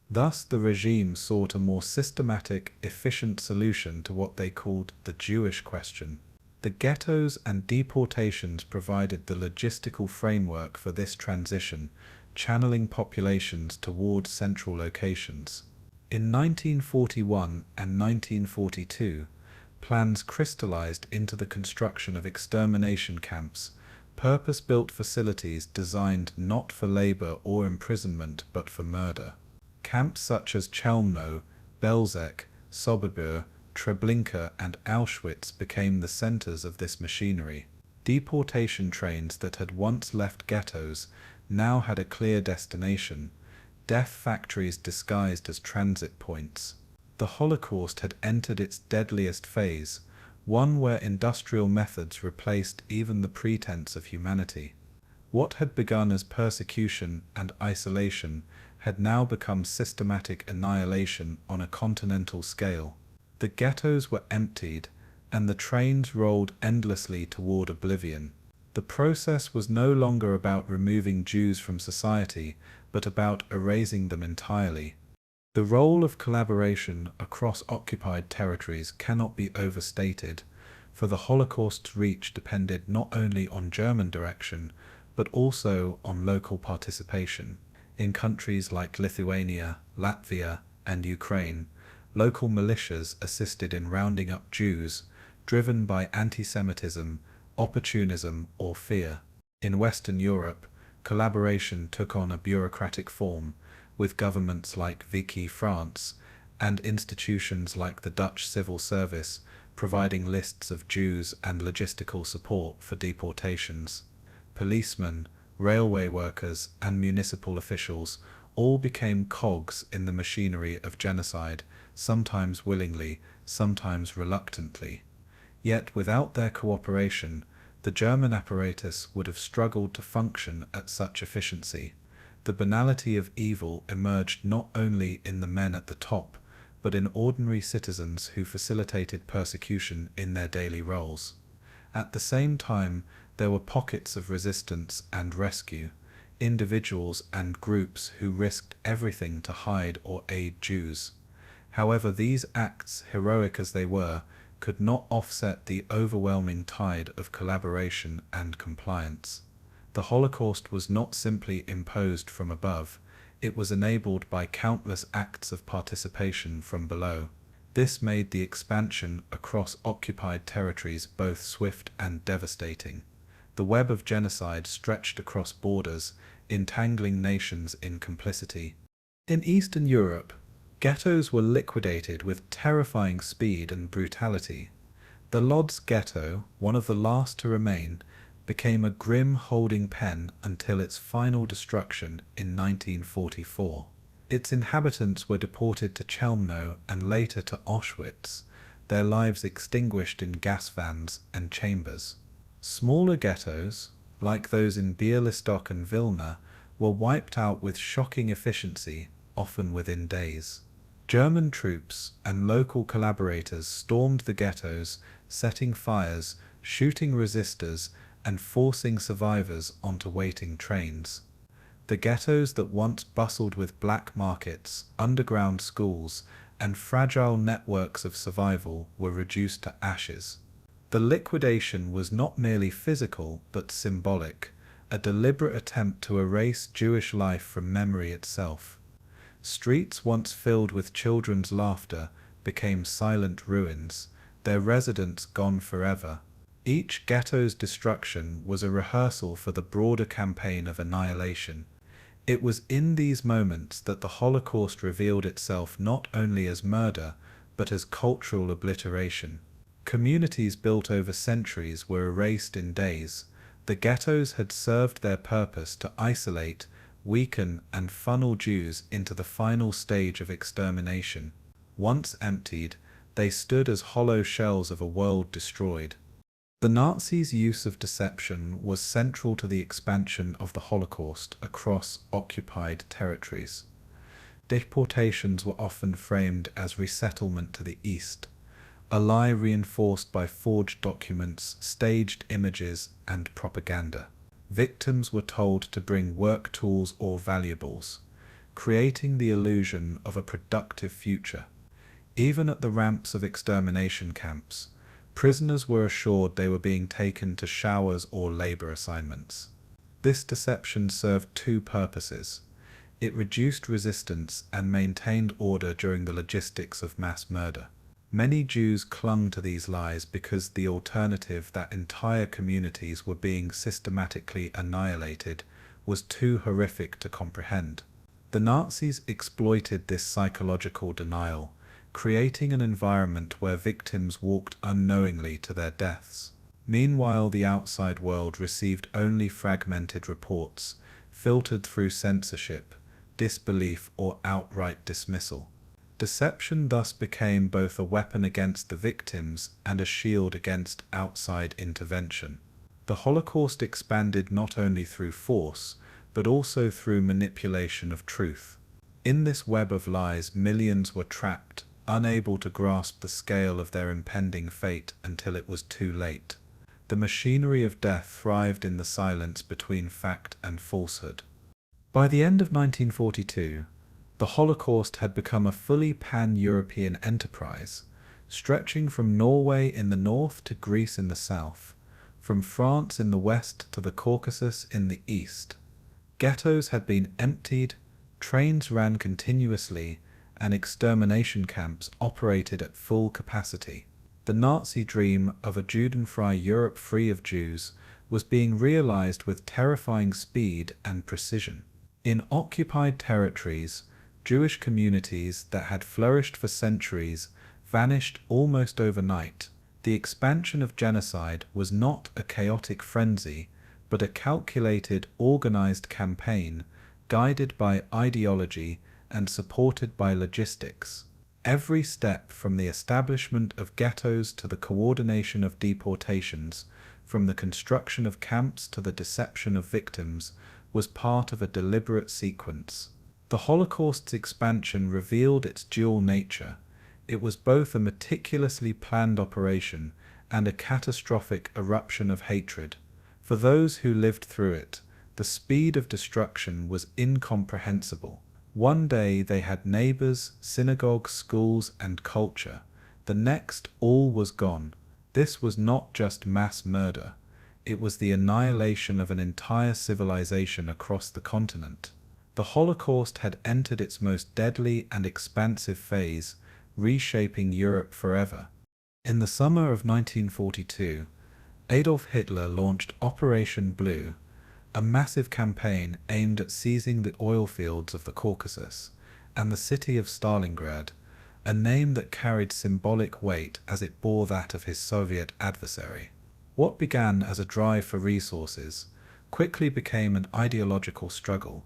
Thus the regime sought a more systematic, efficient solution to what they called the Jewish question. The ghettos and deportations provided the logistical framework for this transition, channeling populations toward central locations. In 1941 and 1942, plans crystallized into the construction of extermination camps, purpose-built facilities designed not for labor or imprisonment but for murder. Camps such as Chelmno, Belzec, Sobibor, Treblinka, and Auschwitz became the centers of this machinery. Deportation trains that had once left ghettos now had a clear destination, death factories disguised as transit points. The Holocaust had entered its deadliest phase, one where industrial methods replaced even the pretense of humanity. What had begun as persecution and isolation had now become systematic annihilation on a continental scale. The ghettos were emptied, and the trains rolled endlessly toward oblivion. The process was no longer about removing Jews from society, but about erasing them entirely. The role of collaboration across occupied territories cannot be overstated, for the Holocaust's reach depended not only on German direction, but also on local participation. In countries like Lithuania, Latvia, and Ukraine, local militias assisted in rounding up Jews, driven by anti-Semitism, opportunism, or fear. In Western Europe, collaboration took on a bureaucratic form, with governments like Vichy France and institutions like the Dutch civil service providing lists of Jews and logistical support for deportations. Policemen, railway workers, and municipal officials all became cogs in the machinery of genocide, sometimes willingly, sometimes reluctantly. Yet without their cooperation, the German apparatus would have struggled to function at such efficiency. The banality of evil emerged not only in the men at the top, but in ordinary citizens who facilitated persecution in their daily roles. At the same time, there were pockets of resistance and rescue, individuals and groups who risked everything to hide or aid Jews. However, these acts, heroic as they were, could not offset the overwhelming tide of collaboration and compliance. The Holocaust was not simply imposed from above, it was enabled by countless acts of participation from below. This made the expansion across occupied territories both swift and devastating. The web of genocide stretched across borders, entangling nations in complicity. In Eastern Europe, ghettos were liquidated with terrifying speed and brutality. The Lodz ghetto, one of the last to remain, became a grim holding pen until its final destruction in 1944. Its inhabitants were deported to Chelmno and later to Auschwitz, their lives extinguished in gas vans and chambers. Smaller ghettos, like those in Bialystok and Vilna, were wiped out with shocking efficiency, often within days. German troops and local collaborators stormed the ghettos, setting fires, shooting resistors, and forcing survivors onto waiting trains. The ghettos that once bustled with black markets, underground schools, and fragile networks of survival were reduced to ashes. The liquidation was not merely physical but symbolic, a deliberate attempt to erase Jewish life from memory itself. Streets once filled with children's laughter became silent ruins, their residents gone forever. Each ghetto's destruction was a rehearsal for the broader campaign of annihilation. It was in these moments that the Holocaust revealed itself not only as murder, but as cultural obliteration. Communities built over centuries were erased in days. The ghettos had served their purpose to isolate, weaken, and funnel Jews into the final stage of extermination. Once emptied, they stood as hollow shells of a world destroyed. The Nazis' use of deception was central to the expansion of the Holocaust across occupied territories. Deportations were often framed as resettlement to the east, a lie reinforced by forged documents, staged images, and propaganda. Victims were told to bring work tools or valuables, creating the illusion of a productive future. Even at the ramps of extermination camps, prisoners were assured they were being taken to showers or labor assignments. This deception served two purposes. It reduced resistance and maintained order during the logistics of mass murder. Many Jews clung to these lies because the alternative, that entire communities were being systematically annihilated, was too horrific to comprehend. The Nazis exploited this psychological denial, creating an environment where victims walked unknowingly to their deaths. Meanwhile, the outside world received only fragmented reports, filtered through censorship, disbelief, or outright dismissal. Deception thus became both a weapon against the victims and a shield against outside intervention. The Holocaust expanded not only through force, but also through manipulation of truth. In this web of lies, millions were trapped, unable to grasp the scale of their impending fate until it was too late. The machinery of death thrived in the silence between fact and falsehood. By the end of 1942, the Holocaust had become a fully pan-European enterprise, stretching from Norway in the north to Greece in the south, from France in the west to the Caucasus in the east. Ghettos had been emptied, trains ran continuously, and extermination camps operated at full capacity. The Nazi dream of a Judenfrei Europe free of Jews was being realized with terrifying speed and precision. In occupied territories, Jewish communities that had flourished for centuries vanished almost overnight. The expansion of genocide was not a chaotic frenzy, but a calculated, organized campaign guided by ideology and supported by logistics. Every step, from the establishment of ghettos to the coordination of deportations, from the construction of camps to the deception of victims, was part of a deliberate sequence. The Holocaust's expansion revealed its dual nature. It was both a meticulously planned operation and a catastrophic eruption of hatred. For those who lived through it, the speed of destruction was incomprehensible. One day they had neighbors, synagogues, schools, and culture. The next, all was gone. This was not just mass murder. It was the annihilation of an entire civilization across the continent. The Holocaust had entered its most deadly and expansive phase, reshaping Europe forever. In the summer of 1942, Adolf Hitler launched Operation Blue, a massive campaign aimed at seizing the oil fields of the Caucasus and the city of Stalingrad, a name that carried symbolic weight as it bore that of his Soviet adversary. What began as a drive for resources quickly became an ideological struggle,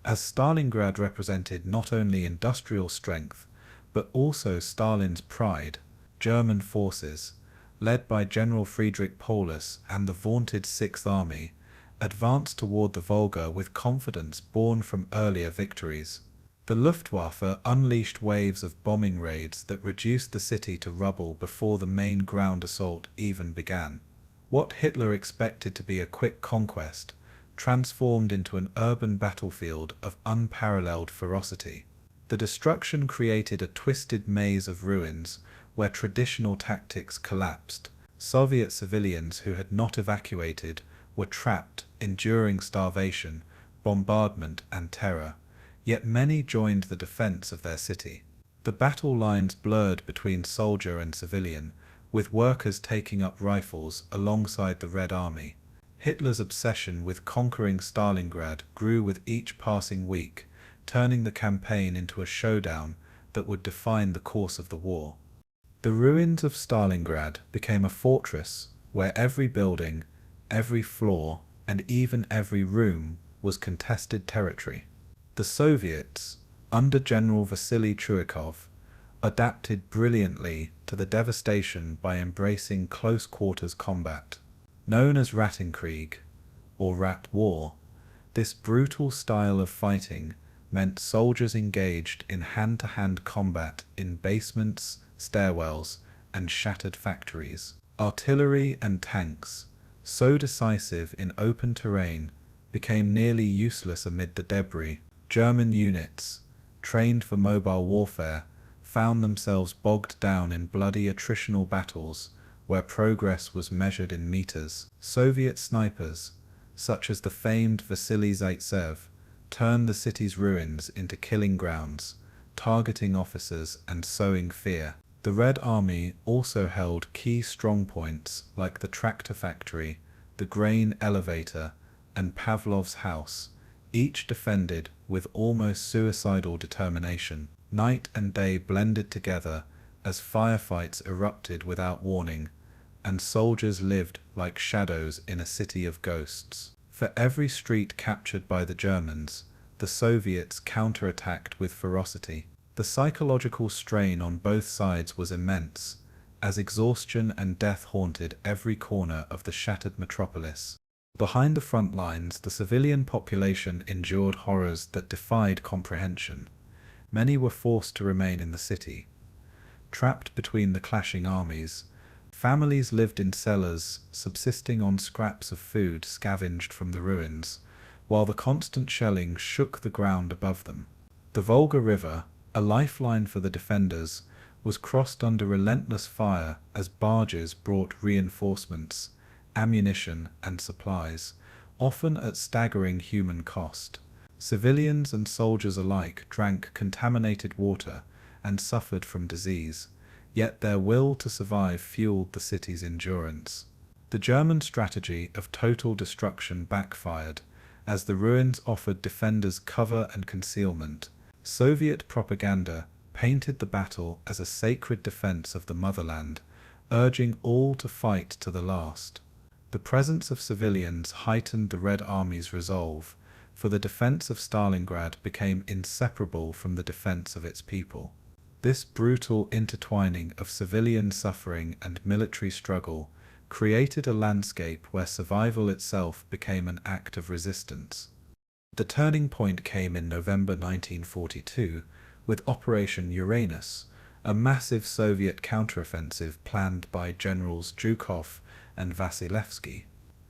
as Stalingrad represented not only industrial strength, but also Stalin's pride. German forces, led by General Friedrich Paulus and the vaunted Sixth Army, advanced toward the Volga with confidence born from earlier victories. The Luftwaffe unleashed waves of bombing raids that reduced the city to rubble before the main ground assault even began. What Hitler expected to be a quick conquest transformed into an urban battlefield of unparalleled ferocity. The destruction created a twisted maze of ruins where traditional tactics collapsed. Soviet civilians who had not evacuated were trapped, enduring starvation, bombardment, and terror, yet many joined the defense of their city. The battle lines blurred between soldier and civilian, with workers taking up rifles alongside the Red Army. Hitler's obsession with conquering Stalingrad grew with each passing week, turning the campaign into a showdown that would define the course of the war. The ruins of Stalingrad became a fortress where every building, every floor, and even every room was contested territory. The Soviets, under General Vasily Chuikov, adapted brilliantly to the devastation by embracing close-quarters combat. Known as Rattenkrieg, or Rat War, this brutal style of fighting meant soldiers engaged in hand-to-hand combat in basements, stairwells, and shattered factories. Artillery and tanks, so decisive in open terrain, became nearly useless amid the debris. German units, trained for mobile warfare, found themselves bogged down in bloody attritional battles where progress was measured in meters. Soviet snipers, such as the famed Vasily Zaitsev, turned the city's ruins into killing grounds, targeting officers and sowing fear. The Red Army also held key strongpoints like the tractor factory, the grain elevator, and Pavlov's house, each defended with almost suicidal determination. Night and day blended together as firefights erupted without warning, and soldiers lived like shadows in a city of ghosts. For every street captured by the Germans, the Soviets counterattacked with ferocity. The psychological strain on both sides was immense, as exhaustion and death haunted every corner of the shattered metropolis. Behind the front lines, the civilian population endured horrors that defied comprehension. Many were forced to remain in the city. Trapped between the clashing armies, families lived in cellars, subsisting on scraps of food scavenged from the ruins, while the constant shelling shook the ground above them. The Volga River, a lifeline for the defenders, was crossed under relentless fire as barges brought reinforcements, ammunition, and supplies, often at staggering human cost. Civilians and soldiers alike drank contaminated water and suffered from disease, yet their will to survive fueled the city's endurance. The German strategy of total destruction backfired, as the ruins offered defenders cover and concealment. Soviet propaganda painted the battle as a sacred defense of the motherland, urging all to fight to the last. The presence of civilians heightened the Red Army's resolve, for the defense of Stalingrad became inseparable from the defense of its people. This brutal intertwining of civilian suffering and military struggle created a landscape where survival itself became an act of resistance. The turning point came in November 1942 with Operation Uranus, a massive Soviet counteroffensive planned by Generals Zhukov and Vasilevsky.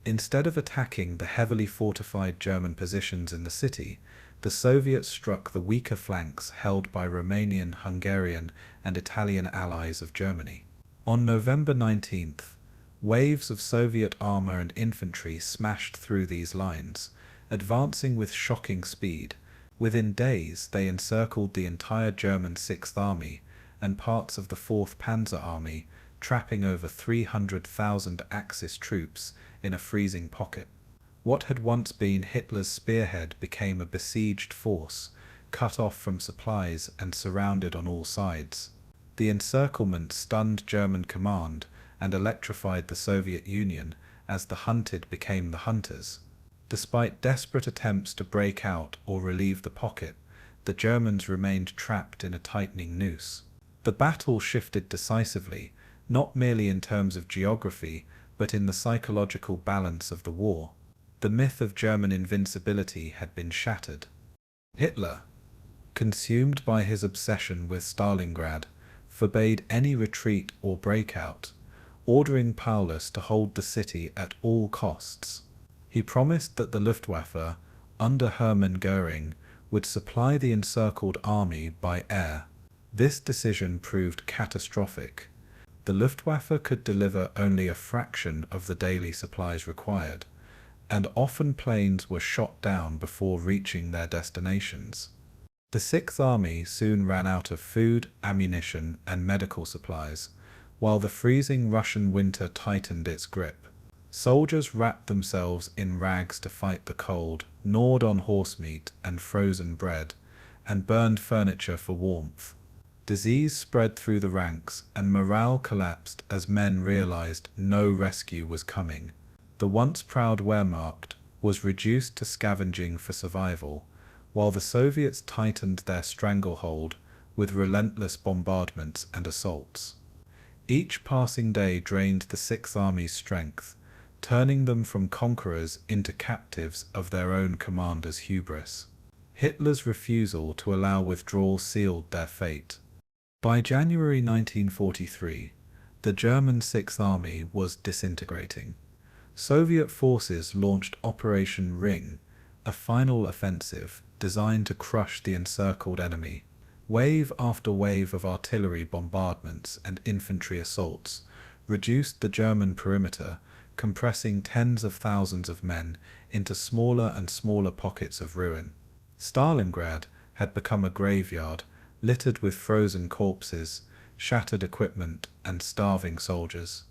Instead of attacking the heavily fortified German positions in the city, the Soviets struck the weaker flanks held by Romanian, Hungarian, and Italian allies of Germany. On November 19th, waves of Soviet armor and infantry smashed through these lines, advancing with shocking speed. Within days, they encircled the entire German Sixth Army and parts of the Fourth Panzer Army, trapping over 300,000 Axis troops in a freezing pocket. What had once been Hitler's spearhead became a besieged force, cut off from supplies and surrounded on all sides. The encirclement stunned German command and electrified the Soviet Union as the hunted became the hunters. Despite desperate attempts to break out or relieve the pocket, the Germans remained trapped in a tightening noose. The battle shifted decisively, not merely in terms of geography, but in the psychological balance of the war. The myth of German invincibility had been shattered. Hitler, consumed by his obsession with Stalingrad, forbade any retreat or breakout, ordering Paulus to hold the city at all costs. He promised that the Luftwaffe, under Hermann Göring, would supply the encircled army by air. This decision proved catastrophic. The Luftwaffe could deliver only a fraction of the daily supplies required, and often planes were shot down before reaching their destinations. The Sixth Army soon ran out of food, ammunition, and medical supplies, while the freezing Russian winter tightened its grip. Soldiers wrapped themselves in rags to fight the cold, gnawed on horsemeat and frozen bread, and burned furniture for warmth. Disease spread through the ranks, and morale collapsed as men realized no rescue was coming. The once proud Wehrmacht was reduced to scavenging for survival, while the Soviets tightened their stranglehold with relentless bombardments and assaults. Each passing day drained the Sixth Army's strength, turning them from conquerors into captives of their own commander's hubris. Hitler's refusal to allow withdrawal sealed their fate. By January 1943, the German Sixth Army was disintegrating. Soviet forces launched Operation Ring, a final offensive designed to crush the encircled enemy. Wave after wave of artillery bombardments and infantry assaults reduced the German perimeter, compressing tens of thousands of men into smaller and smaller pockets of ruin. Stalingrad had become a graveyard, littered with frozen corpses, shattered equipment, and starving soldiers.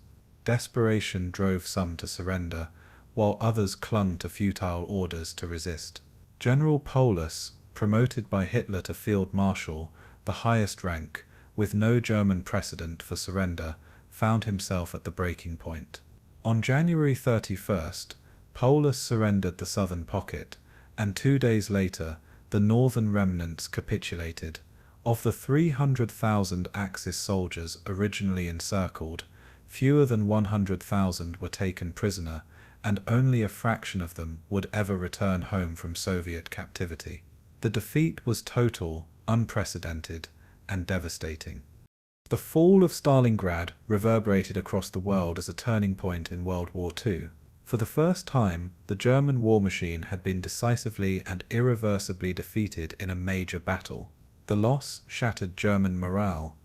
Desperation drove some to surrender, while others clung to futile orders to resist. General Paulus, promoted by Hitler to Field Marshal, the highest rank, with no German precedent for surrender, found himself at the breaking point. On January 31st, Paulus surrendered the southern pocket, and 2 days later, the northern remnants capitulated, Of the 300,000 Axis soldiers originally encircled, fewer than 100,000 were taken prisoner, and only a fraction of them would ever return home from Soviet captivity. The defeat was total, unprecedented, and devastating. The fall of Stalingrad reverberated across the world as a turning point in World War II. For the first time, the German war machine had been decisively and irreversibly defeated in a major battle. The loss shattered German morale,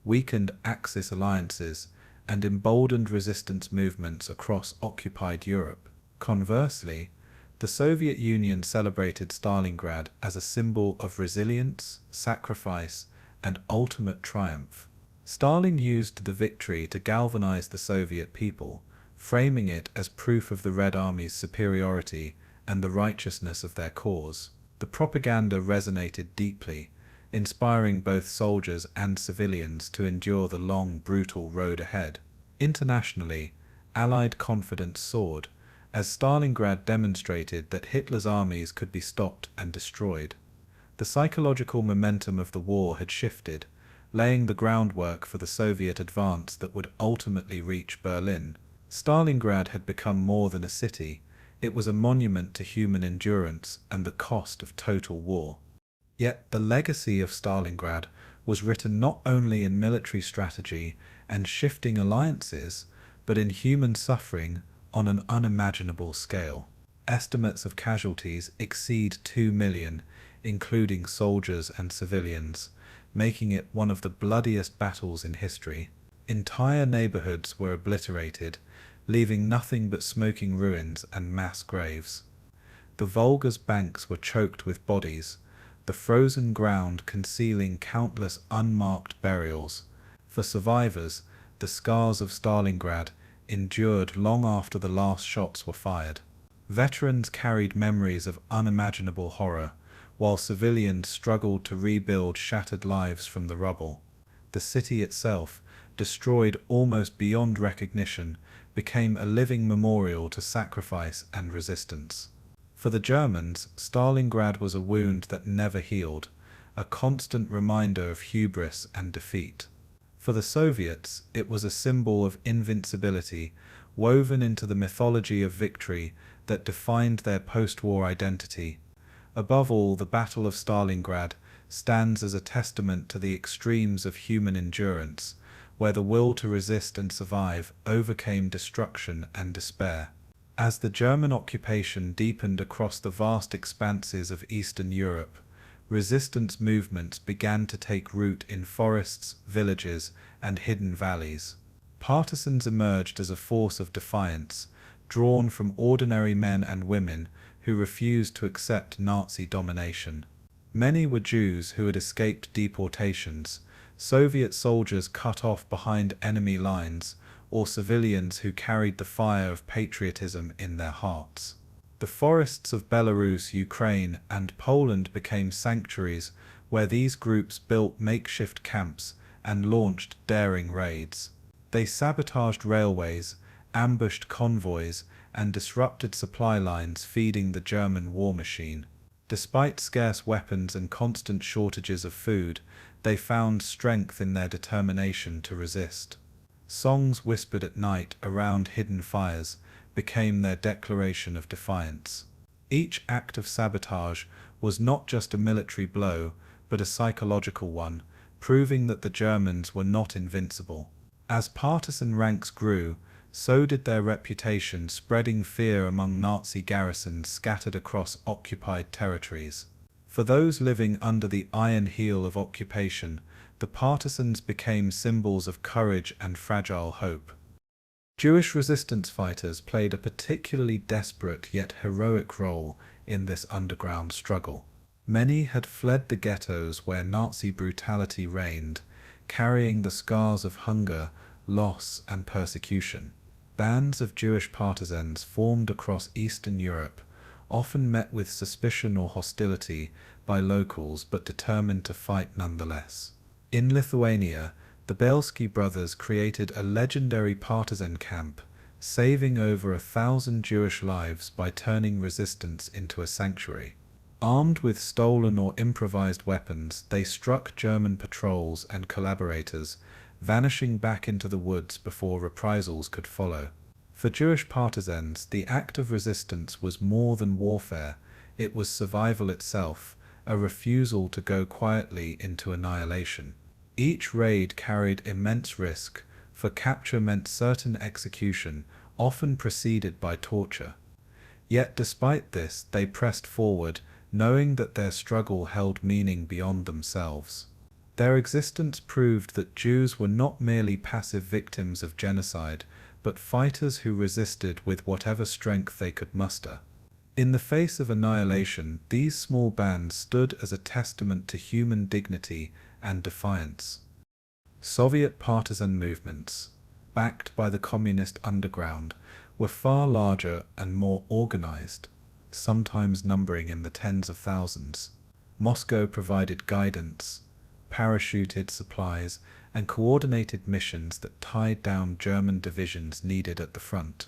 weakened Axis alliances, and emboldened resistance movements across occupied Europe. Conversely, the Soviet Union celebrated Stalingrad as a symbol of resilience, sacrifice, and ultimate triumph. Stalin used the victory to galvanize the Soviet people, framing it as proof of the Red Army's superiority and the righteousness of their cause. The propaganda resonated deeply, inspiring both soldiers and civilians to endure the long, brutal road ahead. Internationally, Allied confidence soared, as Stalingrad demonstrated that Hitler's armies could be stopped and destroyed. The psychological momentum of the war had shifted, laying the groundwork for the Soviet advance that would ultimately reach Berlin. Stalingrad had become more than a city. It was a monument to human endurance and the cost of total war. Yet the legacy of Stalingrad was written not only in military strategy and shifting alliances, but in human suffering on an unimaginable scale. Estimates of casualties exceed 2 million, including soldiers and civilians, making it one of the bloodiest battles in history. Entire neighborhoods were obliterated, leaving nothing but smoking ruins and mass graves. The Volga's banks were choked with bodies, the frozen ground concealing countless unmarked burials. For survivors, the scars of Stalingrad endured long after the last shots were fired. Veterans carried memories of unimaginable horror, while civilians struggled to rebuild shattered lives from the rubble. The city itself, destroyed almost beyond recognition, became a living memorial to sacrifice and resistance. For the Germans, Stalingrad was a wound that never healed, a constant reminder of hubris and defeat. For the Soviets, it was a symbol of invincibility, woven into the mythology of victory that defined their post-war identity. Above all, the Battle of Stalingrad stands as a testament to the extremes of human endurance, where the will to resist and survive overcame destruction and despair. As the German occupation deepened across the vast expanses of Eastern Europe, resistance movements began to take root in forests, villages, and hidden valleys. Partisans emerged as a force of defiance, drawn from ordinary men and women who refused to accept Nazi domination. Many were Jews who had escaped deportations, Soviet soldiers cut off behind enemy lines, or civilians who carried the fire of patriotism in their hearts. The forests of Belarus, Ukraine, and Poland became sanctuaries where these groups built makeshift camps and launched daring raids. They sabotaged railways, ambushed convoys, and disrupted supply lines feeding the German war machine. Despite scarce weapons and constant shortages of food, they found strength in their determination to resist. Songs whispered at night around hidden fires became their declaration of defiance. Each act of sabotage was not just a military blow, but a psychological one, proving that the Germans were not invincible. As partisan ranks grew, so did their reputation, spreading fear among Nazi garrisons scattered across occupied territories. For those living under the iron heel of occupation, the partisans became symbols of courage and fragile hope. Jewish resistance fighters played a particularly desperate yet heroic role in this underground struggle. Many had fled the ghettos where Nazi brutality reigned, carrying the scars of hunger, loss, and persecution. Bands of Jewish partisans formed across Eastern Europe, often met with suspicion or hostility by locals but determined to fight nonetheless. In Lithuania, the Bielski brothers created a legendary partisan camp, saving over 1,000 Jewish lives by turning resistance into a sanctuary. Armed with stolen or improvised weapons, they struck German patrols and collaborators, vanishing back into the woods before reprisals could follow. For Jewish partisans, the act of resistance was more than warfare, it was survival itself, a refusal to go quietly into annihilation. Each raid carried immense risk, for capture meant certain execution, often preceded by torture. Yet despite this, they pressed forward, knowing that their struggle held meaning beyond themselves. Their existence proved that Jews were not merely passive victims of genocide, but fighters who resisted with whatever strength they could muster. In the face of annihilation, these small bands stood as a testament to human dignity and defiance. Soviet partisan movements, backed by the communist underground, were far larger and more organized, sometimes numbering in the tens of thousands. Moscow provided guidance, parachuted supplies, and coordinated missions that tied down German divisions needed at the front.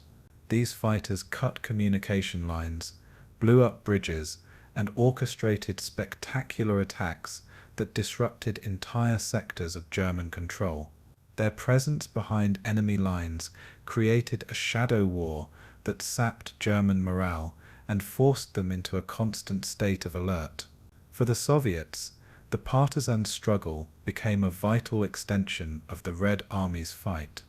These fighters cut communication lines, blew up bridges, and orchestrated spectacular attacks that disrupted entire sectors of German control. Their presence behind enemy lines created a shadow war that sapped German morale and forced them into a constant state of alert. For the Soviets, the partisan struggle became a vital extension of the Red Army's fight,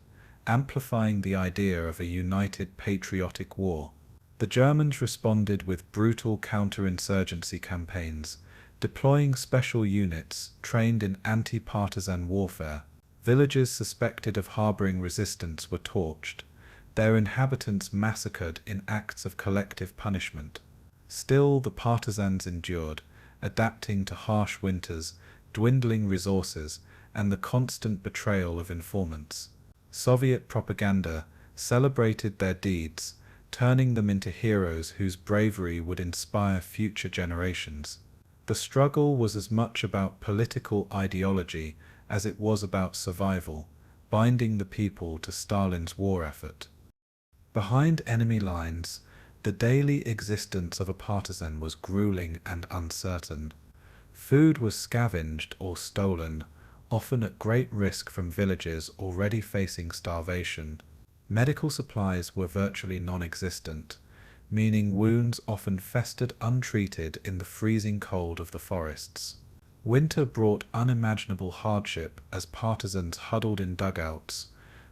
amplifying the idea of a united patriotic war. The Germans responded with brutal counterinsurgency campaigns, deploying special units trained in anti-partisan warfare. Villages suspected of harboring resistance were torched, their inhabitants massacred in acts of collective punishment. Still, the partisans endured, adapting to harsh winters, dwindling resources, and the constant betrayal of informants. Soviet propaganda celebrated their deeds, turning them into heroes whose bravery would inspire future generations. The struggle was as much about political ideology as it was about survival, binding the people to Stalin's war effort. Behind enemy lines, the daily existence of a partisan was grueling and uncertain. Food was scavenged or stolen, often at great risk from villages already facing starvation. Medical supplies were virtually non-existent, meaning wounds often festered untreated in the freezing cold of the forests. Winter brought unimaginable hardship as partisans huddled in dugouts,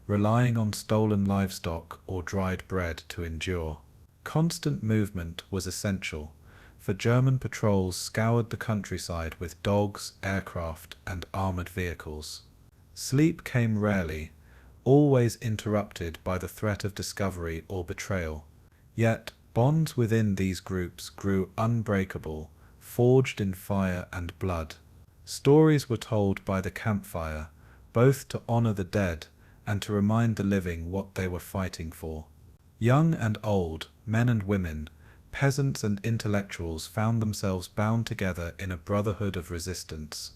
relying on stolen livestock or dried bread to endure. Constant movement was essential, for German patrols scoured the countryside with dogs, aircraft, and armored vehicles. Sleep came rarely, always interrupted by the threat of discovery or betrayal. Yet, bonds within these groups grew unbreakable, forged in fire and blood. Stories were told by the campfire, both to honor the dead and to remind the living what they were fighting for. Young and old, men and women, peasants and intellectuals found themselves bound together in a brotherhood of resistance.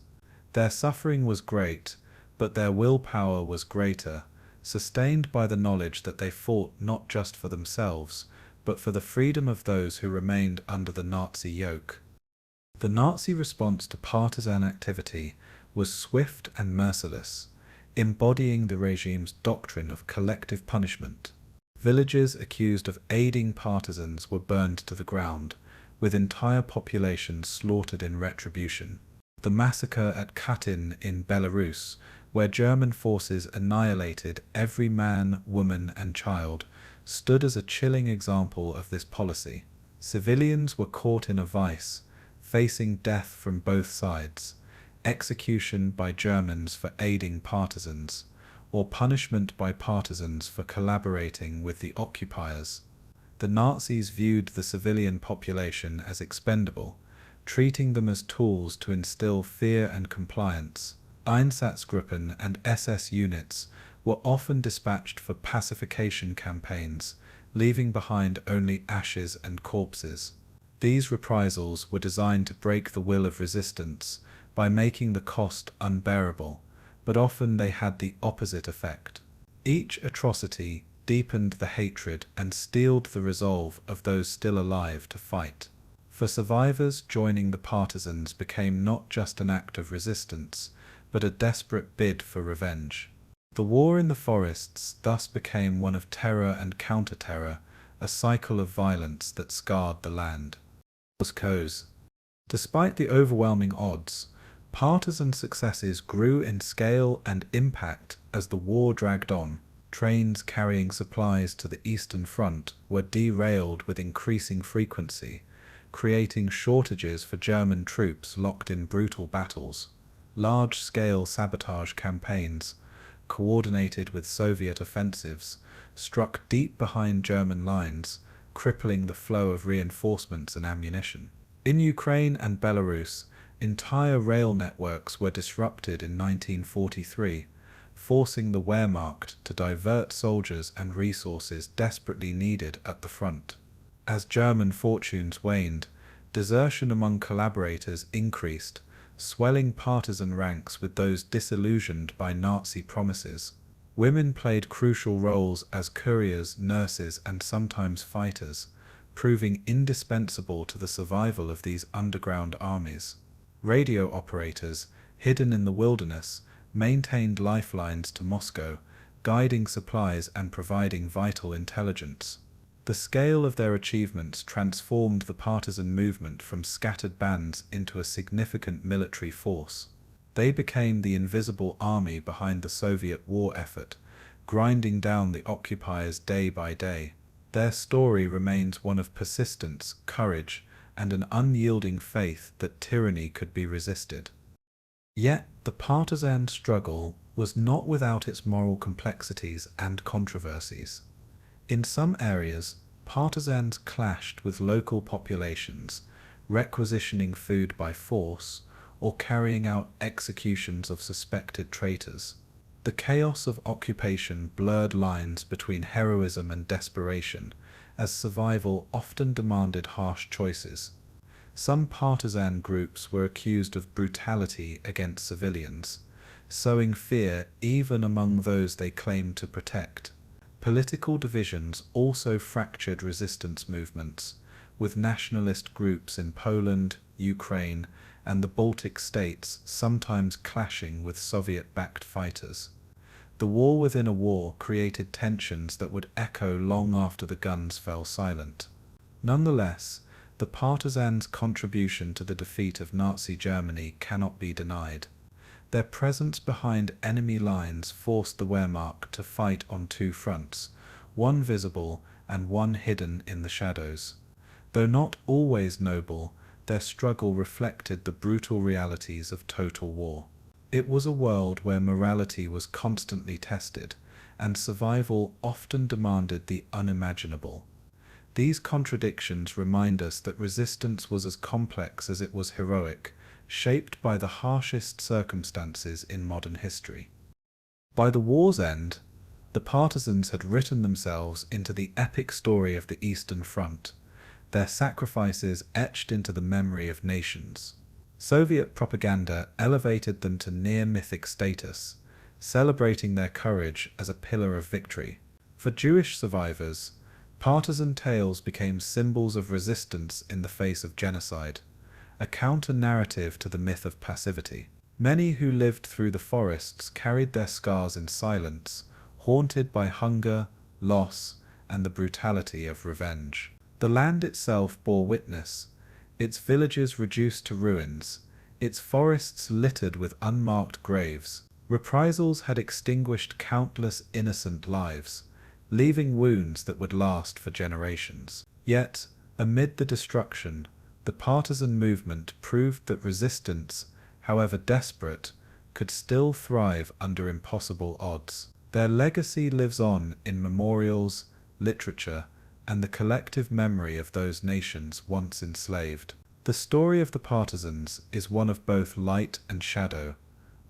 Their suffering was great, but their willpower was greater, sustained by the knowledge that they fought not just for themselves, but for the freedom of those who remained under the Nazi yoke. The Nazi response to partisan activity was swift and merciless, embodying the regime's doctrine of collective punishment. Villages accused of aiding partisans were burned to the ground, with entire populations slaughtered in retribution. The massacre at Katyn in Belarus, where German forces annihilated every man, woman, and child, stood as a chilling example of this policy. Civilians were caught in a vice, facing death from both sides, execution by Germans for aiding partisans, or punishment by partisans for collaborating with the occupiers. The Nazis viewed the civilian population as expendable, treating them as tools to instill fear and compliance. Einsatzgruppen and SS units were often dispatched for pacification campaigns, leaving behind only ashes and corpses. These reprisals were designed to break the will of resistance by making the cost unbearable, but often they had the opposite effect. Each atrocity deepened the hatred and steeled the resolve of those still alive to fight. For survivors, joining the Partisans became not just an act of resistance, but a desperate bid for revenge. The war in the forests thus became one of terror and counter-terror, a cycle of violence that scarred the land. Despite the overwhelming odds, partisan successes grew in scale and impact as the war dragged on. Trains carrying supplies to the Eastern Front were derailed with increasing frequency, creating shortages for German troops locked in brutal battles. Large-scale sabotage campaigns, coordinated with Soviet offensives, struck deep behind German lines, crippling the flow of reinforcements and ammunition. In Ukraine and Belarus, entire rail networks were disrupted in 1943, forcing the Wehrmacht to divert soldiers and resources desperately needed at the front. As German fortunes waned, desertion among collaborators increased, swelling partisan ranks with those disillusioned by Nazi promises. Women played crucial roles as couriers, nurses, and sometimes fighters, proving indispensable to the survival of these underground armies. Radio operators, hidden in the wilderness, maintained lifelines to Moscow, guiding supplies and providing vital intelligence. The scale of their achievements transformed the partisan movement from scattered bands into a significant military force. They became the invisible army behind the Soviet war effort, grinding down the occupiers day by day. Their story remains one of persistence, courage, and an unyielding faith that tyranny could be resisted. Yet, the partisan struggle was not without its moral complexities and controversies. In some areas, partisans clashed with local populations, requisitioning food by force or carrying out executions of suspected traitors. The chaos of occupation blurred lines between heroism and desperation, as survival often demanded harsh choices. Some partisan groups were accused of brutality against civilians, sowing fear even among those they claimed to protect. Political divisions also fractured resistance movements, with nationalist groups in Poland, Ukraine, and the Baltic states sometimes clashing with Soviet-backed fighters. The war within a war created tensions that would echo long after the guns fell silent. Nonetheless, the partisans' contribution to the defeat of Nazi Germany cannot be denied. Their presence behind enemy lines forced the Wehrmacht to fight on two fronts, one visible and one hidden in the shadows. Though not always noble, their struggle reflected the brutal realities of total war. It was a world where morality was constantly tested, and survival often demanded the unimaginable. These contradictions remind us that resistance was as complex as it was heroic, shaped by the harshest circumstances in modern history. By the war's end, the partisans had written themselves into the epic story of the Eastern Front, their sacrifices etched into the memory of nations. Soviet propaganda elevated them to near-mythic status, celebrating their courage as a pillar of victory. For Jewish survivors, partisan tales became symbols of resistance in the face of genocide, a counter-narrative to the myth of passivity. Many who lived through the forests carried their scars in silence, haunted by hunger, loss, and the brutality of revenge. The land itself bore witness, its villages reduced to ruins, its forests littered with unmarked graves. Reprisals had extinguished countless innocent lives, leaving wounds that would last for generations. Yet, amid the destruction, the partisan movement proved that resistance, however desperate, could still thrive under impossible odds. Their legacy lives on in memorials, literature, and the collective memory of those nations once enslaved. The story of the partisans is one of both light and shadow,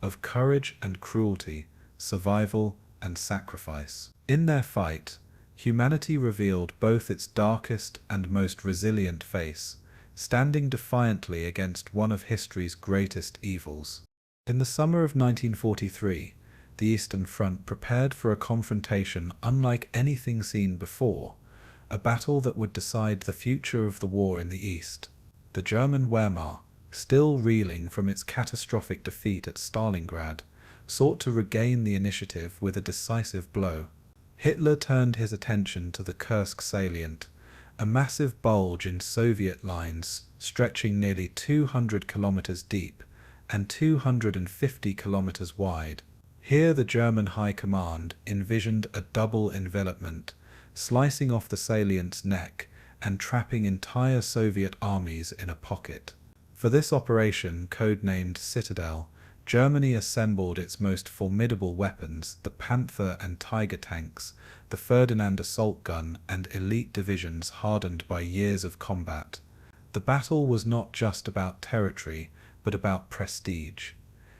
of courage and cruelty, survival and sacrifice. In their fight, humanity revealed both its darkest and most resilient face, standing defiantly against one of history's greatest evils. In the summer of 1943, the Eastern Front prepared for a confrontation unlike anything seen before, a battle that would decide the future of the war in the East. The German Wehrmacht, still reeling from its catastrophic defeat at Stalingrad, sought to regain the initiative with a decisive blow. Hitler turned his attention to the Kursk salient, a massive bulge in Soviet lines stretching nearly 200 kilometers deep and 250 kilometers wide. Here the German High Command envisioned a double envelopment, slicing off the salient's neck and trapping entire Soviet armies in a pocket. For this operation, codenamed Citadel, Germany assembled its most formidable weapons, the Panther and Tiger tanks, the Ferdinand assault gun, and elite divisions hardened by years of combat. The battle was not just about territory, but about prestige.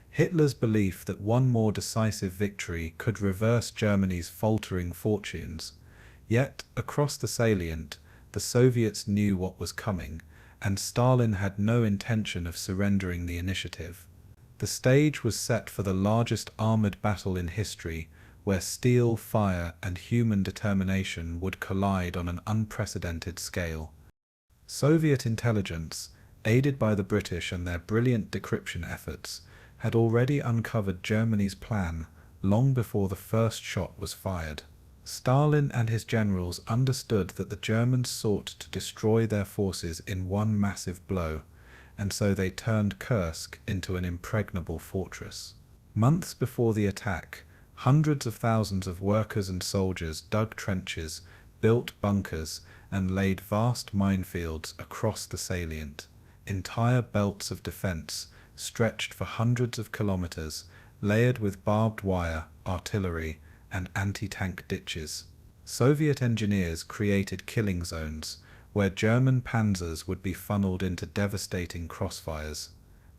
Hitler's belief that one more decisive victory could reverse Germany's faltering fortunes. Yet, across the salient, the Soviets knew what was coming, and Stalin had no intention of surrendering the initiative. The stage was set for the largest armored battle in history, where steel, fire, and human determination would collide on an unprecedented scale. Soviet intelligence, aided by the British and their brilliant decryption efforts, had already uncovered Germany's plan long before the first shot was fired. Stalin and his generals understood that the Germans sought to destroy their forces in one massive blow, and so they turned Kursk into an impregnable fortress. Months before the attack, hundreds of thousands of workers and soldiers dug trenches, built bunkers, and laid vast minefields across the salient. Entire belts of defense, stretched for hundreds of kilometers, layered with barbed wire, artillery, and anti-tank ditches. Soviet engineers created killing zones, where German panzers would be funneled into devastating crossfires.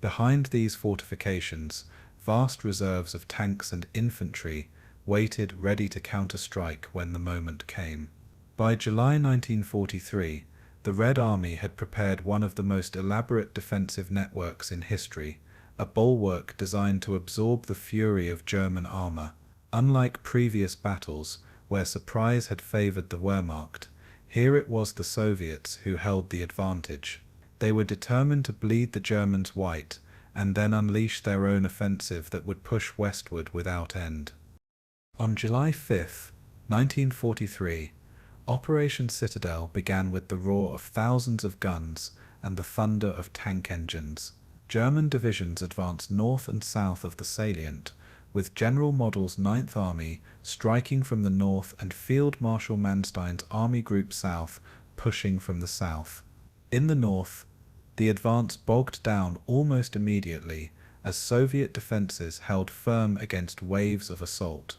Behind these fortifications, vast reserves of tanks and infantry waited ready to counterstrike when the moment came. By July 1943, the Red Army had prepared one of the most elaborate defensive networks in history, a bulwark designed to absorb the fury of German armor. Unlike previous battles, where surprise had favored the Wehrmacht, here it was the Soviets who held the advantage. They were determined to bleed the Germans white, and then unleash their own offensive that would push westward without end. On July 5, 1943, Operation Citadel began with the roar of thousands of guns and the thunder of tank engines. German divisions advanced north and south of the salient, with General Model's Ninth Army striking from the north and Field Marshal Manstein's Army Group South pushing from the south. In the north, the advance bogged down almost immediately as Soviet defenses held firm against waves of assault.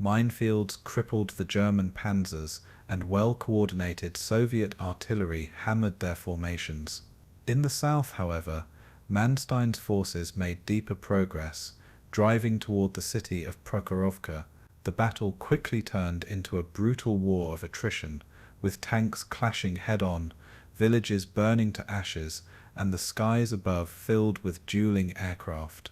Minefields crippled the German panzers, and well-coordinated Soviet artillery hammered their formations. In the south, however, Manstein's forces made deeper progress, driving toward the city of Prokhorovka. The battle quickly turned into a brutal war of attrition, with tanks clashing head-on, villages burning to ashes, and the skies above filled with dueling aircraft.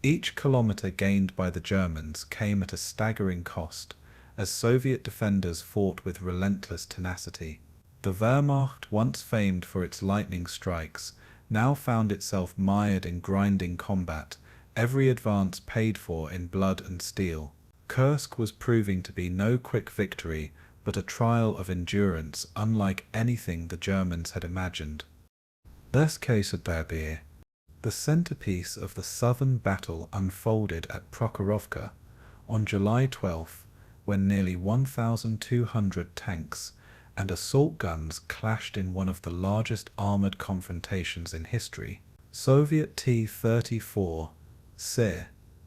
Each kilometer gained by the Germans came at a staggering cost, as Soviet defenders fought with relentless tenacity. The Wehrmacht, once famed for its lightning strikes, now found itself mired in grinding combat, every advance paid for in blood and steel. Kursk was proving to be no quick victory, but a trial of endurance unlike anything the Germans had imagined. This case at Derby, the centerpiece of the southern battle unfolded at Prokhorovka on July 12, when nearly 1,200 tanks and assault guns clashed in one of the largest armored confrontations in history. Soviet T-34,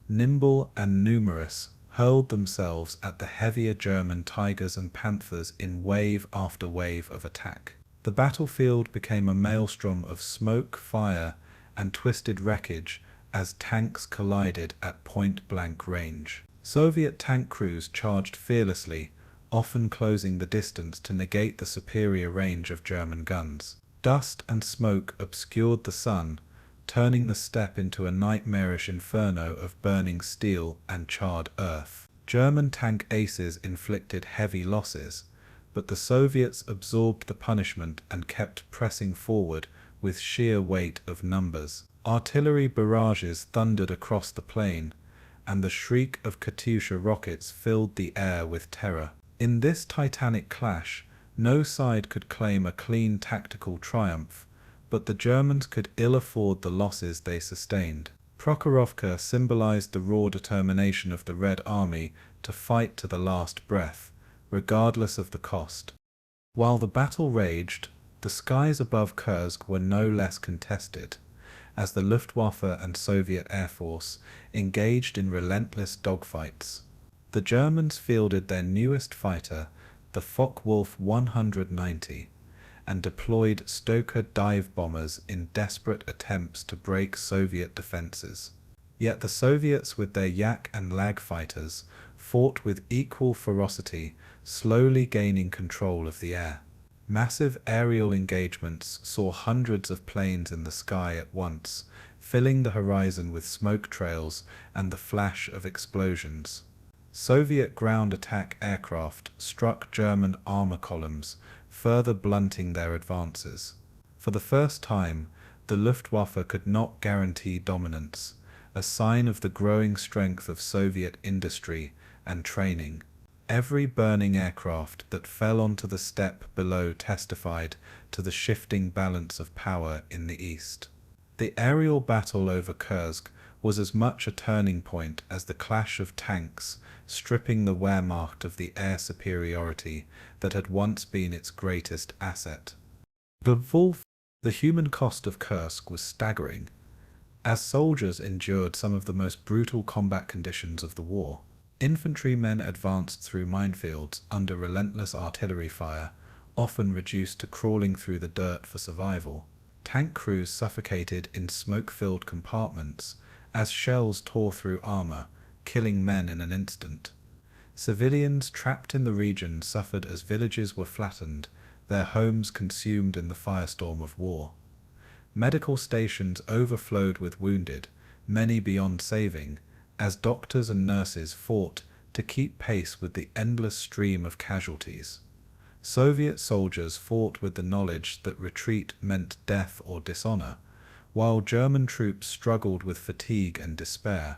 nimble and numerous, hurled themselves at the heavier German Tigers and Panthers in wave after wave of attack. The battlefield became a maelstrom of smoke, fire, and twisted wreckage as tanks collided at point-blank range. Soviet tank crews charged fearlessly, often closing the distance to negate the superior range of German guns. Dust and smoke obscured the sun, turning the steppe into a nightmarish inferno of burning steel and charred earth. German tank aces inflicted heavy losses, but the Soviets absorbed the punishment and kept pressing forward with sheer weight of numbers. Artillery barrages thundered across the plain, and the shriek of Katyusha rockets filled the air with terror. In this titanic clash, no side could claim a clean tactical triumph, but the Germans could ill afford the losses they sustained. Prokhorovka symbolized the raw determination of the Red Army to fight to the last breath, regardless of the cost. While the battle raged, the skies above Kursk were no less contested, as the Luftwaffe and Soviet Air Force engaged in relentless dogfights. The Germans fielded their newest fighter, the Focke-Wulf 190, and deployed Stoker dive bombers in desperate attempts to break Soviet defenses. Yet the Soviets, with their Yak and Lag fighters, fought with equal ferocity, slowly gaining control of the air. Massive aerial engagements saw hundreds of planes in the sky at once, filling the horizon with smoke trails and the flash of explosions. Soviet ground attack aircraft struck German armor columns, further blunting their advances. For the first time, the Luftwaffe could not guarantee dominance, a sign of the growing strength of Soviet industry and training. Every burning aircraft that fell onto the steppe below testified to the shifting balance of power in the east. The aerial battle over Kursk was as much a turning point as the clash of tanks, stripping the Wehrmacht of the air superiority that had once been its greatest asset. The human cost of Kursk was staggering, as soldiers endured some of the most brutal combat conditions of the war. Infantrymen advanced through minefields under relentless artillery fire, often reduced to crawling through the dirt for survival. Tank crews suffocated in smoke-filled compartments as shells tore through armor, killing men in an instant. Civilians trapped in the region suffered as villages were flattened, their homes consumed in the firestorm of war. Medical stations overflowed with wounded, many beyond saving, as doctors and nurses fought to keep pace with the endless stream of casualties. Soviet soldiers fought with the knowledge that retreat meant death or dishonor, while German troops struggled with fatigue and despair.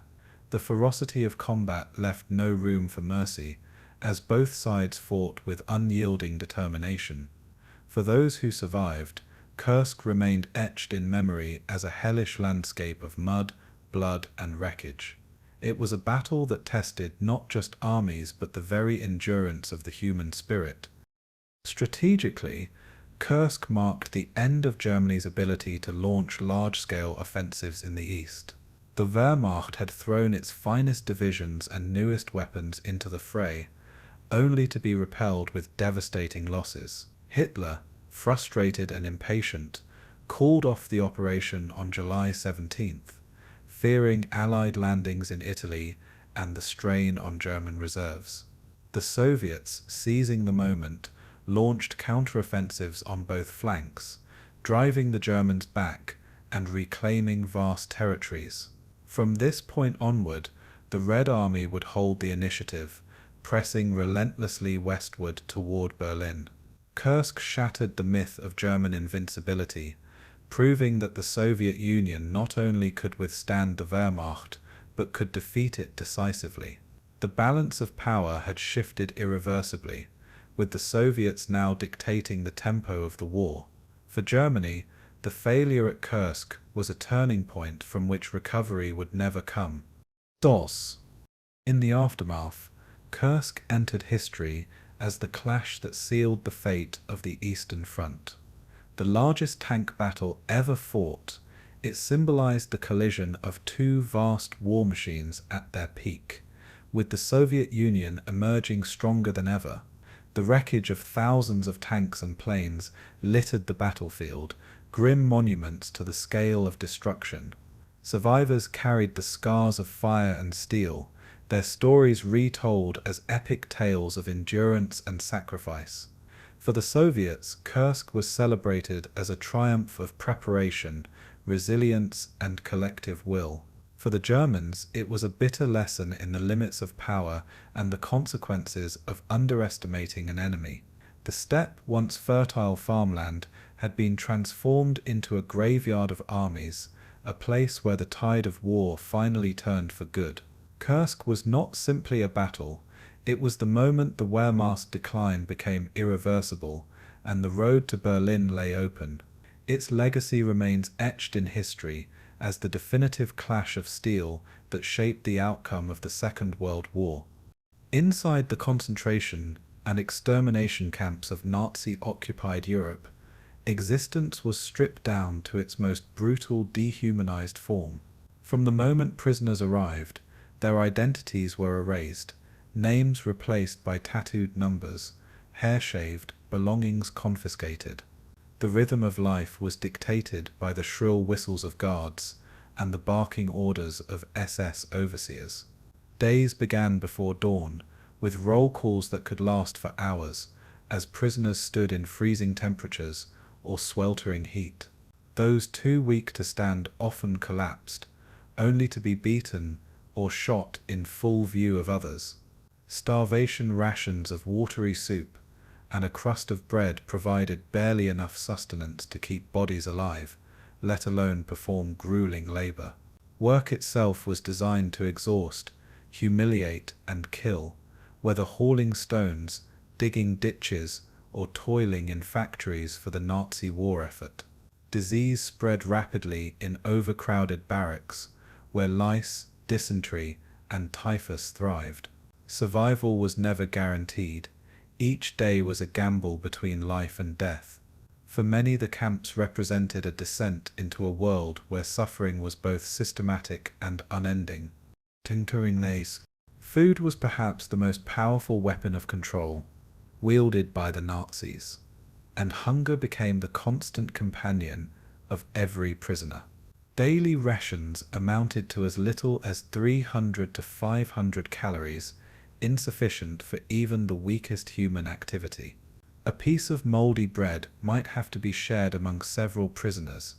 The ferocity of combat left no room for mercy, as both sides fought with unyielding determination. For those who survived, Kursk remained etched in memory as a hellish landscape of mud, blood, and wreckage. It was a battle that tested not just armies but the very endurance of the human spirit. Strategically, Kursk marked the end of Germany's ability to launch large-scale offensives in the east. The Wehrmacht had thrown its finest divisions and newest weapons into the fray, only to be repelled with devastating losses. Hitler, frustrated and impatient, called off the operation on July 17th, fearing Allied landings in Italy and the strain on German reserves. The Soviets, seizing the moment, launched counteroffensives on both flanks, driving the Germans back and reclaiming vast territories. From this point onward, the Red Army would hold the initiative, pressing relentlessly westward toward Berlin. Kursk shattered the myth of German invincibility, proving that the Soviet Union not only could withstand the Wehrmacht, but could defeat it decisively. The balance of power had shifted irreversibly, with the Soviets now dictating the tempo of the war. For Germany, the failure at Kursk was a turning point from which recovery would never come. In the aftermath, Kursk entered history as the clash that sealed the fate of the Eastern Front. The largest tank battle ever fought, it symbolized the collision of two vast war machines at their peak, with the Soviet Union emerging stronger than ever. The wreckage of thousands of tanks and planes littered the battlefield, grim monuments to the scale of destruction. Survivors carried the scars of fire and steel, their stories retold as epic tales of endurance and sacrifice. For the Soviets, Kursk was celebrated as a triumph of preparation, resilience, and collective will. For the Germans, it was a bitter lesson in the limits of power and the consequences of underestimating an enemy. The steppe, once fertile farmland, had been transformed into a graveyard of armies, a place where the tide of war finally turned for good. Kursk was not simply a battle, it was the moment the Wehrmacht's decline became irreversible, and the road to Berlin lay open. Its legacy remains etched in history as the definitive clash of steel that shaped the outcome of the Second World War. Inside the concentration and extermination camps of Nazi-occupied Europe, existence was stripped down to its most brutal, dehumanized form. From the moment prisoners arrived, their identities were erased, names replaced by tattooed numbers, hair shaved, belongings confiscated. The rhythm of life was dictated by the shrill whistles of guards and the barking orders of SS overseers. Days began before dawn, with roll calls that could last for hours, as prisoners stood in freezing temperatures or sweltering heat. Those too weak to stand often collapsed, only to be beaten or shot in full view of others. Starvation rations of watery soup and a crust of bread provided barely enough sustenance to keep bodies alive, let alone perform grueling labor. Work itself was designed to exhaust, humiliate, and kill, whether hauling stones, digging ditches, or toiling in factories for the Nazi war effort. Disease spread rapidly in overcrowded barracks, where lice, dysentery, and typhus thrived. Survival was never guaranteed. Each day was a gamble between life and death. For many, the camps represented a descent into a world where suffering was both systematic and unending. Food was perhaps the most powerful weapon of control, wielded by the Nazis, and hunger became the constant companion of every prisoner. Daily rations amounted to as little as 300 to 500 calories, insufficient for even the weakest human activity. A piece of moldy bread might have to be shared among several prisoners,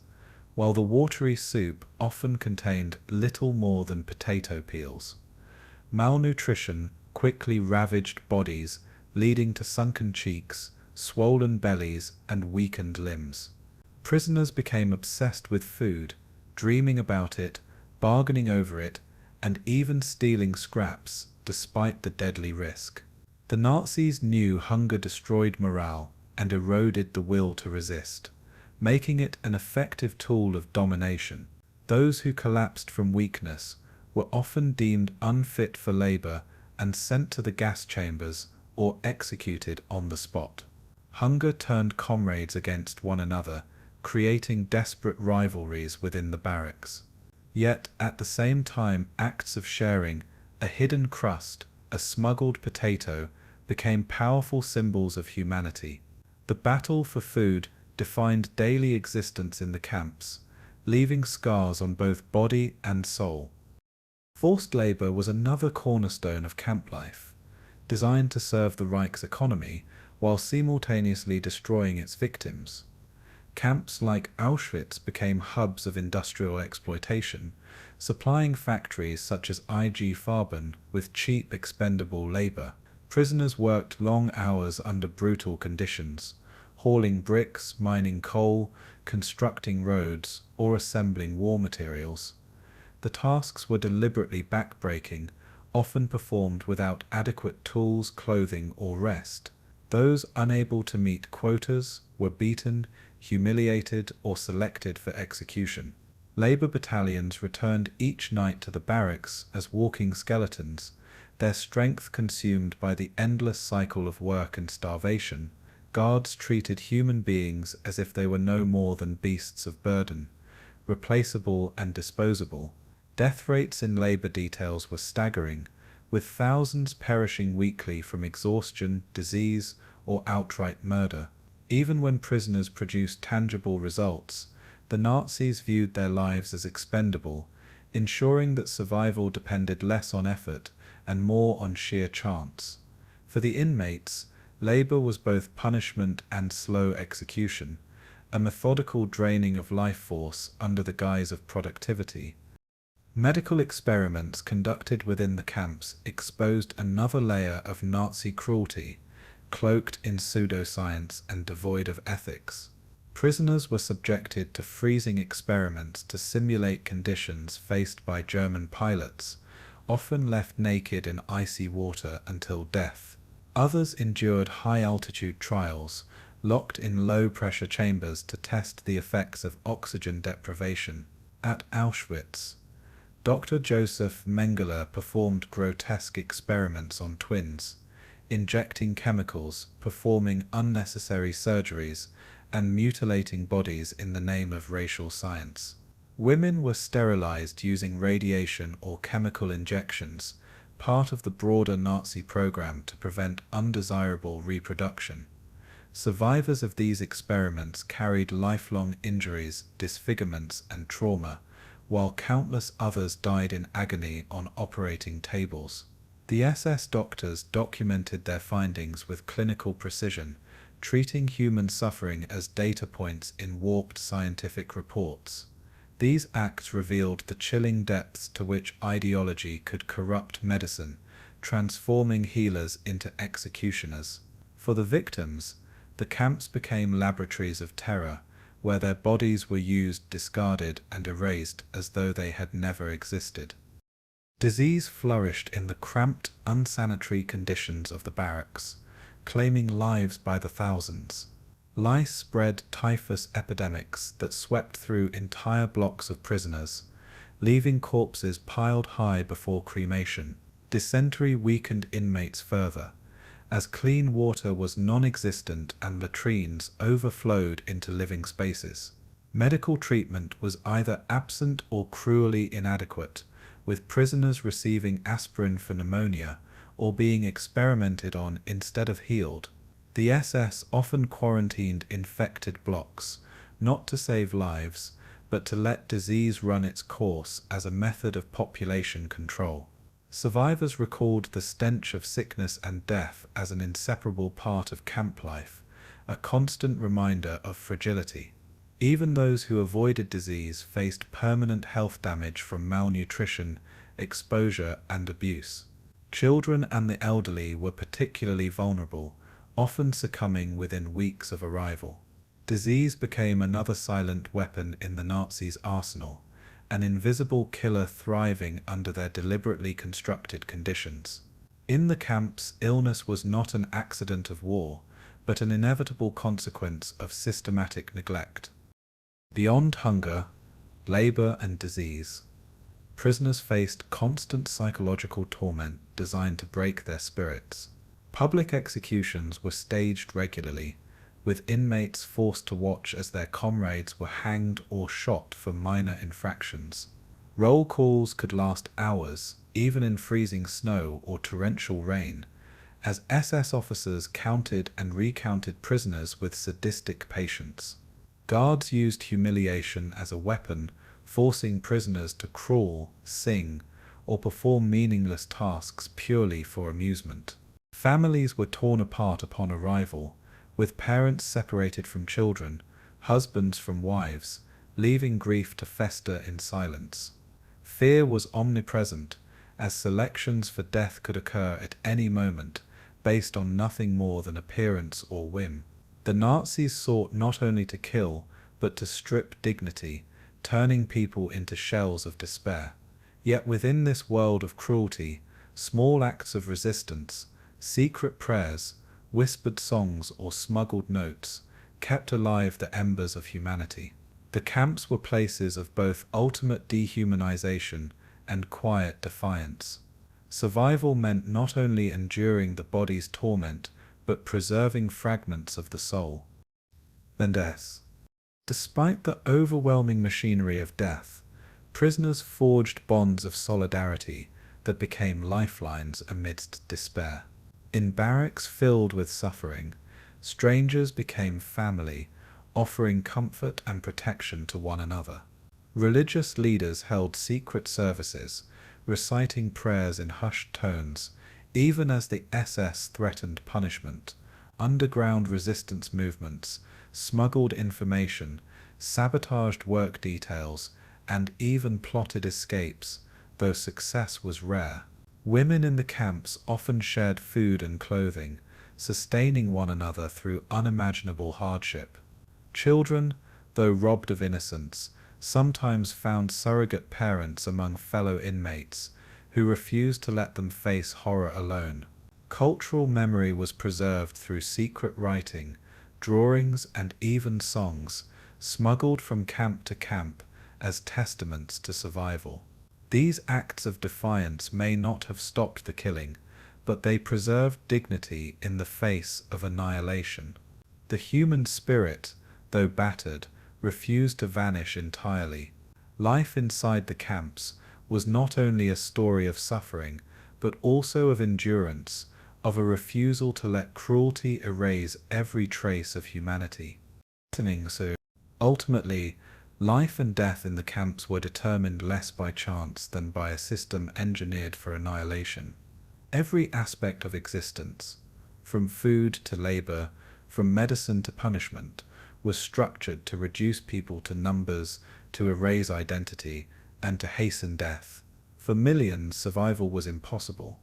while the watery soup often contained little more than potato peels. Malnutrition quickly ravaged bodies, leading to sunken cheeks, swollen bellies, and weakened limbs. Prisoners became obsessed with food, dreaming about it, bargaining over it, and even stealing scraps, despite the deadly risk. The Nazis knew hunger destroyed morale and eroded the will to resist, making it an effective tool of domination. Those who collapsed from weakness were often deemed unfit for labor and sent to the gas chambers or executed on the spot. Hunger turned comrades against one another, creating desperate rivalries within the barracks. Yet, at the same time, acts of sharing, a hidden crust, a smuggled potato, became powerful symbols of humanity. The battle for food defined daily existence in the camps, leaving scars on both body and soul. Forced labor was another cornerstone of camp life, designed to serve the Reich's economy while simultaneously destroying its victims. Camps like Auschwitz became hubs of industrial exploitation, supplying factories such as IG Farben with cheap, expendable labor. Prisoners worked long hours under brutal conditions, hauling bricks, mining coal, constructing roads, or assembling war materials. The tasks were deliberately backbreaking, often performed without adequate tools, clothing, or rest. Those unable to meet quotas were beaten, humiliated, or selected for execution. Labor battalions returned each night to the barracks as walking skeletons, their strength consumed by the endless cycle of work and starvation. Guards treated human beings as if they were no more than beasts of burden, replaceable and disposable. Death rates in labor details were staggering, with thousands perishing weekly from exhaustion, disease, or outright murder. Even when prisoners produced tangible results, the Nazis viewed their lives as expendable, ensuring that survival depended less on effort and more on sheer chance. For the inmates, labor was both punishment and slow execution, a methodical draining of life force under the guise of productivity. Medical experiments conducted within the camps exposed another layer of Nazi cruelty, cloaked in pseudoscience and devoid of ethics. Prisoners were subjected to freezing experiments to simulate conditions faced by German pilots, often left naked in icy water until death. Others endured high-altitude trials, locked in low-pressure chambers to test the effects of oxygen deprivation. At Auschwitz, Dr. Joseph Mengele performed grotesque experiments on twins, injecting chemicals, performing unnecessary surgeries, and mutilating bodies in the name of racial science. Women were sterilized using radiation or chemical injections, part of the broader Nazi program to prevent undesirable reproduction. Survivors of these experiments carried lifelong injuries, disfigurements, and trauma, while countless others died in agony on operating tables. The SS doctors documented their findings with clinical precision, treating human suffering as data points in warped scientific reports. These acts revealed the chilling depths to which ideology could corrupt medicine, transforming healers into executioners. For the victims, the camps became laboratories of terror, where their bodies were used, discarded, and erased as though they had never existed. Disease flourished in the cramped, unsanitary conditions of the barracks, claiming lives by the thousands. Lice spread typhus epidemics that swept through entire blocks of prisoners, leaving corpses piled high before cremation. Dysentery weakened inmates further, as clean water was non-existent and latrines overflowed into living spaces. Medical treatment was either absent or cruelly inadequate, with prisoners receiving aspirin for pneumonia or being experimented on instead of healed. The SS often quarantined infected blocks, not to save lives, but to let disease run its course as a method of population control. Survivors recalled the stench of sickness and death as an inseparable part of camp life, a constant reminder of fragility. Even those who avoided disease faced permanent health damage from malnutrition, exposure, and abuse. Children and the elderly were particularly vulnerable, often succumbing within weeks of arrival. Disease became another silent weapon in the Nazis' arsenal, an invisible killer thriving under their deliberately constructed conditions. In the camps, illness was not an accident of war, but an inevitable consequence of systematic neglect. Beyond hunger, labor, and disease, prisoners faced constant psychological torment designed to break their spirits. Public executions were staged regularly, with inmates forced to watch as their comrades were hanged or shot for minor infractions. Roll calls could last hours, even in freezing snow or torrential rain, as SS officers counted and recounted prisoners with sadistic patience. Guards used humiliation as a weapon, forcing prisoners to crawl, sing, or perform meaningless tasks purely for amusement. Families were torn apart upon arrival, with parents separated from children, husbands from wives, leaving grief to fester in silence. Fear was omnipresent, as selections for death could occur at any moment, based on nothing more than appearance or whim. The Nazis sought not only to kill, but to strip dignity, turning people into shells of despair. Yet within this world of cruelty, small acts of resistance, secret prayers, whispered songs, or smuggled notes kept alive the embers of humanity. The camps were places of both ultimate dehumanization and quiet defiance. Survival meant not only enduring the body's torment, but preserving fragments of the soul. Mendes. Despite the overwhelming machinery of death, prisoners forged bonds of solidarity that became lifelines amidst despair. In barracks filled with suffering, strangers became family, offering comfort and protection to one another. Religious leaders held secret services, reciting prayers in hushed tones, even as the SS threatened punishment. Underground resistance movements smuggled information, sabotaged work details, and even plotted escapes, though success was rare. Women in the camps often shared food and clothing, sustaining one another through unimaginable hardship. Children, though robbed of innocence, sometimes found surrogate parents among fellow inmates who refused to let them face horror alone. Cultural memory was preserved through secret writing, drawings, and even songs, smuggled from camp to camp as testaments to survival. These acts of defiance may not have stopped the killing, but they preserved dignity in the face of annihilation. The human spirit, though battered, refused to vanish entirely. Life inside the camps was not only a story of suffering, but also of endurance, of a refusal to let cruelty erase every trace of humanity. So, ultimately, life and death in the camps were determined less by chance than by a system engineered for annihilation. Every aspect of existence, from food to labor, from medicine to punishment, was structured to reduce people to numbers, to erase identity, and to hasten death. For millions, survival was impossible,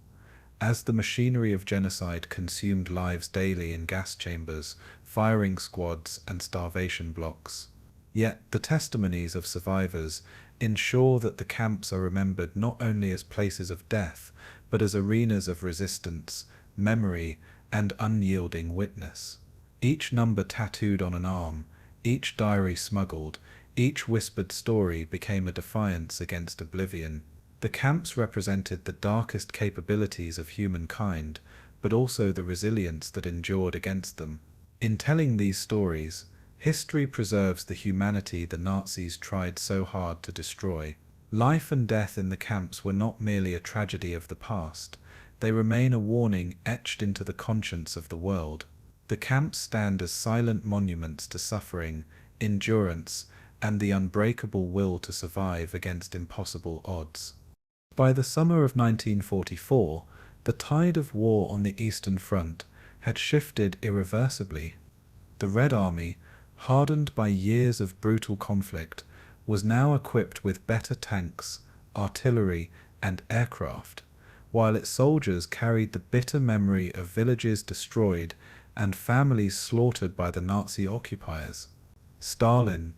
as the machinery of genocide consumed lives daily in gas chambers, firing squads, and starvation blocks. Yet the testimonies of survivors ensure that the camps are remembered not only as places of death, but as arenas of resistance, memory, and unyielding witness. Each number tattooed on an arm, each diary smuggled, each whispered story became a defiance against oblivion. The camps represented the darkest capabilities of humankind, but also the resilience that endured against them. In telling these stories, history preserves the humanity the Nazis tried so hard to destroy. Life and death in the camps were not merely a tragedy of the past, they remain a warning etched into the conscience of the world. The camps stand as silent monuments to suffering, endurance, and the unbreakable will to survive against impossible odds. By the summer of 1944, the tide of war on the Eastern Front had shifted irreversibly. The Red Army, hardened by years of brutal conflict, was now equipped with better tanks, artillery, and aircraft, while its soldiers carried the bitter memory of villages destroyed and families slaughtered by the Nazi occupiers. Stalin,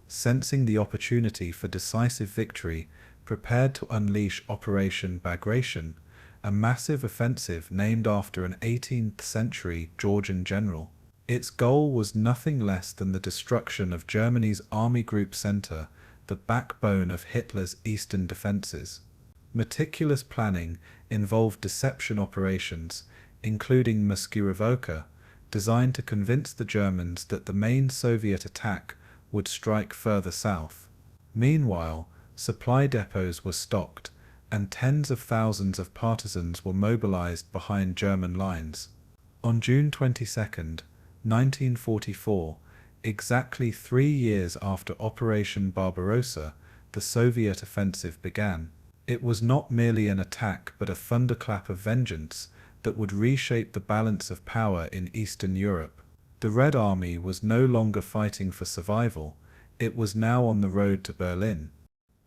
sensing the opportunity for decisive victory, prepared to unleash Operation Bagration, a massive offensive named after an 18th-century Georgian general. Its goal was nothing less than the destruction of Germany's Army Group Center, the backbone of Hitler's eastern defenses. Meticulous planning involved deception operations, including Maskirovka, designed to convince the Germans that the main Soviet attack would strike further south. Meanwhile, supply depots were stocked, and tens of thousands of partisans were mobilized behind German lines. On June 22, 1944, exactly 3 years after Operation Barbarossa, the Soviet offensive began. It was not merely an attack but a thunderclap of vengeance that would reshape the balance of power in Eastern Europe. The Red Army was no longer fighting for survival, it was now on the road to Berlin.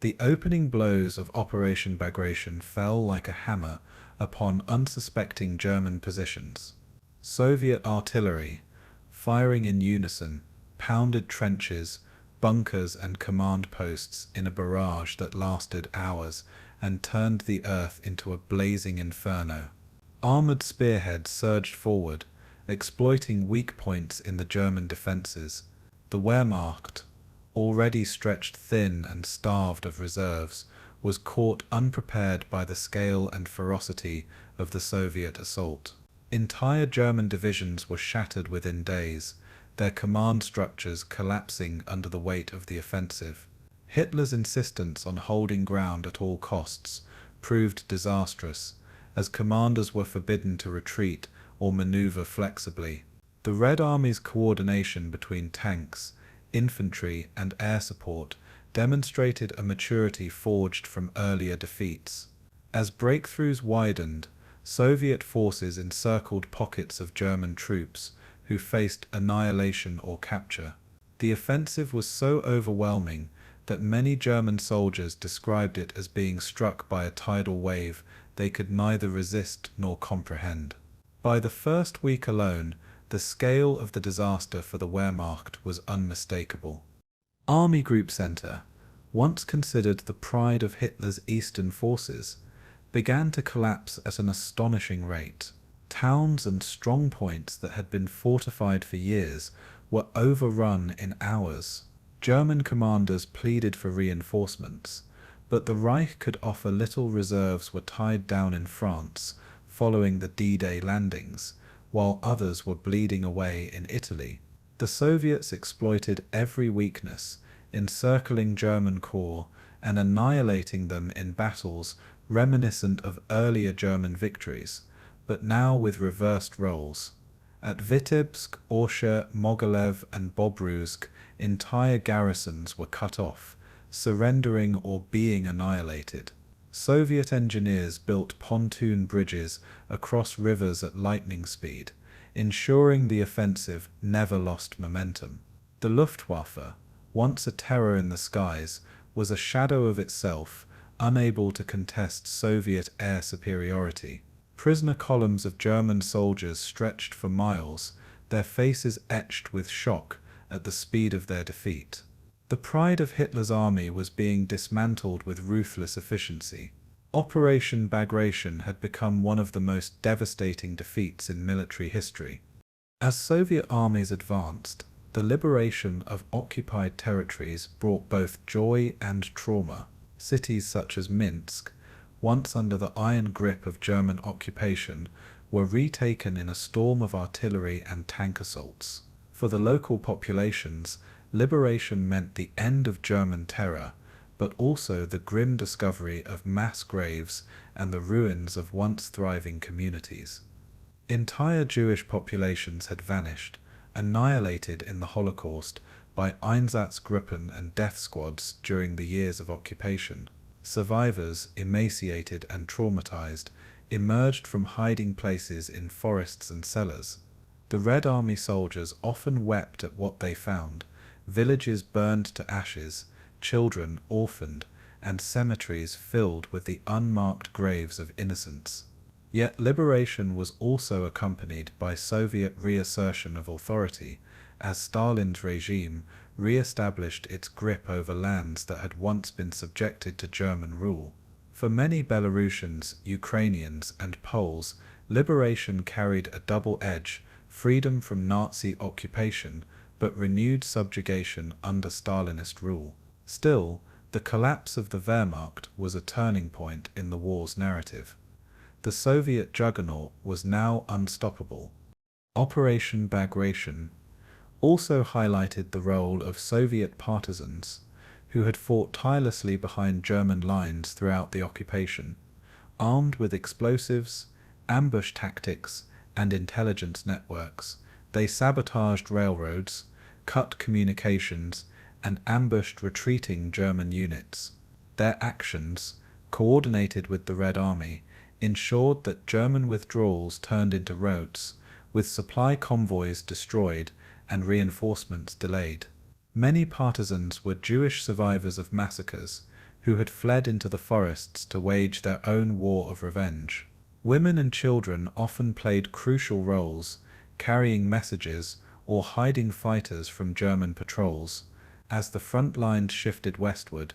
The opening blows of Operation Bagration fell like a hammer upon unsuspecting German positions. Soviet artillery, firing in unison, pounded trenches, bunkers and command posts in a barrage that lasted hours and turned the earth into a blazing inferno. Armored spearheads surged forward, exploiting weak points in the German defenses. The Wehrmacht, already stretched thin and starved of reserves, was caught unprepared by the scale and ferocity of the Soviet assault. Entire German divisions were shattered within days, their command structures collapsing under the weight of the offensive. Hitler's insistence on holding ground at all costs proved disastrous, as commanders were forbidden to retreat or maneuver flexibly. The Red Army's coordination between tanks, infantry, and air support demonstrated a maturity forged from earlier defeats. As breakthroughs widened, Soviet forces encircled pockets of German troops who faced annihilation or capture. The offensive was so overwhelming that many German soldiers described it as being struck by a tidal wave they could neither resist nor comprehend. By the first week alone, The scale of the disaster for the Wehrmacht was unmistakable. Army Group Center, once considered the pride of Hitler's eastern forces, began to collapse at an astonishing rate. Towns and strong points that had been fortified for years were overrun in hours. German commanders pleaded for reinforcements, but the Reich could offer little. Reserves were tied down in France following the D-Day landings, while others were bleeding away in Italy. The Soviets exploited every weakness, encircling German corps and annihilating them in battles reminiscent of earlier German victories, but now with reversed roles. At Vitebsk, Orsha, Mogilev, and Bobruisk, entire garrisons were cut off, surrendering or being annihilated. Soviet engineers built pontoon bridges across rivers at lightning speed, ensuring the offensive never lost momentum. The Luftwaffe, once a terror in the skies, was a shadow of itself, unable to contest Soviet air superiority. Prisoner columns of German soldiers stretched for miles, their faces etched with shock at the speed of their defeat. The pride of Hitler's army was being dismantled with ruthless efficiency. Operation Bagration had become one of the most devastating defeats in military history. As Soviet armies advanced, the liberation of occupied territories brought both joy and trauma. Cities such as Minsk, once under the iron grip of German occupation, were retaken in a storm of artillery and tank assaults. For the local populations, liberation meant the end of German terror, but also the grim discovery of mass graves and the ruins of once thriving communities. Entire Jewish populations had vanished, annihilated in the Holocaust by Einsatzgruppen and death squads during the years of occupation. Survivors, emaciated and traumatized, emerged from hiding places in forests and cellars. The Red Army soldiers often wept at what they found: villages burned to ashes, children orphaned, and cemeteries filled with the unmarked graves of innocents. Yet liberation was also accompanied by Soviet reassertion of authority, as Stalin's regime re-established its grip over lands that had once been subjected to German rule. For many Belarusians, Ukrainians, and Poles, liberation carried a double edge: freedom from Nazi occupation, but renewed subjugation under Stalinist rule. Still, the collapse of the Wehrmacht was a turning point in the war's narrative. The Soviet juggernaut was now unstoppable. Operation Bagration also highlighted the role of Soviet partisans, who had fought tirelessly behind German lines throughout the occupation. Armed with explosives, ambush tactics, and intelligence networks, they sabotaged railroads, cut communications, and ambushed retreating German units. Their actions, coordinated with the Red Army, ensured that German withdrawals turned into routes, with supply convoys destroyed and reinforcements delayed. Many partisans were Jewish survivors of massacres who had fled into the forests to wage their own war of revenge. Women and children often played crucial roles, carrying messages or hiding fighters from German patrols. As the front lines shifted westward,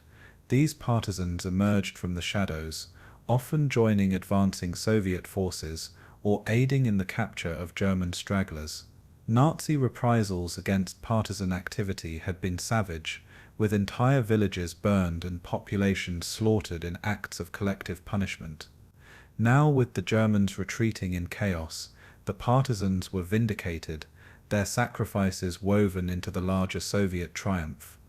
these partisans emerged from the shadows, often joining advancing Soviet forces or aiding in the capture of German stragglers. Nazi reprisals against partisan activity had been savage, with entire villages burned and populations slaughtered in acts of collective punishment. Now, with the Germans retreating in chaos, the partisans were vindicated, their sacrifices woven into the larger Soviet triumph.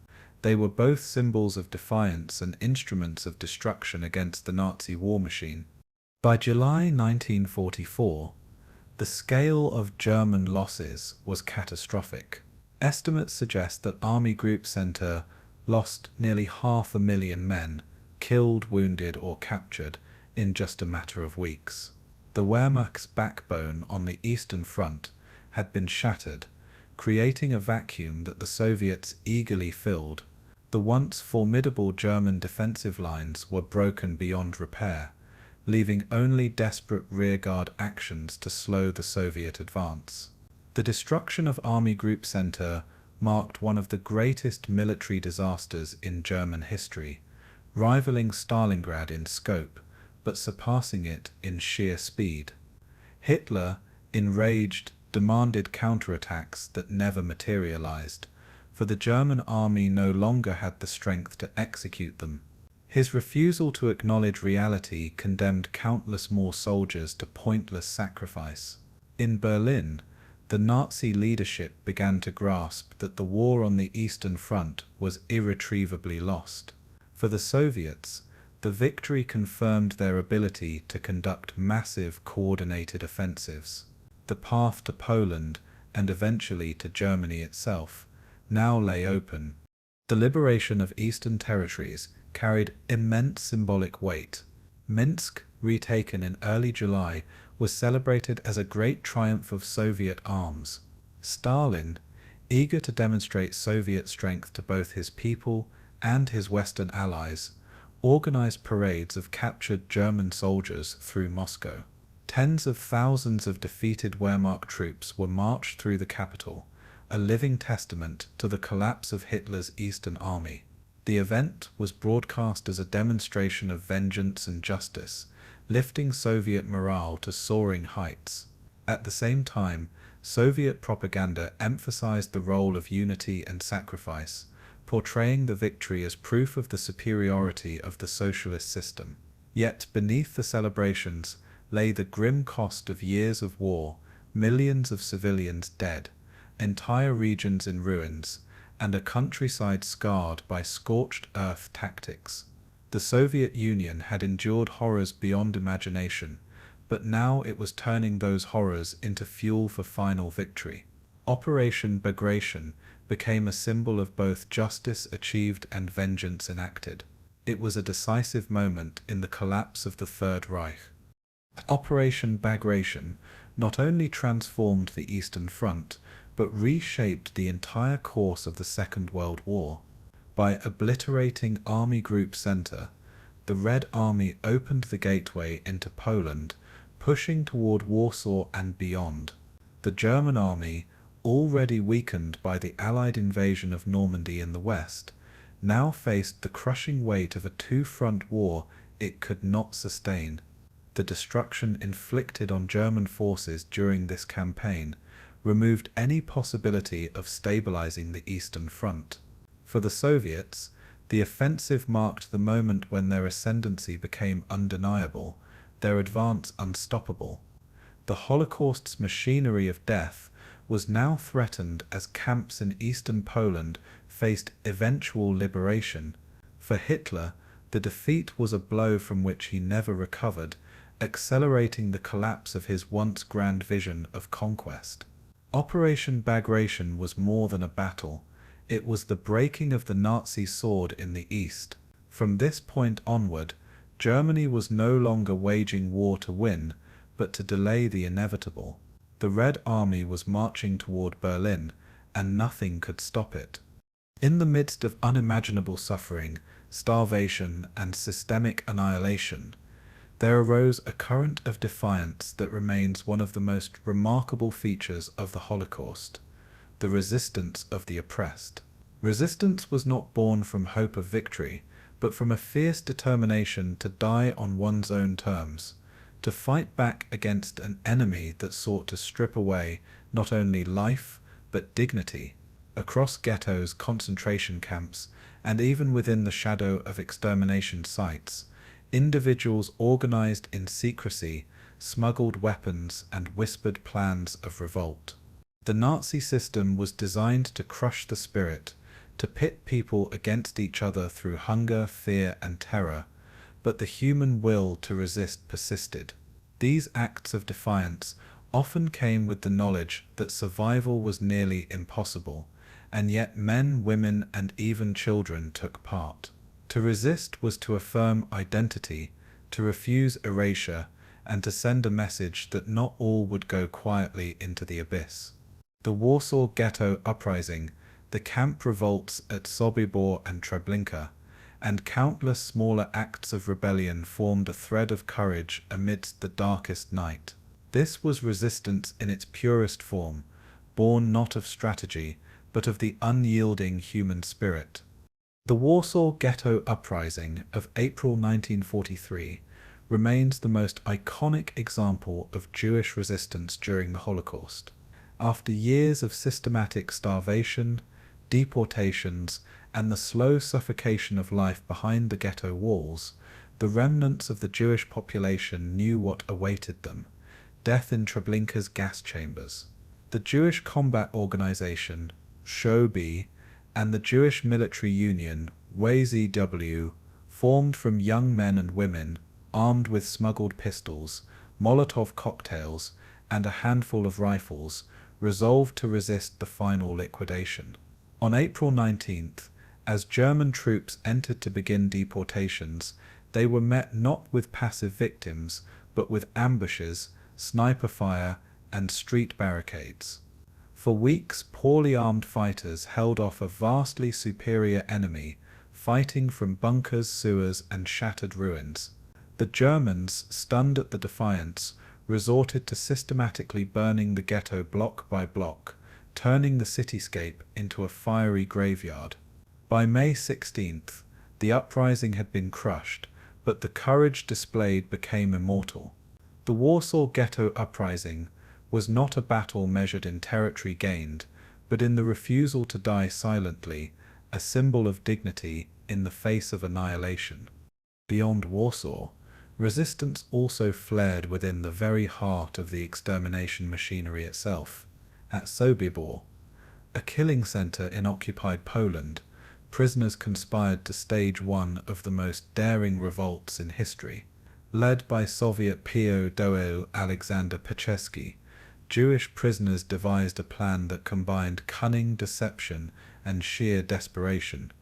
They were both symbols of defiance and instruments of destruction against the Nazi war machine. By July 1944, the scale of German losses was catastrophic. Estimates suggest that Army Group Center lost nearly 500,000 men, killed, wounded, or captured, in just a matter of weeks. The Wehrmacht's backbone on the Eastern Front had been shattered, creating a vacuum that the Soviets eagerly filled. The once formidable German defensive lines were broken beyond repair, leaving only desperate rearguard actions to slow the Soviet advance. The destruction of Army Group Center marked one of the greatest military disasters in German history, rivaling Stalingrad in scope, but surpassing it in sheer speed. Hitler, enraged, demanded counterattacks that never materialized, for the German army no longer had the strength to execute them. His refusal to acknowledge reality condemned countless more soldiers to pointless sacrifice. In Berlin, the Nazi leadership began to grasp that the war on the Eastern Front was irretrievably lost. For the Soviets, the victory confirmed their ability to conduct massive coordinated offensives. The path to Poland, and eventually to Germany itself, now lay open. The liberation of Eastern territories carried immense symbolic weight. Minsk, retaken in early July, was celebrated as a great triumph of Soviet arms. Stalin, eager to demonstrate Soviet strength to both his people and his Western allies, organized parades of captured German soldiers through Moscow. Tens of thousands of defeated Wehrmacht troops were marched through the capital, a living testament to the collapse of Hitler's Eastern Army. The event was broadcast as a demonstration of vengeance and justice, lifting Soviet morale to soaring heights. At the same time, Soviet propaganda emphasized the role of unity and sacrifice, portraying the victory as proof of the superiority of the socialist system. Yet beneath the celebrations lay the grim cost of years of war, millions of civilians dead, entire regions in ruins, and a countryside scarred by scorched earth tactics. The Soviet Union had endured horrors beyond imagination, but now it was turning those horrors into fuel for final victory. Operation Bagration became a symbol of both justice achieved and vengeance enacted. It was a decisive moment in the collapse of the Third Reich. Operation Bagration not only transformed the Eastern Front, but reshaped the entire course of the Second World War. By obliterating Army Group Center, the Red Army opened the gateway into Poland, pushing toward Warsaw and beyond. The German army, already weakened by the Allied invasion of Normandy in the west, now faced the crushing weight of a two-front war it could not sustain. The destruction inflicted on German forces during this campaign removed any possibility of stabilizing the Eastern Front. For the Soviets, the offensive marked the moment when their ascendancy became undeniable, their advance unstoppable. The Holocaust's machinery of death was now threatened as camps in eastern Poland faced eventual liberation. For Hitler, the defeat was a blow from which he never recovered, accelerating the collapse of his once grand vision of conquest. Operation Bagration was more than a battle. It was the breaking of the Nazi sword in the East. From this point onward, Germany was no longer waging war to win, but to delay the inevitable. The Red Army was marching toward Berlin, and nothing could stop it. In the midst of unimaginable suffering, starvation, and systemic annihilation, there arose a current of defiance that remains one of the most remarkable features of the Holocaust: the resistance of the oppressed. Resistance was not born from hope of victory, but from a fierce determination to die on one's own terms, to fight back against an enemy that sought to strip away not only life, but dignity. Across ghettos, concentration camps, and even within the shadow of extermination sites, individuals organized in secrecy smuggled weapons and whispered plans of revolt. The Nazi system was designed to crush the spirit, to pit people against each other through hunger, fear, and terror, but the human will to resist persisted. These acts of defiance often came with the knowledge that survival was nearly impossible, and yet men, women, and even children took part. To resist was to affirm identity, to refuse erasure, and to send a message that not all would go quietly into the abyss. The Warsaw Ghetto Uprising, the camp revolts at Sobibor and Treblinka, and countless smaller acts of rebellion formed a thread of courage amidst the darkest night. This was resistance in its purest form, born not of strategy, but of the unyielding human spirit. The Warsaw Ghetto Uprising of April 1943 remains the most iconic example of Jewish resistance during the Holocaust. After years of systematic starvation, deportations, and the slow suffocation of life behind the ghetto walls, the remnants of the Jewish population knew what awaited them: death in Treblinka's gas chambers. The Jewish Combat Organization, SHOBI, and the Jewish Military Union, WWII, formed from young men and women armed with smuggled pistols, Molotov cocktails, and a handful of rifles, resolved to resist the final liquidation. On April 19th, as German troops entered to begin deportations, they were met not with passive victims, but with ambushes, sniper fire, and street barricades. For weeks, poorly armed fighters held off a vastly superior enemy, fighting from bunkers, sewers, and shattered ruins. The Germans, stunned at the defiance, resorted to systematically burning the ghetto block by block, turning the cityscape into a fiery graveyard. By May 16th, the uprising had been crushed, but the courage displayed became immortal. The Warsaw Ghetto Uprising was not a battle measured in territory gained, but in the refusal to die silently, a symbol of dignity in the face of annihilation. Beyond Warsaw, resistance also flared within the very heart of the extermination machinery itself. At Sobibor, a killing center in occupied Poland, prisoners conspired to stage one of the most daring revolts in history. Led by Soviet POW Alexander Piechesky, Jewish prisoners devised a plan that combined cunning deception and sheer desperation.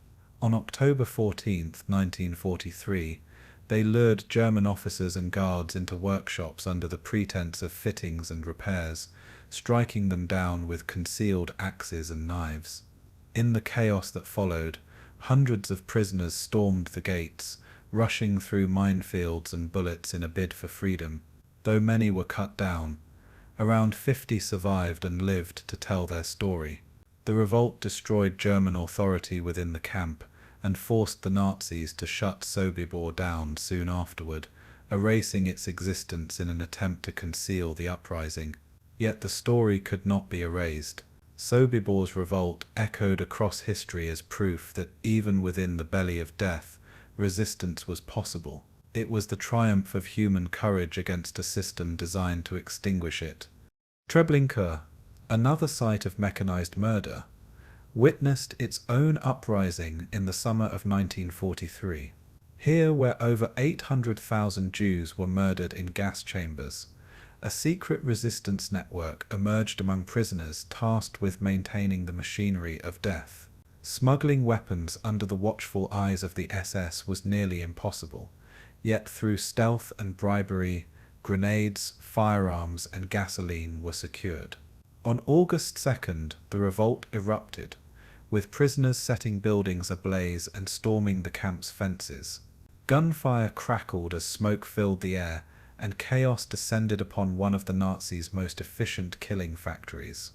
On October 14, 1943, they lured German officers and guards into workshops under the pretense of fittings and repairs, striking them down with concealed axes and knives. In the chaos that followed, hundreds of prisoners stormed the gates, rushing through minefields and bullets in a bid for freedom. Though many were cut down, around 50 survived and lived to tell their story. The revolt destroyed German authority within the camp and forced the Nazis to shut Sobibor down soon afterward, erasing its existence in an attempt to conceal the uprising. Yet the story could not be erased. Sobibor's revolt echoed across history as proof that even within the belly of death, resistance was possible. It was the triumph of human courage against a system designed to extinguish it. Treblinka, another site of mechanized murder, witnessed its own uprising in the summer of 1943. Here, where over 800,000 Jews were murdered in gas chambers, a secret resistance network emerged among prisoners tasked with maintaining the machinery of death. Smuggling weapons under the watchful eyes of the SS was nearly impossible, yet through stealth and bribery, grenades, firearms, and gasoline were secured. On August 2nd, the revolt erupted, with prisoners setting buildings ablaze and storming the camp's fences. Gunfire crackled as smoke filled the air, and chaos descended upon one of the Nazis' most efficient killing factories.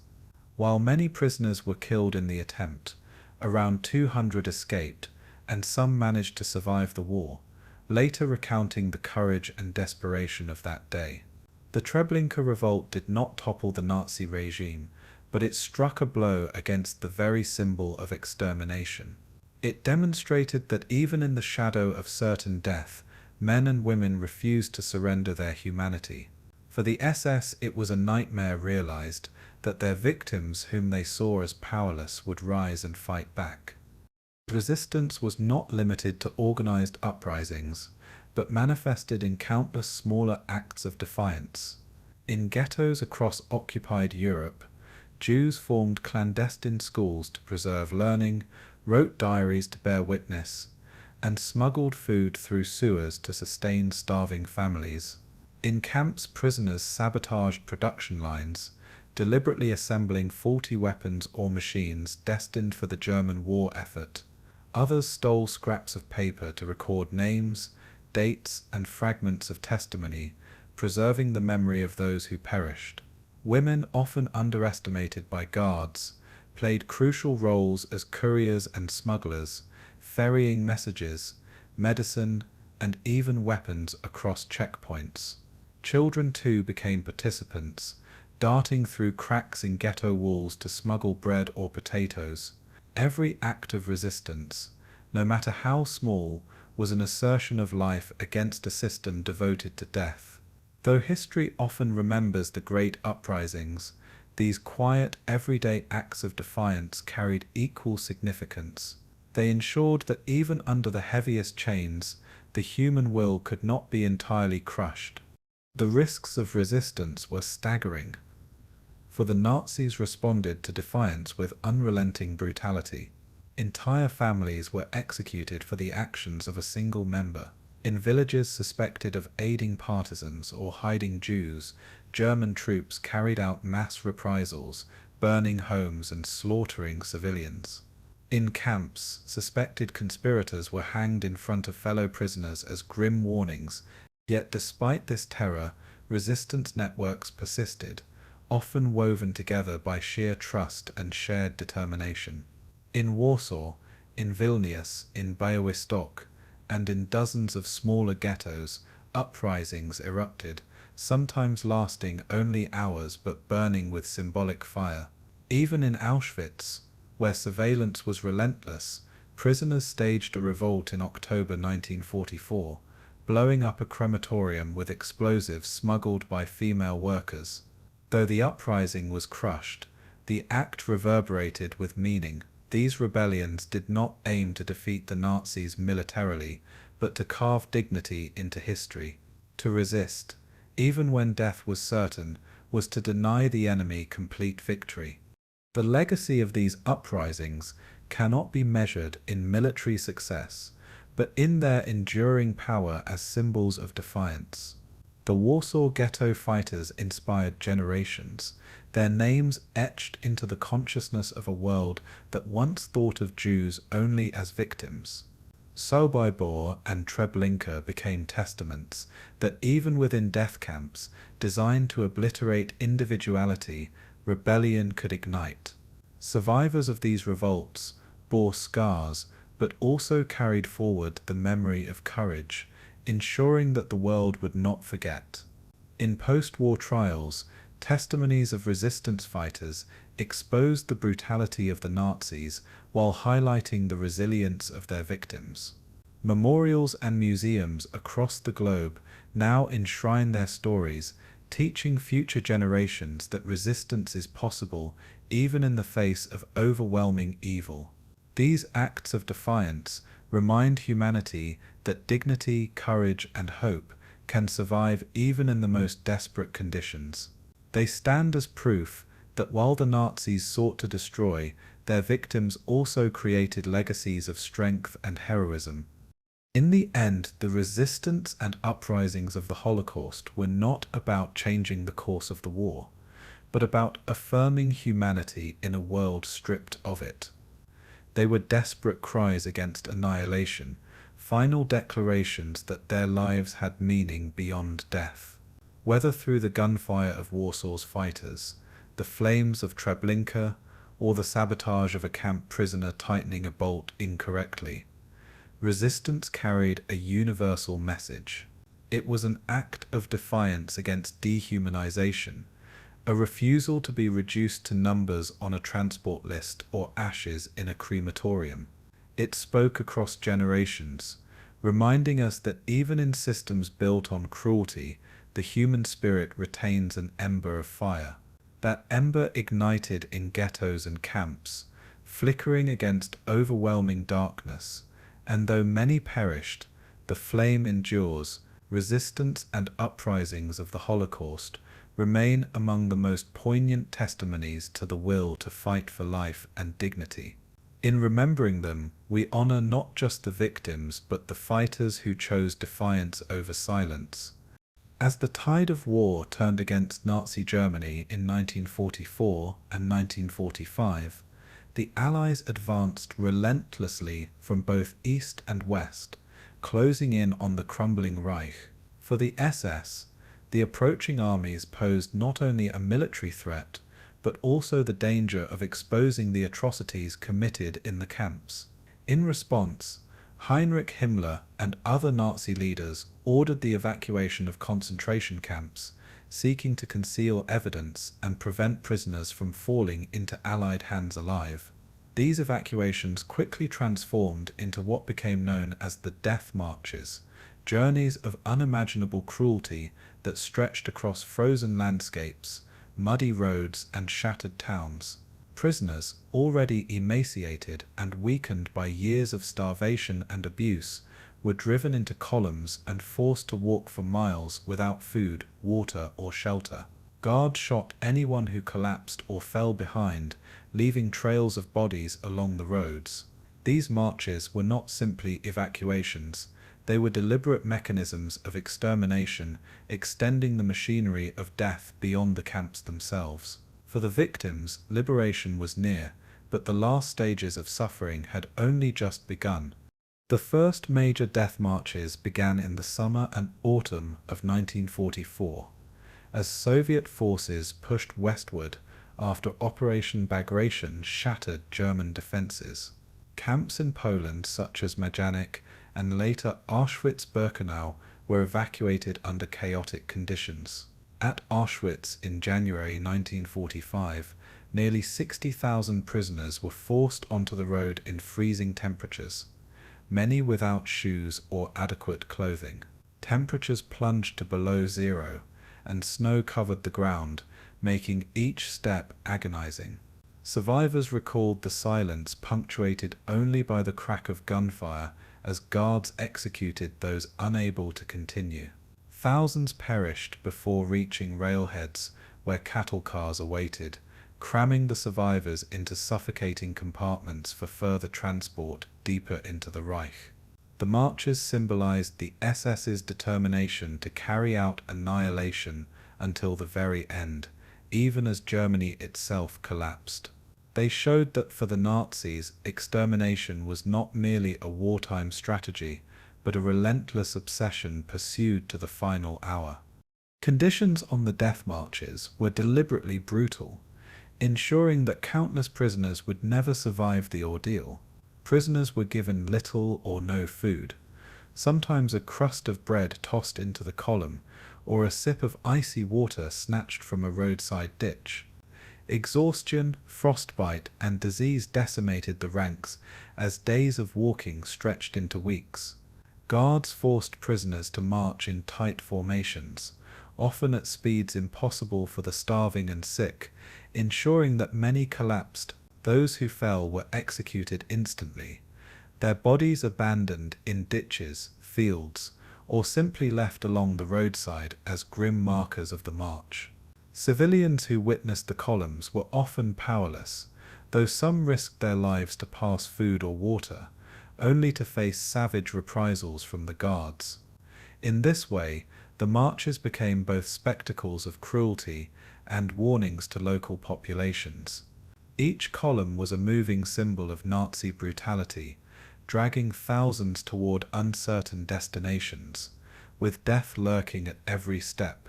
While many prisoners were killed in the attempt, around 200 escaped, and some managed to survive the war, later recounting the courage and desperation of that day. The Treblinka revolt did not topple the Nazi regime, but it struck a blow against the very symbol of extermination. It demonstrated that even in the shadow of certain death, men and women refused to surrender their humanity. For the SS, it was a nightmare realized that their victims, whom they saw as powerless, would rise and fight back. Resistance was not limited to organized uprisings, but manifested in countless smaller acts of defiance. In ghettos across occupied Europe, Jews formed clandestine schools to preserve learning, wrote diaries to bear witness, and smuggled food through sewers to sustain starving families. In camps, prisoners sabotaged production lines, deliberately assembling faulty weapons or machines destined for the German war effort. Others stole scraps of paper to record names, dates, and fragments of testimony, preserving the memory of those who perished. Women, often underestimated by guards, played crucial roles as couriers and smugglers, ferrying messages, medicine, and even weapons across checkpoints. Children too became participants, darting through cracks in ghetto walls to smuggle bread or potatoes. Every act of resistance, no matter how small, was an assertion of life against a system devoted to death. Though history often remembers the great uprisings, these quiet, everyday acts of defiance carried equal significance. They ensured that even under the heaviest chains, the human will could not be entirely crushed. The risks of resistance were staggering, for the Nazis responded to defiance with unrelenting brutality. Entire families were executed for the actions of a single member. In villages suspected of aiding partisans or hiding Jews, German troops carried out mass reprisals, burning homes and slaughtering civilians. In camps, suspected conspirators were hanged in front of fellow prisoners as grim warnings. Yet despite this terror, resistance networks persisted, often woven together by sheer trust and shared determination. In Warsaw, in Vilnius, in Białystok, and in dozens of smaller ghettos, uprisings erupted, sometimes lasting only hours but burning with symbolic fire. Even in Auschwitz, where surveillance was relentless, prisoners staged a revolt in October 1944, blowing up a crematorium with explosives smuggled by female workers. Though the uprising was crushed, the act reverberated with meaning. These rebellions did not aim to defeat the Nazis militarily, but to carve dignity into history. To resist, even when death was certain, was to deny the enemy complete victory. The legacy of these uprisings cannot be measured in military success, but in their enduring power as symbols of defiance. The Warsaw Ghetto fighters inspired generations, their names etched into the consciousness of a world that once thought of Jews only as victims. Sobibor and Treblinka became testaments that even within death camps, designed to obliterate individuality, rebellion could ignite. Survivors of these revolts bore scars, but also carried forward the memory of courage, ensuring that the world would not forget. In post-war trials, testimonies of resistance fighters exposed the brutality of the Nazis while highlighting the resilience of their victims. Memorials and museums across the globe now enshrine their stories, teaching future generations that resistance is possible even in the face of overwhelming evil. These acts of defiance remind humanity that dignity, courage, and hope can survive even in the most desperate conditions. They stand as proof that while the Nazis sought to destroy, their victims also created legacies of strength and heroism. In the end, the resistance and uprisings of the Holocaust were not about changing the course of the war, but about affirming humanity in a world stripped of it. They were desperate cries against annihilation, final declarations that their lives had meaning beyond death. Whether through the gunfire of Warsaw's fighters, the flames of Treblinka, or the sabotage of a camp prisoner tightening a bolt incorrectly, resistance carried a universal message. It was an act of defiance against dehumanization, a refusal to be reduced to numbers on a transport list or ashes in a crematorium. It spoke across generations, reminding us that even in systems built on cruelty, the human spirit retains an ember of fire. That ember ignited in ghettos and camps, flickering against overwhelming darkness, and though many perished, the flame endures. Resistance and uprisings of the Holocaust remain among the most poignant testimonies to the will to fight for life and dignity. In remembering them, we honor not just the victims but the fighters who chose defiance over silence. As the tide of war turned against Nazi Germany in 1944 and 1945, the Allies advanced relentlessly from both east and west, closing in on the crumbling Reich. For the SS, The approaching armies posed not only a military threat, but also the danger of exposing the atrocities committed in the camps. In response, Heinrich Himmler and other Nazi leaders ordered the evacuation of concentration camps, seeking to conceal evidence and prevent prisoners from falling into Allied hands alive. These evacuations quickly transformed into what became known as the Death Marches, journeys of unimaginable cruelty that stretched across frozen landscapes, muddy roads, and shattered towns. Prisoners, already emaciated and weakened by years of starvation and abuse, were driven into columns and forced to walk for miles without food, water, or shelter. Guards shot anyone who collapsed or fell behind, leaving trails of bodies along the roads. These marches were not simply evacuations. They were deliberate mechanisms of extermination, extending the machinery of death beyond the camps themselves. For the victims, liberation was near, but the last stages of suffering had only just begun. The first major death marches began in the summer and autumn of 1944, as Soviet forces pushed westward after Operation Bagration shattered German defenses. Camps in Poland such as Majdanek and later Auschwitz-Birkenau were evacuated under chaotic conditions. At Auschwitz in January 1945, nearly 60,000 prisoners were forced onto the road in freezing temperatures, many without shoes or adequate clothing. Temperatures plunged to below zero, and snow covered the ground, making each step agonizing. Survivors recalled the silence punctuated only by the crack of gunfire as guards executed those unable to continue. Thousands perished before reaching railheads where cattle cars awaited, cramming the survivors into suffocating compartments for further transport deeper into the Reich. The marches symbolized the SS's determination to carry out annihilation until the very end, even as Germany itself collapsed. They showed that for the Nazis, extermination was not merely a wartime strategy, but a relentless obsession pursued to the final hour. Conditions on the death marches were deliberately brutal, ensuring that countless prisoners would never survive the ordeal. Prisoners were given little or no food, sometimes a crust of bread tossed into the column, or a sip of icy water snatched from a roadside ditch. Exhaustion, frostbite, and disease decimated the ranks as days of walking stretched into weeks. Guards forced prisoners to march in tight formations, often at speeds impossible for the starving and sick, ensuring that many collapsed. Those who fell were executed instantly, their bodies abandoned in ditches, fields, or simply left along the roadside as grim markers of the march. Civilians who witnessed the columns were often powerless, though some risked their lives to pass food or water, only to face savage reprisals from the guards. In this way, the marches became both spectacles of cruelty and warnings to local populations. Each column was a moving symbol of Nazi brutality, dragging thousands toward uncertain destinations, with death lurking at every step.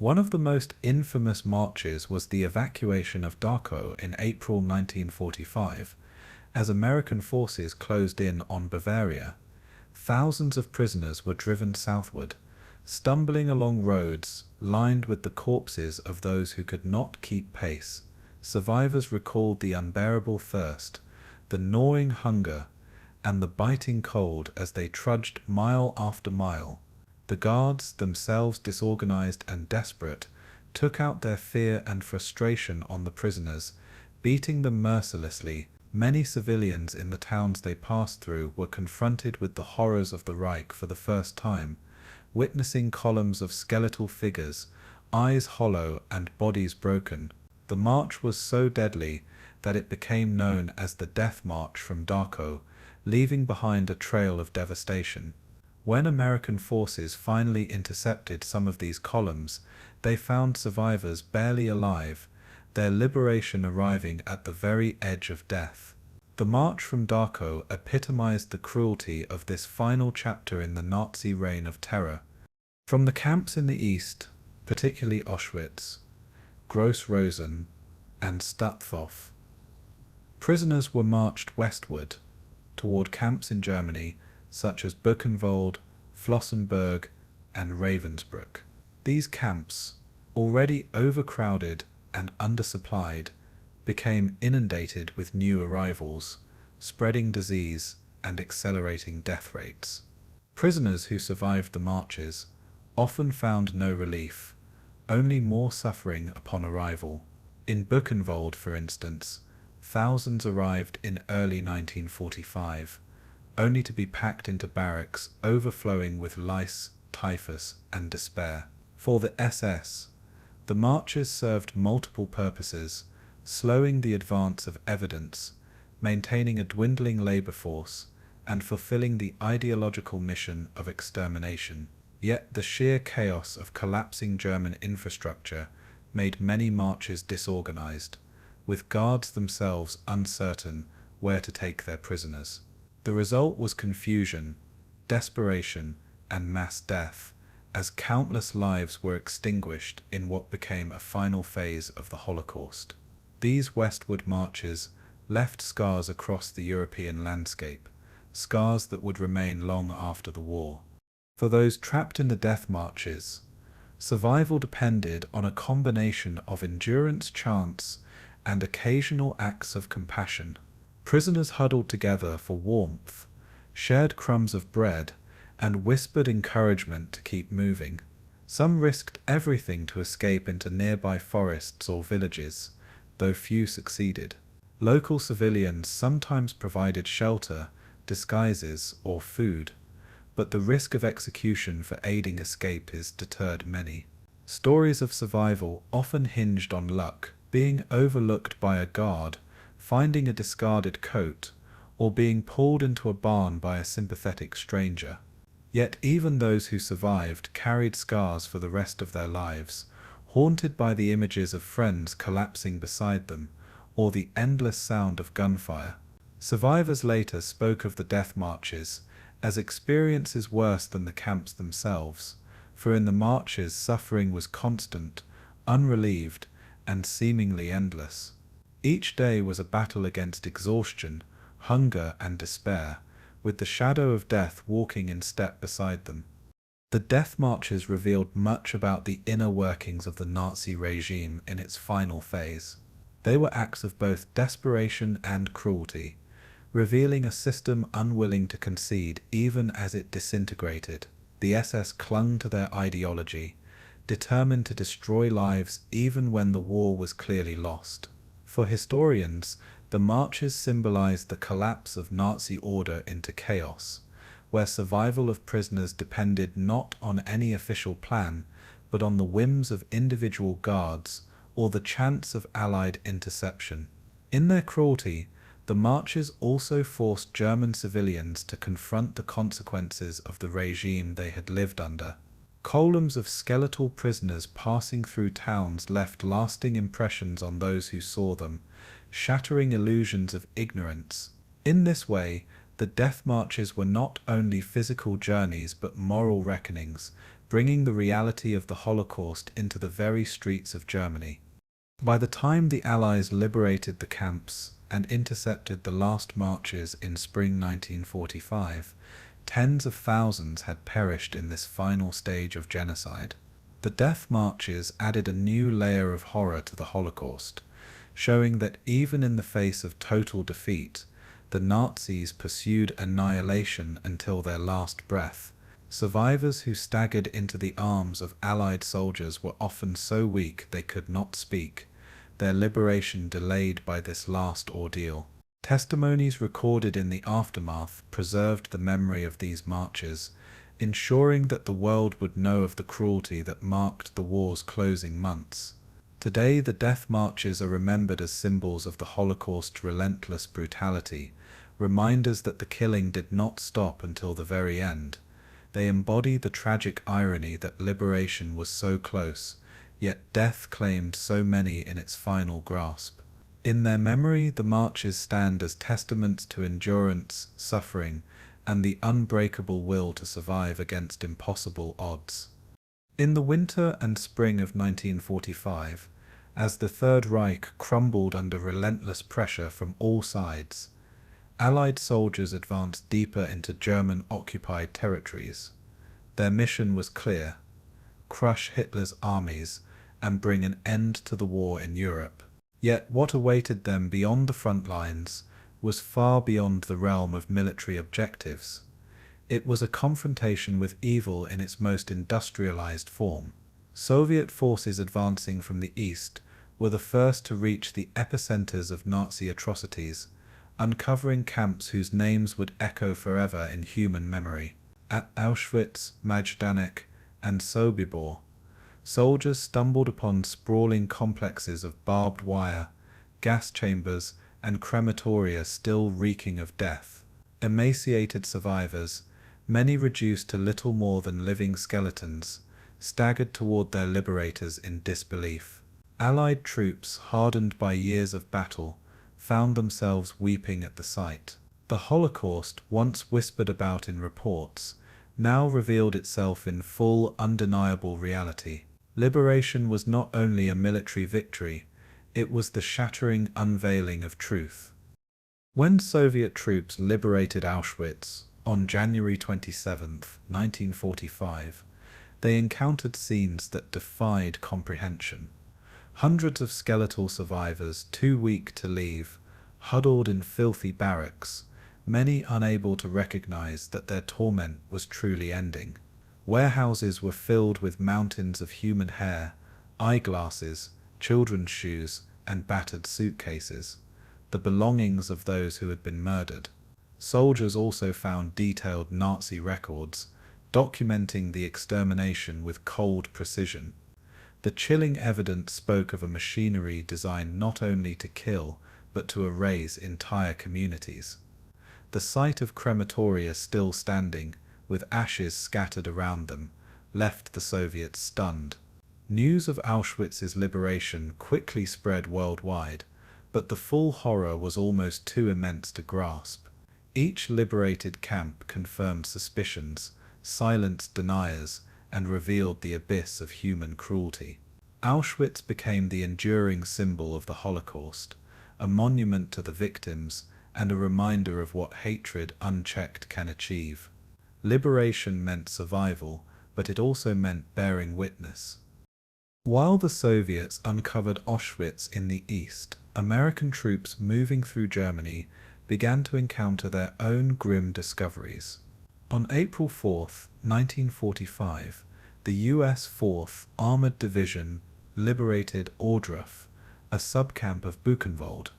One of the most infamous marches was the evacuation of Dachau in April 1945. As American forces closed in on Bavaria, thousands of prisoners were driven southward, stumbling along roads lined with the corpses of those who could not keep pace. Survivors recalled the unbearable thirst, the gnawing hunger, and the biting cold as they trudged mile after mile. The guards, themselves disorganized and desperate, took out their fear and frustration on the prisoners, beating them mercilessly. Many civilians in the towns they passed through were confronted with the horrors of the Reich for the first time, witnessing columns of skeletal figures, eyes hollow and bodies broken. The march was so deadly that it became known as the Death March from Dachau, leaving behind a trail of devastation. When American forces finally intercepted some of these columns, they found survivors barely alive, their liberation arriving at the very edge of death. The march from Dachau epitomized the cruelty of this final chapter in the Nazi reign of terror. From the camps in the east, particularly Auschwitz, Gross Rosen, and Stutthof. Prisoners were marched westward, toward camps in Germany such as Buchenwald, Flossenburg, and Ravensbrück. These camps, already overcrowded and undersupplied, became inundated with new arrivals, spreading disease and accelerating death rates. Prisoners who survived the marches often found no relief, only more suffering upon arrival. In Buchenwald, for instance, thousands arrived in early 1945, only to be packed into barracks overflowing with lice, typhus, and despair. For the SS, the marches served multiple purposes, slowing the advance of evidence, maintaining a dwindling labor force, and fulfilling the ideological mission of extermination. Yet the sheer chaos of collapsing German infrastructure made many marches disorganized, with guards themselves uncertain where to take their prisoners. The result was confusion, desperation, and mass death, as countless lives were extinguished in what became a final phase of the Holocaust. These westward marches left scars across the European landscape, scars that would remain long after the war. For those trapped in the death marches, survival depended on a combination of endurance, chance, and occasional acts of compassion. Prisoners huddled together for warmth, shared crumbs of bread, and whispered encouragement to keep moving. Some risked everything to escape into nearby forests or villages, though few succeeded. Local civilians sometimes provided shelter, disguises, or food, but the risk of execution for aiding escape deterred many. Stories of survival often hinged on luck, being overlooked by a guard, finding a discarded coat, or being pulled into a barn by a sympathetic stranger. Yet even those who survived carried scars for the rest of their lives, haunted by the images of friends collapsing beside them, or the endless sound of gunfire. Survivors later spoke of the death marches as experiences worse than the camps themselves, for in the marches suffering was constant, unrelieved, and seemingly endless. Each day was a battle against exhaustion, hunger, and despair, with the shadow of death walking in step beside them. The death marches revealed much about the inner workings of the Nazi regime in its final phase. They were acts of both desperation and cruelty, revealing a system unwilling to concede even as it disintegrated. The SS clung to their ideology, determined to destroy lives even when the war was clearly lost. For historians, the marches symbolized the collapse of Nazi order into chaos, where survival of prisoners depended not on any official plan, but on the whims of individual guards or the chance of Allied interception. In their cruelty, the marches also forced German civilians to confront the consequences of the regime they had lived under. Columns of skeletal prisoners passing through towns left lasting impressions on those who saw them, shattering illusions of ignorance. In this way, the death marches were not only physical journeys but moral reckonings, bringing the reality of the Holocaust into the very streets of Germany. By the time the Allies liberated the camps and intercepted the last marches in spring 1945, tens of thousands had perished in this final stage of genocide. The death marches added a new layer of horror to the Holocaust, showing that even in the face of total defeat, the Nazis pursued annihilation until their last breath. Survivors who staggered into the arms of Allied soldiers were often so weak they could not speak, their liberation delayed by this last ordeal. Testimonies recorded in the aftermath preserved the memory of these marches, ensuring that the world would know of the cruelty that marked the war's closing months. Today, the death marches are remembered as symbols of the Holocaust's relentless brutality, reminders that the killing did not stop until the very end. They embody the tragic irony that liberation was so close, yet death claimed so many in its final grasp. In their memory, the marches stand as testaments to endurance, suffering, and the unbreakable will to survive against impossible odds. In the winter and spring of 1945, as the Third Reich crumbled under relentless pressure from all sides, Allied soldiers advanced deeper into German-occupied territories. Their mission was clear: crush Hitler's armies and bring an end to the war in Europe. Yet what awaited them beyond the front lines was far beyond the realm of military objectives. It was a confrontation with evil in its most industrialized form. Soviet forces advancing from the east were the first to reach the epicenters of Nazi atrocities, uncovering camps whose names would echo forever in human memory. At Auschwitz, Majdanek, and Sobibor, soldiers stumbled upon sprawling complexes of barbed wire, gas chambers, and crematoria still reeking of death. Emaciated survivors, many reduced to little more than living skeletons, staggered toward their liberators in disbelief. Allied troops, hardened by years of battle, found themselves weeping at the sight. The Holocaust, once whispered about in reports, now revealed itself in full, undeniable reality. Liberation was not only a military victory, it was the shattering unveiling of truth. When Soviet troops liberated Auschwitz on January 27, 1945, they encountered scenes that defied comprehension. Hundreds of skeletal survivors, too weak to leave, huddled in filthy barracks, many unable to recognize that their torment was truly ending. Warehouses were filled with mountains of human hair, eyeglasses, children's shoes, and battered suitcases, the belongings of those who had been murdered. Soldiers also found detailed Nazi records, documenting the extermination with cold precision. The chilling evidence spoke of a machinery designed not only to kill, but to erase entire communities. The sight of crematoria still standing, with ashes scattered around them, left the Soviets stunned. News of Auschwitz's liberation quickly spread worldwide, but the full horror was almost too immense to grasp. Each liberated camp confirmed suspicions, silenced deniers, and revealed the abyss of human cruelty. Auschwitz became the enduring symbol of the Holocaust, a monument to the victims and a reminder of what hatred unchecked can achieve. Liberation meant survival, but it also meant bearing witness. While the Soviets uncovered Auschwitz in the east, American troops moving through Germany began to encounter their own grim discoveries. On April 4, 1945, the U.S. 4th Armored Division liberated Ohrdruf, a subcamp of Buchenwald.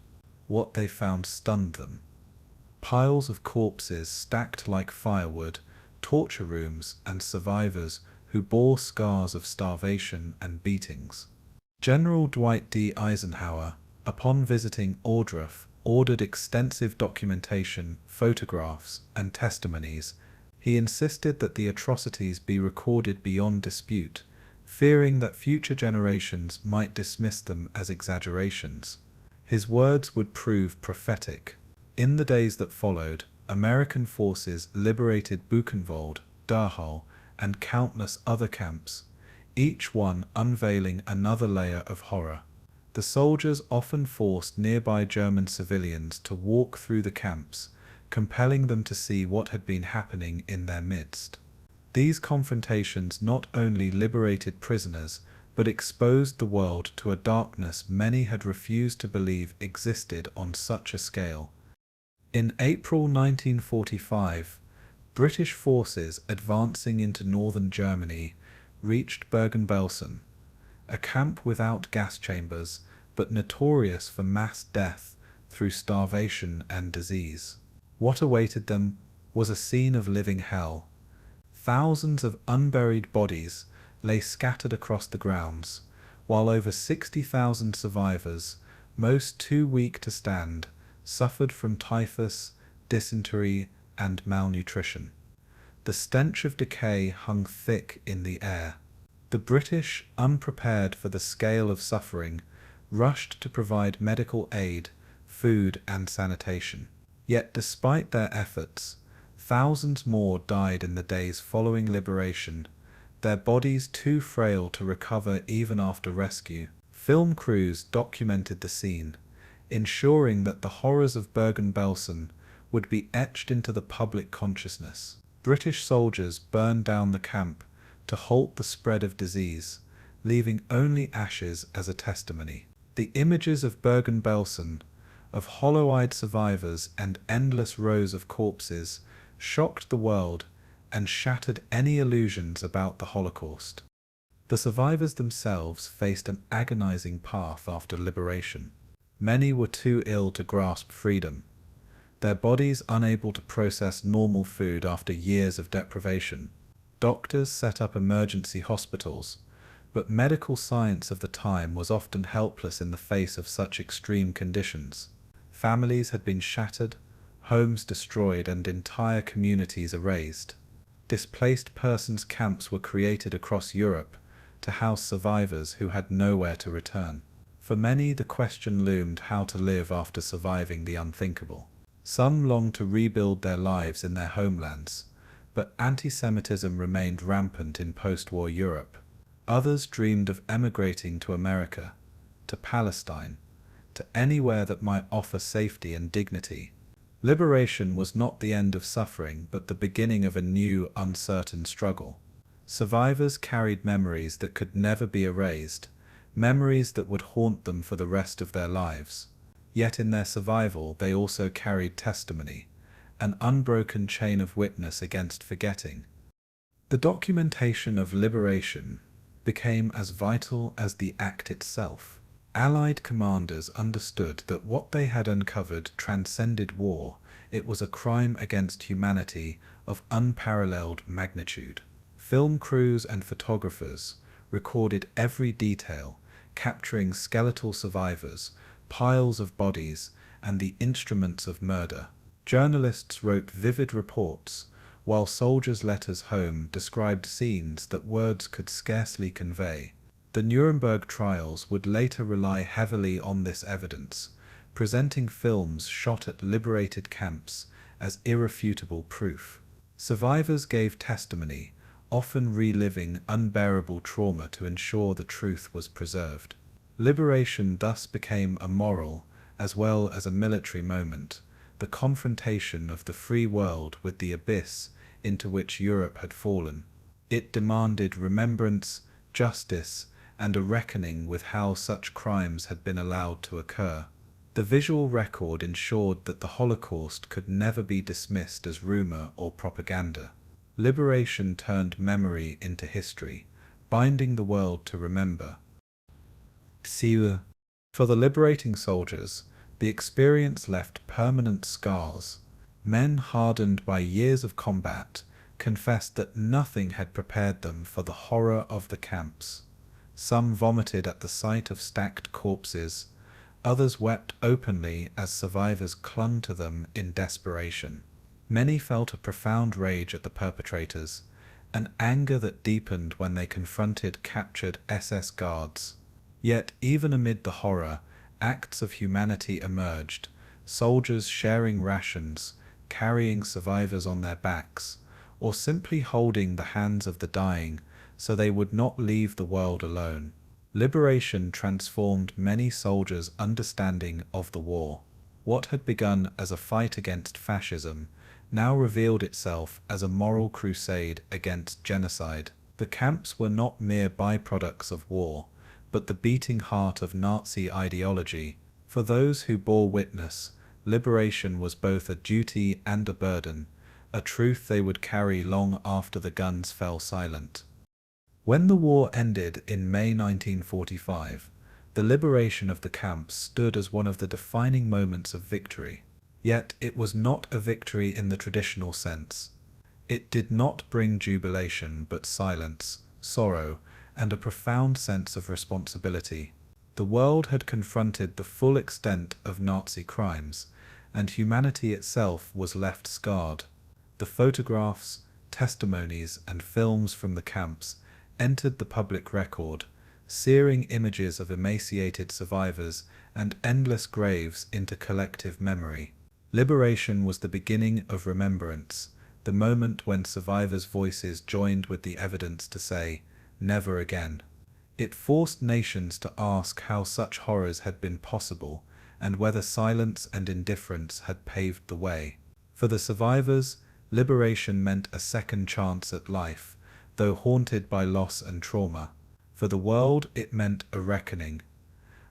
What they found stunned them. Piles of corpses stacked like firewood, torture rooms, and survivors who bore scars of starvation and beatings. General Dwight D. Eisenhower, upon visiting Ohrdruf, ordered extensive documentation, photographs, and testimonies. He insisted that the atrocities be recorded beyond dispute, fearing that future generations might dismiss them as exaggerations. His words would prove prophetic. In the days that followed, American forces liberated Buchenwald, Dachau, and countless other camps, each one unveiling another layer of horror. The soldiers often forced nearby German civilians to walk through the camps, compelling them to see what had been happening in their midst. These confrontations not only liberated prisoners, but exposed the world to a darkness many had refused to believe existed on such a scale. In April 1945, British forces advancing into northern Germany reached Bergen-Belsen, a camp without gas chambers, but notorious for mass death through starvation and disease. What awaited them was a scene of living hell. Thousands of unburied bodies lay scattered across the grounds, while over 60,000 survivors, most too weak to stand, suffered from typhus, dysentery, and malnutrition. The stench of decay hung thick in the air. The British, unprepared for the scale of suffering, rushed to provide medical aid, food, and sanitation. Yet despite their efforts, thousands more died in the days following liberation, their bodies too frail to recover even after rescue. Film crews documented the scene, ensuring that the horrors of Bergen-Belsen would be etched into the public consciousness. British soldiers burned down the camp to halt the spread of disease, leaving only ashes as a testimony. The images of Bergen-Belsen, of hollow-eyed survivors and endless rows of corpses, shocked the world and shattered any illusions about the Holocaust. The survivors themselves faced an agonizing path after liberation. Many were too ill to grasp freedom, their bodies unable to process normal food after years of deprivation. Doctors set up emergency hospitals, but medical science of the time was often helpless in the face of such extreme conditions. Families had been shattered, homes destroyed, and entire communities erased. Displaced persons camps were created across Europe to house survivors who had nowhere to return. For many, the question loomed how to live after surviving the unthinkable. Some longed to rebuild their lives in their homelands, but anti-Semitism remained rampant in post-war Europe. Others dreamed of emigrating to America, to Palestine, to anywhere that might offer safety and dignity. Liberation was not the end of suffering, but the beginning of a new, uncertain struggle. Survivors carried memories that could never be erased, memories that would haunt them for the rest of their lives. Yet in their survival they also carried testimony, an unbroken chain of witness against forgetting. The documentation of liberation became as vital as the act itself. Allied commanders understood that what they had uncovered transcended war. It was a crime against humanity of unparalleled magnitude. Film crews and photographers recorded every detail, capturing skeletal survivors, piles of bodies, and the instruments of murder. Journalists wrote vivid reports, while soldiers' letters home described scenes that words could scarcely convey. The Nuremberg trials would later rely heavily on this evidence, presenting films shot at liberated camps as irrefutable proof. Survivors gave testimony, often reliving unbearable trauma to ensure the truth was preserved. Liberation thus became a moral as well as a military moment, the confrontation of the free world with the abyss into which Europe had fallen. It demanded remembrance, justice, and a reckoning with how such crimes had been allowed to occur. The visual record ensured that the Holocaust could never be dismissed as rumor or propaganda. Liberation turned memory into history, binding the world to remember. For the liberating soldiers, the experience left permanent scars. Men hardened by years of combat confessed that nothing had prepared them for the horror of the camps. Some vomited at the sight of stacked corpses, others wept openly as survivors clung to them in desperation. Many felt a profound rage at the perpetrators, an anger that deepened when they confronted captured SS guards. Yet even amid the horror, acts of humanity emerged, soldiers sharing rations, carrying survivors on their backs, or simply holding the hands of the dying so they would not leave the world alone. Liberation transformed many soldiers' understanding of the war. What had begun as a fight against fascism now revealed itself as a moral crusade against genocide. The camps were not mere byproducts of war, but the beating heart of Nazi ideology. For those who bore witness, liberation was both a duty and a burden, a truth they would carry long after the guns fell silent. When the war ended in May 1945, the liberation of the camps stood as one of the defining moments of victory. Yet it was not a victory in the traditional sense. It did not bring jubilation but silence, sorrow, and a profound sense of responsibility. The world had confronted the full extent of Nazi crimes, and humanity itself was left scarred. The photographs, testimonies, and films from the camps entered the public record, searing images of emaciated survivors and endless graves into collective memory. Liberation was the beginning of remembrance, the moment when survivors' voices joined with the evidence to say, "Never again." It forced nations to ask how such horrors had been possible, and whether silence and indifference had paved the way. For the survivors, liberation meant a second chance at life, though haunted by loss and trauma. For the world, it meant a reckoning,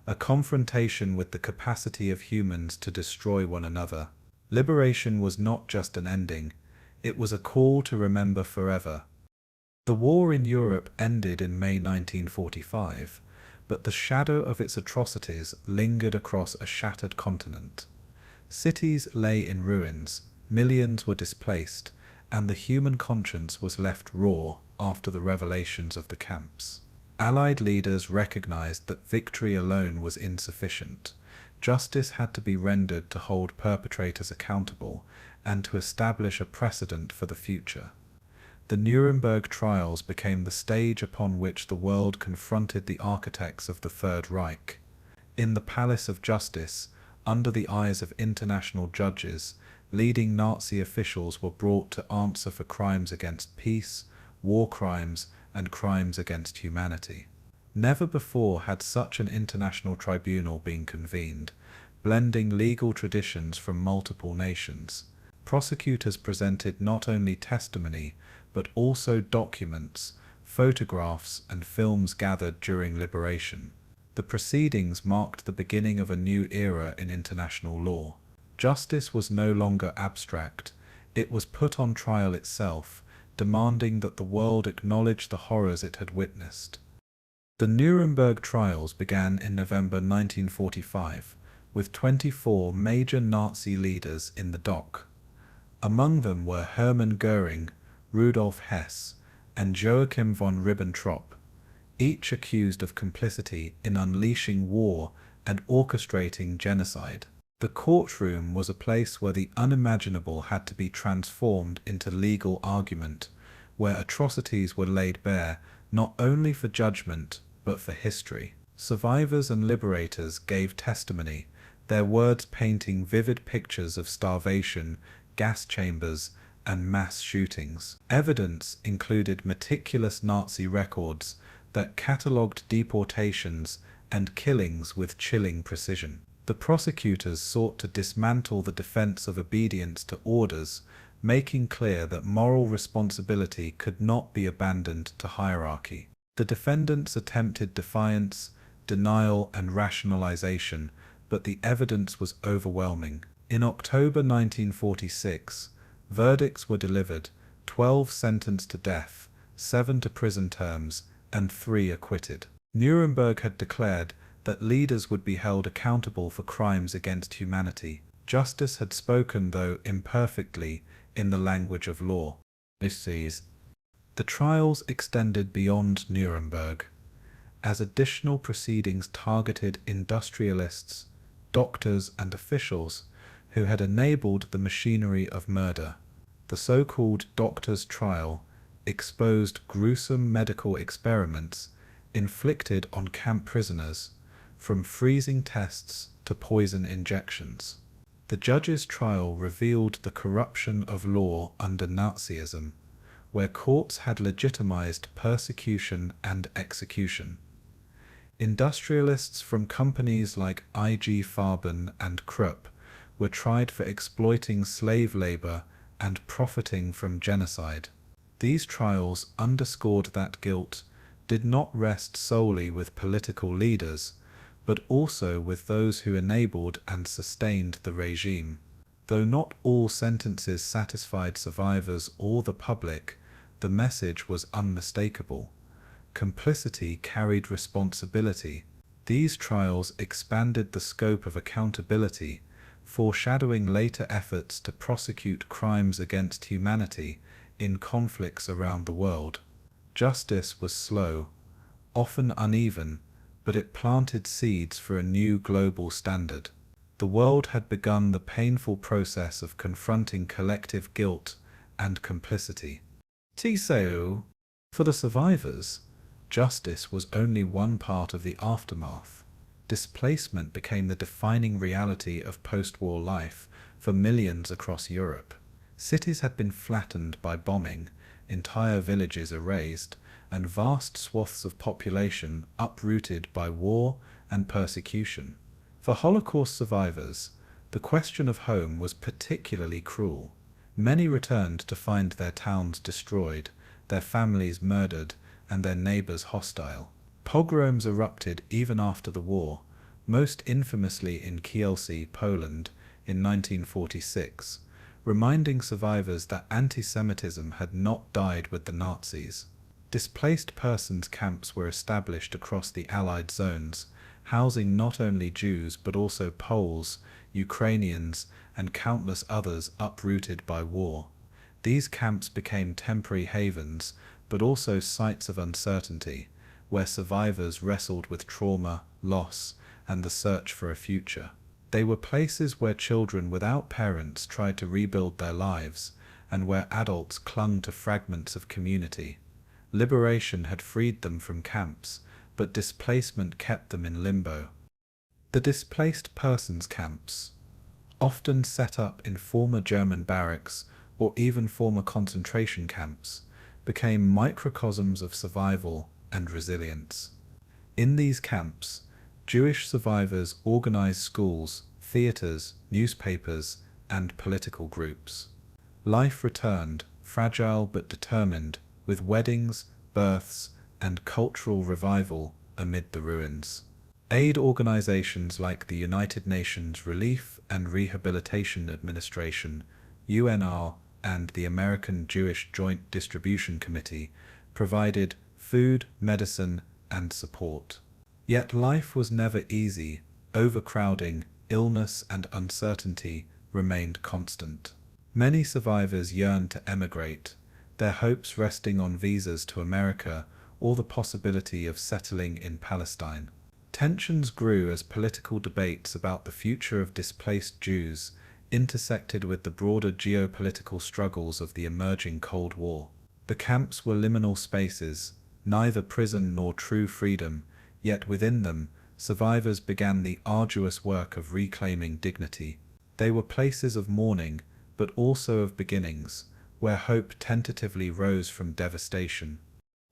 a confrontation with the capacity of humans to destroy one another. Liberation was not just an ending, it was a call to remember forever. The war in Europe ended in May 1945, but the shadow of its atrocities lingered across a shattered continent. Cities lay in ruins, millions were displaced, and the human conscience was left raw after the revelations of the camps. Allied leaders recognized that victory alone was insufficient. Justice had to be rendered to hold perpetrators accountable and to establish a precedent for the future. The Nuremberg trials became the stage upon which the world confronted the architects of the Third Reich. In the Palace of Justice, under the eyes of international judges, leading Nazi officials were brought to answer for crimes against peace, war crimes, and crimes against humanity. Never before had such an international tribunal been convened, blending legal traditions from multiple nations. Prosecutors presented not only testimony, but also documents, photographs, and films gathered during liberation. The proceedings marked the beginning of a new era in international law. Justice was no longer abstract, it was put on trial itself, demanding that the world acknowledge the horrors it had witnessed. The Nuremberg trials began in November 1945, with 24 major Nazi leaders in the dock. Among them were Hermann Göring, Rudolf Hess, and Joachim von Ribbentrop, each accused of complicity in unleashing war and orchestrating genocide. The courtroom was a place where the unimaginable had to be transformed into legal argument, where atrocities were laid bare not only for judgment but for history. Survivors and liberators gave testimony, their words painting vivid pictures of starvation, gas chambers, and mass shootings. Evidence included meticulous Nazi records that catalogued deportations and killings with chilling precision. The prosecutors sought to dismantle the defense of obedience to orders, making clear that moral responsibility could not be abandoned to hierarchy. The defendants attempted defiance, denial, and rationalization, but the evidence was overwhelming. In October 1946, verdicts were delivered, 12 sentenced to death, 7 to prison terms, and 3 acquitted. Nuremberg had declared that leaders would be held accountable for crimes against humanity. Justice had spoken, though imperfectly, in the language of law. The trials extended beyond Nuremberg, as additional proceedings targeted industrialists, doctors, and officials who had enabled the machinery of murder. The so-called doctor's trial exposed gruesome medical experiments inflicted on camp prisoners, from freezing tests to poison injections. The judge's trial revealed the corruption of law under Nazism, where courts had legitimized persecution and execution. Industrialists from companies like IG Farben and Krupp were tried for exploiting slave labor and profiting from genocide. These trials underscored that guilt did not rest solely with political leaders, but also with those who enabled and sustained the regime. Though not all sentences satisfied survivors or the public, the message was unmistakable. Complicity carried responsibility. These trials expanded the scope of accountability, foreshadowing later efforts to prosecute crimes against humanity in conflicts around the world. Justice was slow, often uneven, but it planted seeds for a new global standard. The world had begun the painful process of confronting collective guilt and complicity. For the survivors, justice was only one part of the aftermath. Displacement became the defining reality of post-war life for millions across Europe. Cities had been flattened by bombing, entire villages erased, and vast swaths of population uprooted by war and persecution. For Holocaust survivors, the question of home was particularly cruel. Many returned to find their towns destroyed, their families murdered, and their neighbors hostile. Pogroms erupted even after the war, most infamously in Kielce, Poland, in 1946, reminding survivors that anti-Semitism had not died with the Nazis. Displaced persons camps were established across the Allied zones, housing not only Jews but also Poles, Ukrainians, and countless others uprooted by war. These camps became temporary havens, but also sites of uncertainty, where survivors wrestled with trauma, loss, and the search for a future. They were places where children without parents tried to rebuild their lives, and where adults clung to fragments of community. Liberation had freed them from camps, but displacement kept them in limbo. The displaced persons camps, often set up in former German barracks or even former concentration camps, became microcosms of survival and resilience. In these camps, Jewish survivors organized schools, theaters, newspapers, and political groups. Life returned, fragile but determined, with weddings, births, and cultural revival amid the ruins. Aid organizations like the United Nations Relief and Rehabilitation Administration, UNR, and the American Jewish Joint Distribution Committee provided food, medicine, and support. Yet life was never easy. Overcrowding, illness, and uncertainty remained constant. Many survivors yearned to emigrate, their hopes resting on visas to America or the possibility of settling in Palestine. Tensions grew as political debates about the future of displaced Jews intersected with the broader geopolitical struggles of the emerging Cold War. The camps were liminal spaces, neither prison nor true freedom, yet within them, survivors began the arduous work of reclaiming dignity. They were places of mourning, but also of beginnings, where hope tentatively rose from devastation.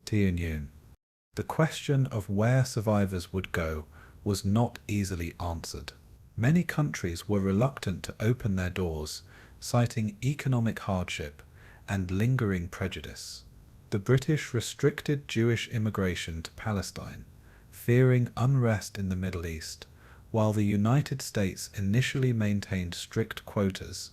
The question of where survivors would go was not easily answered. Many countries were reluctant to open their doors, citing economic hardship and lingering prejudice. The British restricted Jewish immigration to Palestine, fearing unrest in the Middle East, while the United States initially maintained strict quotas.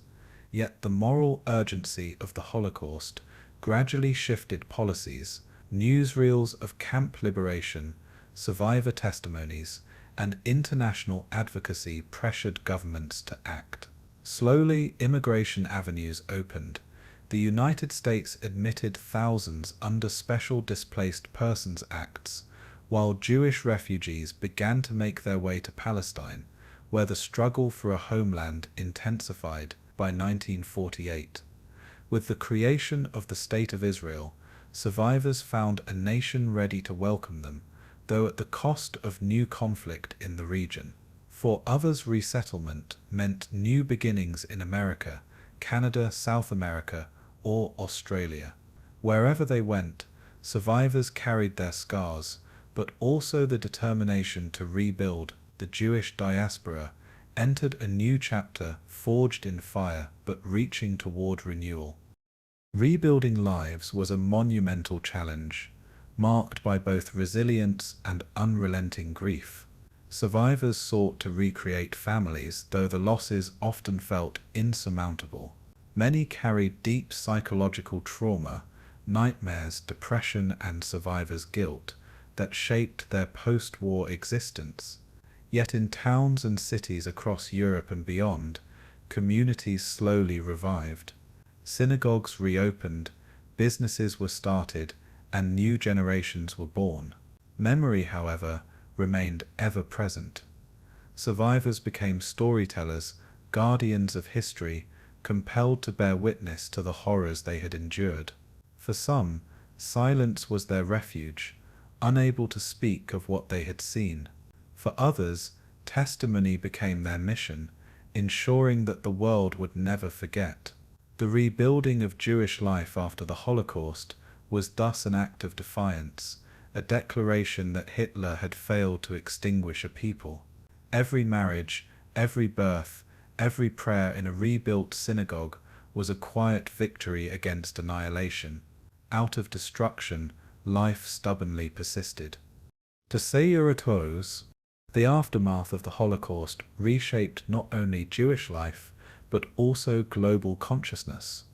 Yet the moral urgency of the Holocaust gradually shifted policies. Newsreels of camp liberation, survivor testimonies, and international advocacy pressured governments to act. Slowly, immigration avenues opened. The United States admitted thousands under Special Displaced Persons Acts, while Jewish refugees began to make their way to Palestine, where the struggle for a homeland intensified by 1948. With the creation of the State of Israel, survivors found a nation ready to welcome them, though at the cost of new conflict in the region. For others, resettlement meant new beginnings in America, Canada, South America, or Australia. Wherever they went, survivors carried their scars, but also the determination to rebuild. The Jewish diaspora entered a new chapter, forged in fire but reaching toward renewal. Rebuilding lives was a monumental challenge, marked by both resilience and unrelenting grief. Survivors sought to recreate families, though the losses often felt insurmountable. Many carried deep psychological trauma, nightmares, depression, and survivor's guilt that shaped their post-war existence. Yet in towns and cities across Europe and beyond, communities slowly revived. Synagogues reopened, businesses were started, and new generations were born. Memory, however, remained ever present. Survivors became storytellers, guardians of history, compelled to bear witness to the horrors they had endured. For some, silence was their refuge, unable to speak of what they had seen. For others, testimony became their mission, ensuring that the world would never forget. The rebuilding of Jewish life after the Holocaust was thus an act of defiance, a declaration that Hitler had failed to extinguish a people. Every marriage, every birth, every prayer in a rebuilt synagogue was a quiet victory against annihilation. Out of destruction, life stubbornly persisted. To say Erupts, the aftermath of the Holocaust reshaped not only Jewish life, but also global consciousness.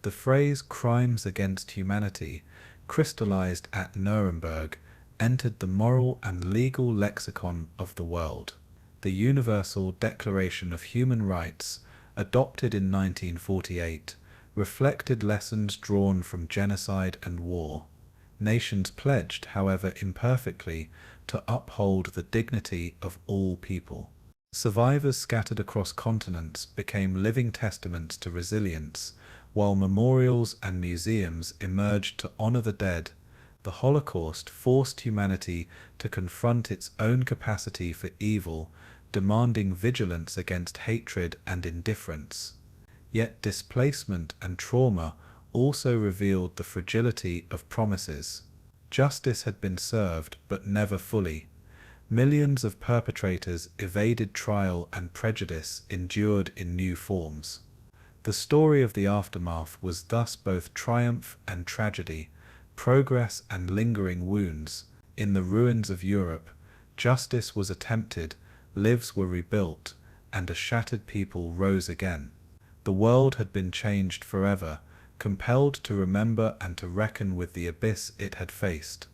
The phrase crimes against humanity, crystallized at Nuremberg, entered the moral and legal lexicon of the world. The Universal Declaration of Human Rights, adopted in 1948, reflected lessons drawn from genocide and war. Nations pledged, however imperfectly, to uphold the dignity of all people. Survivors scattered across continents became living testaments to resilience, while memorials and museums emerged to honor the dead. The Holocaust forced humanity to confront its own capacity for evil, demanding vigilance against hatred and indifference. Yet displacement and trauma also revealed the fragility of promises. Justice had been served, but never fully. Millions of perpetrators evaded trial and prejudice endured in new forms. The story of the aftermath was thus both triumph and tragedy, progress and lingering wounds. In the ruins of Europe, justice was attempted, lives were rebuilt, and a shattered people rose again. The world had been changed forever, compelled to remember and to reckon with the abyss it had faced.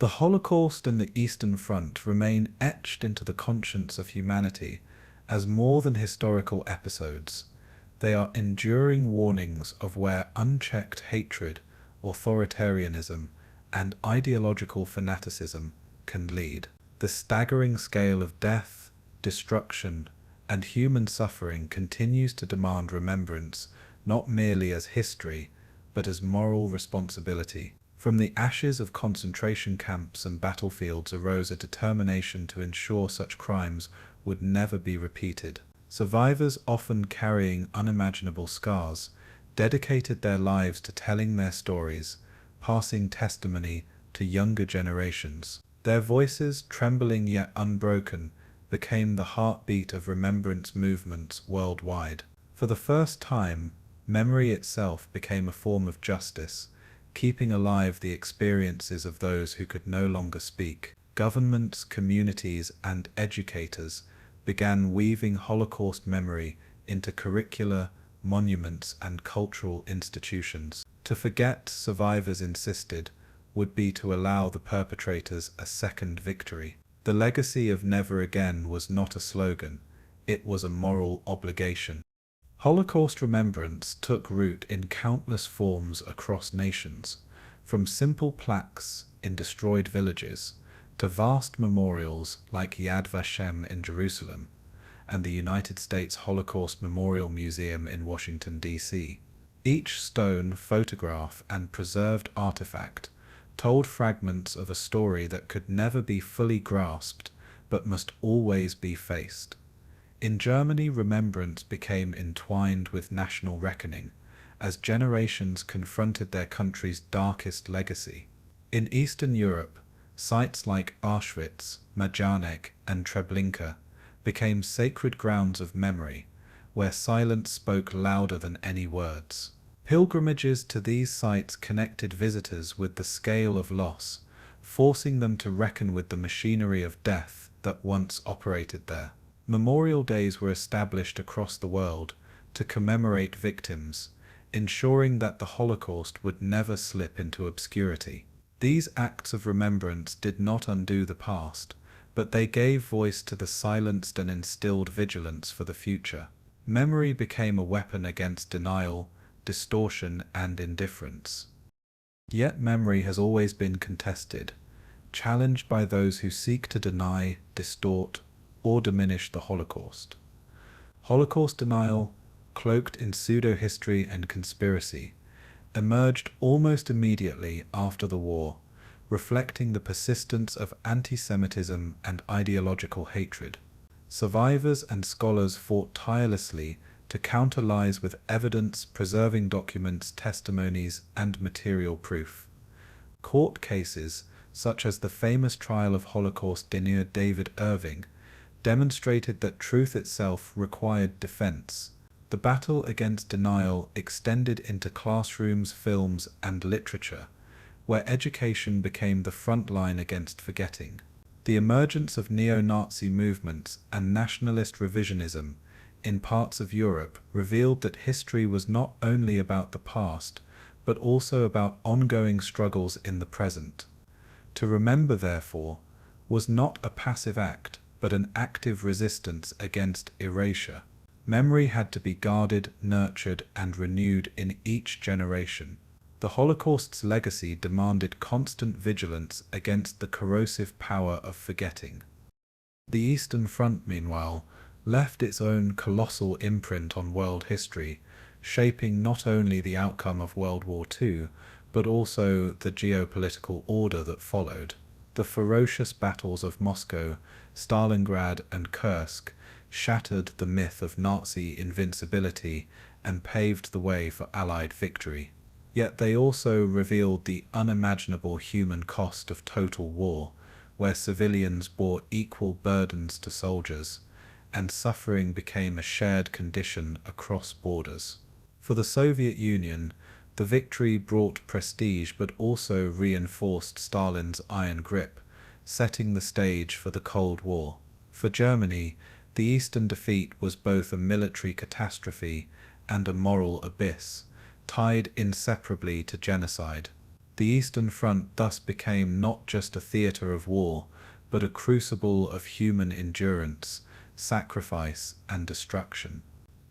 The Holocaust and the Eastern Front remain etched into the conscience of humanity as more than historical episodes. They are enduring warnings of where unchecked hatred, authoritarianism, and ideological fanaticism can lead. The staggering scale of death, destruction, and human suffering continues to demand remembrance, not merely as history, but as moral responsibility. From the ashes of concentration camps and battlefields arose a determination to ensure such crimes would never be repeated. Survivors, often carrying unimaginable scars, dedicated their lives to telling their stories, passing testimony to younger generations. Their voices, trembling yet unbroken, became the heartbeat of remembrance movements worldwide. For the first time, memory itself became a form of justice, keeping alive the experiences of those who could no longer speak. Governments, communities, and educators began weaving Holocaust memory into curricula, monuments, and cultural institutions. To forget, survivors insisted, would be to allow the perpetrators a second victory. The legacy of never again was not a slogan, it was a moral obligation. Holocaust remembrance took root in countless forms across nations, from simple plaques in destroyed villages to vast memorials like Yad Vashem in Jerusalem and the United States Holocaust Memorial Museum in Washington, D.C. Each stone, photograph, and preserved artifact told fragments of a story that could never be fully grasped but must always be faced. In Germany, remembrance became entwined with national reckoning, as generations confronted their country's darkest legacy. In Eastern Europe, sites like Auschwitz, Majdanek, and Treblinka became sacred grounds of memory, where silence spoke louder than any words. Pilgrimages to these sites connected visitors with the scale of loss, forcing them to reckon with the machinery of death that once operated there. Memorial days were established across the world to commemorate victims, ensuring that the Holocaust would never slip into obscurity. These acts of remembrance did not undo the past, but they gave voice to the silenced and instilled vigilance for the future. Memory became a weapon against denial, distortion, and indifference. Yet memory has always been contested, challenged by those who seek to deny, distort, or diminish the Holocaust. Holocaust denial, cloaked in pseudo-history and conspiracy, emerged almost immediately after the war, reflecting the persistence of anti-Semitism and ideological hatred. Survivors and scholars fought tirelessly to counter lies with evidence, preserving documents, testimonies, and material proof. Court cases, such as the famous trial of Holocaust denier David Irving, demonstrated that truth itself required defense. The battle against denial extended into classrooms, films, and literature, where education became the front line against forgetting. The emergence of neo-Nazi movements and nationalist revisionism in parts of Europe revealed that history was not only about the past, but also about ongoing struggles in the present. To remember, therefore, was not a passive act, but an active resistance against erasure. Memory had to be guarded, nurtured, and renewed in each generation. The Holocaust's legacy demanded constant vigilance against the corrosive power of forgetting. The Eastern Front, meanwhile, left its own colossal imprint on world history, shaping not only the outcome of World War II, but also the geopolitical order that followed. The ferocious battles of Moscow, Stalingrad, and Kursk shattered the myth of Nazi invincibility and paved the way for Allied victory. Yet they also revealed the unimaginable human cost of total war, where civilians bore equal burdens to soldiers, and suffering became a shared condition across borders. For the Soviet Union, the victory brought prestige but also reinforced Stalin's iron grip, setting the stage for the Cold War. For Germany, the Eastern defeat was both a military catastrophe and a moral abyss, tied inseparably to genocide. The Eastern Front thus became not just a theater of war, but a crucible of human endurance, sacrifice, and destruction.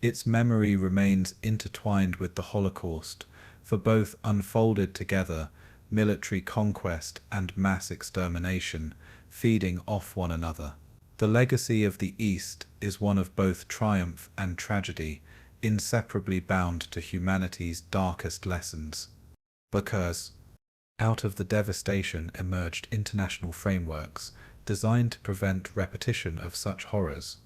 Its memory remains intertwined with the Holocaust, for both unfolded together, military conquest and mass extermination, feeding off one another. The legacy of the East is one of both triumph and tragedy, inseparably bound to humanity's darkest lessons. Because out of the devastation emerged international frameworks designed to prevent repetition of such horrors.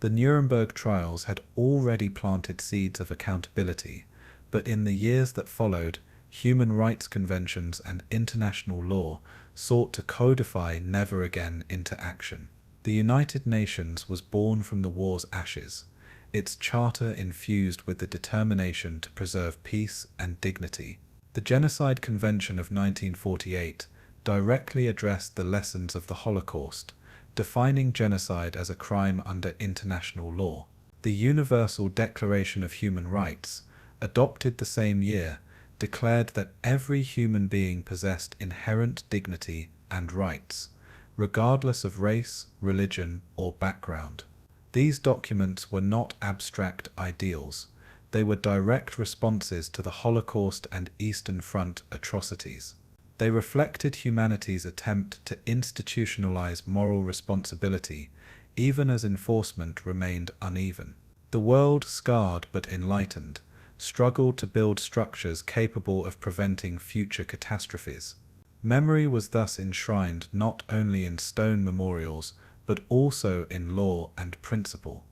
The Nuremberg trials had already planted seeds of accountability, but in the years that followed, human rights conventions and international law sought to codify never again into action. The United Nations was born from the war's ashes, its charter infused with the determination to preserve peace and dignity. The Genocide Convention of 1948 directly addressed the lessons of the Holocaust, defining genocide as a crime under international law. The Universal Declaration of Human Rights, adopted the same year, declared that every human being possessed inherent dignity and rights, regardless of race, religion, or background. These documents were not abstract ideals. They were direct responses to the Holocaust and Eastern Front atrocities. They reflected humanity's attempt to institutionalize moral responsibility, even as enforcement remained uneven. The world, scarred but enlightened, struggled to build structures capable of preventing future catastrophes. Memory was thus enshrined not only in stone memorials, but also in law and principle.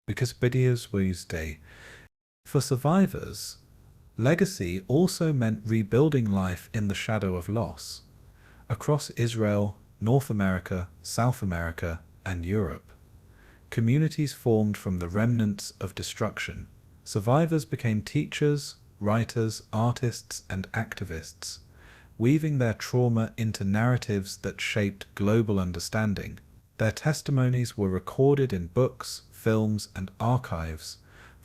Because WWII, for survivors, legacy also meant rebuilding life in the shadow of loss. Across Israel, North America, South America, and Europe, communities formed from the remnants of destruction. Survivors became teachers, writers, artists, and activists, weaving their trauma into narratives that shaped global understanding. Their testimonies were recorded in books, films, and archives,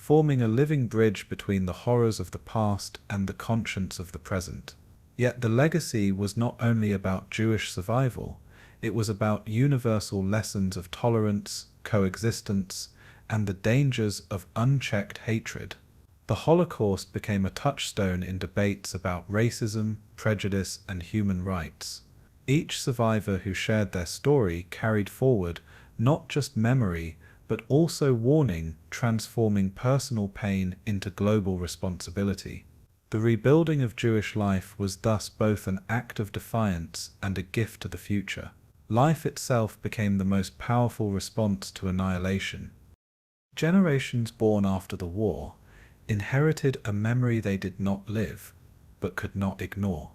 forming a living bridge between the horrors of the past and the conscience of the present. Yet the legacy was not only about Jewish survival, it was about universal lessons of tolerance, coexistence, and the dangers of unchecked hatred. The Holocaust became a touchstone in debates about racism, prejudice, and human rights. Each survivor who shared their story carried forward not just memory, but also warning, transforming personal pain into global responsibility. The rebuilding of Jewish life was thus both an act of defiance and a gift to the future. Life itself became the most powerful response to annihilation. Generations born after the war inherited a memory they did not live, but could not ignore.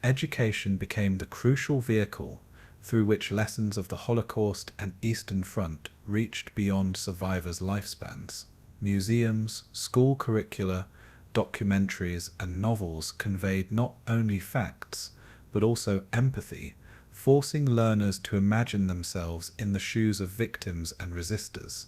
Education became the crucial vehicle through which lessons of the Holocaust and Eastern Front reached beyond survivors' lifespans. Museums, school curricula, documentaries, and novels conveyed not only facts, but also empathy, forcing learners to imagine themselves in the shoes of victims and resistors.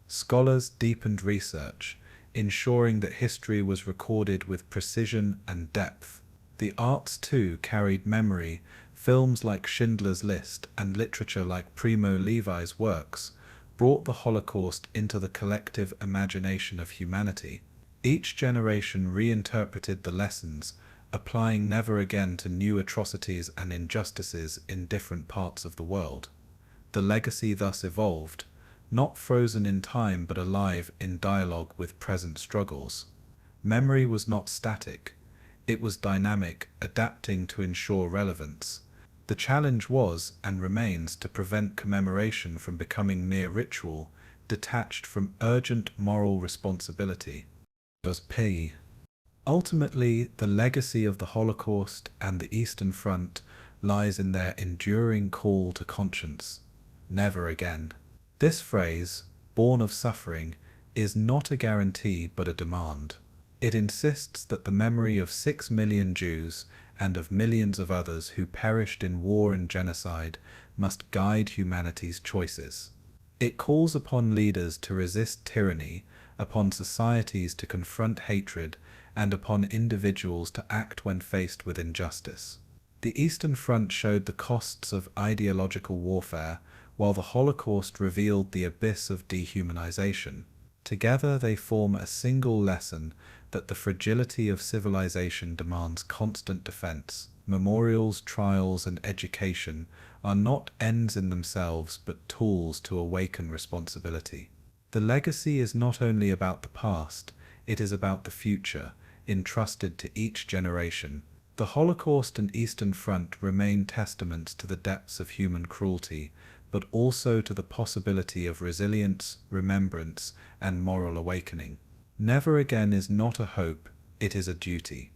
Scholars deepened research, ensuring that history was recorded with precision and depth. The arts too carried memory. Films like Schindler's List and literature like Primo Levi's works brought the Holocaust into the collective imagination of humanity. Each generation reinterpreted the lessons, applying never again to new atrocities and injustices in different parts of the world. The legacy thus evolved, not frozen in time but alive in dialogue with present struggles. Memory was not static. It was dynamic, adapting to ensure relevance. The challenge was, and remains, to prevent commemoration from becoming mere ritual, detached from urgent moral responsibility. P. Ultimately, the legacy of the Holocaust and the Eastern Front lies in their enduring call to conscience. Never again. This phrase, born of suffering, is not a guarantee but a demand. It insists that the memory of 6 million Jews and of millions of others who perished in war and genocide must guide humanity's choices. It calls upon leaders to resist tyranny, upon societies to confront hatred, and upon individuals to act when faced with injustice. The Eastern Front showed the costs of ideological warfare, while the Holocaust revealed the abyss of dehumanization. Together they form a single lesson that the fragility of civilization demands constant defense. Memorials, trials, and education are not ends in themselves but tools to awaken responsibility. The legacy is not only about the past, it is about the future, entrusted to each generation. The Holocaust and Eastern Front remain testaments to the depths of human cruelty, but also to the possibility of resilience, remembrance, and moral awakening. Never again is not a hope, it is a duty.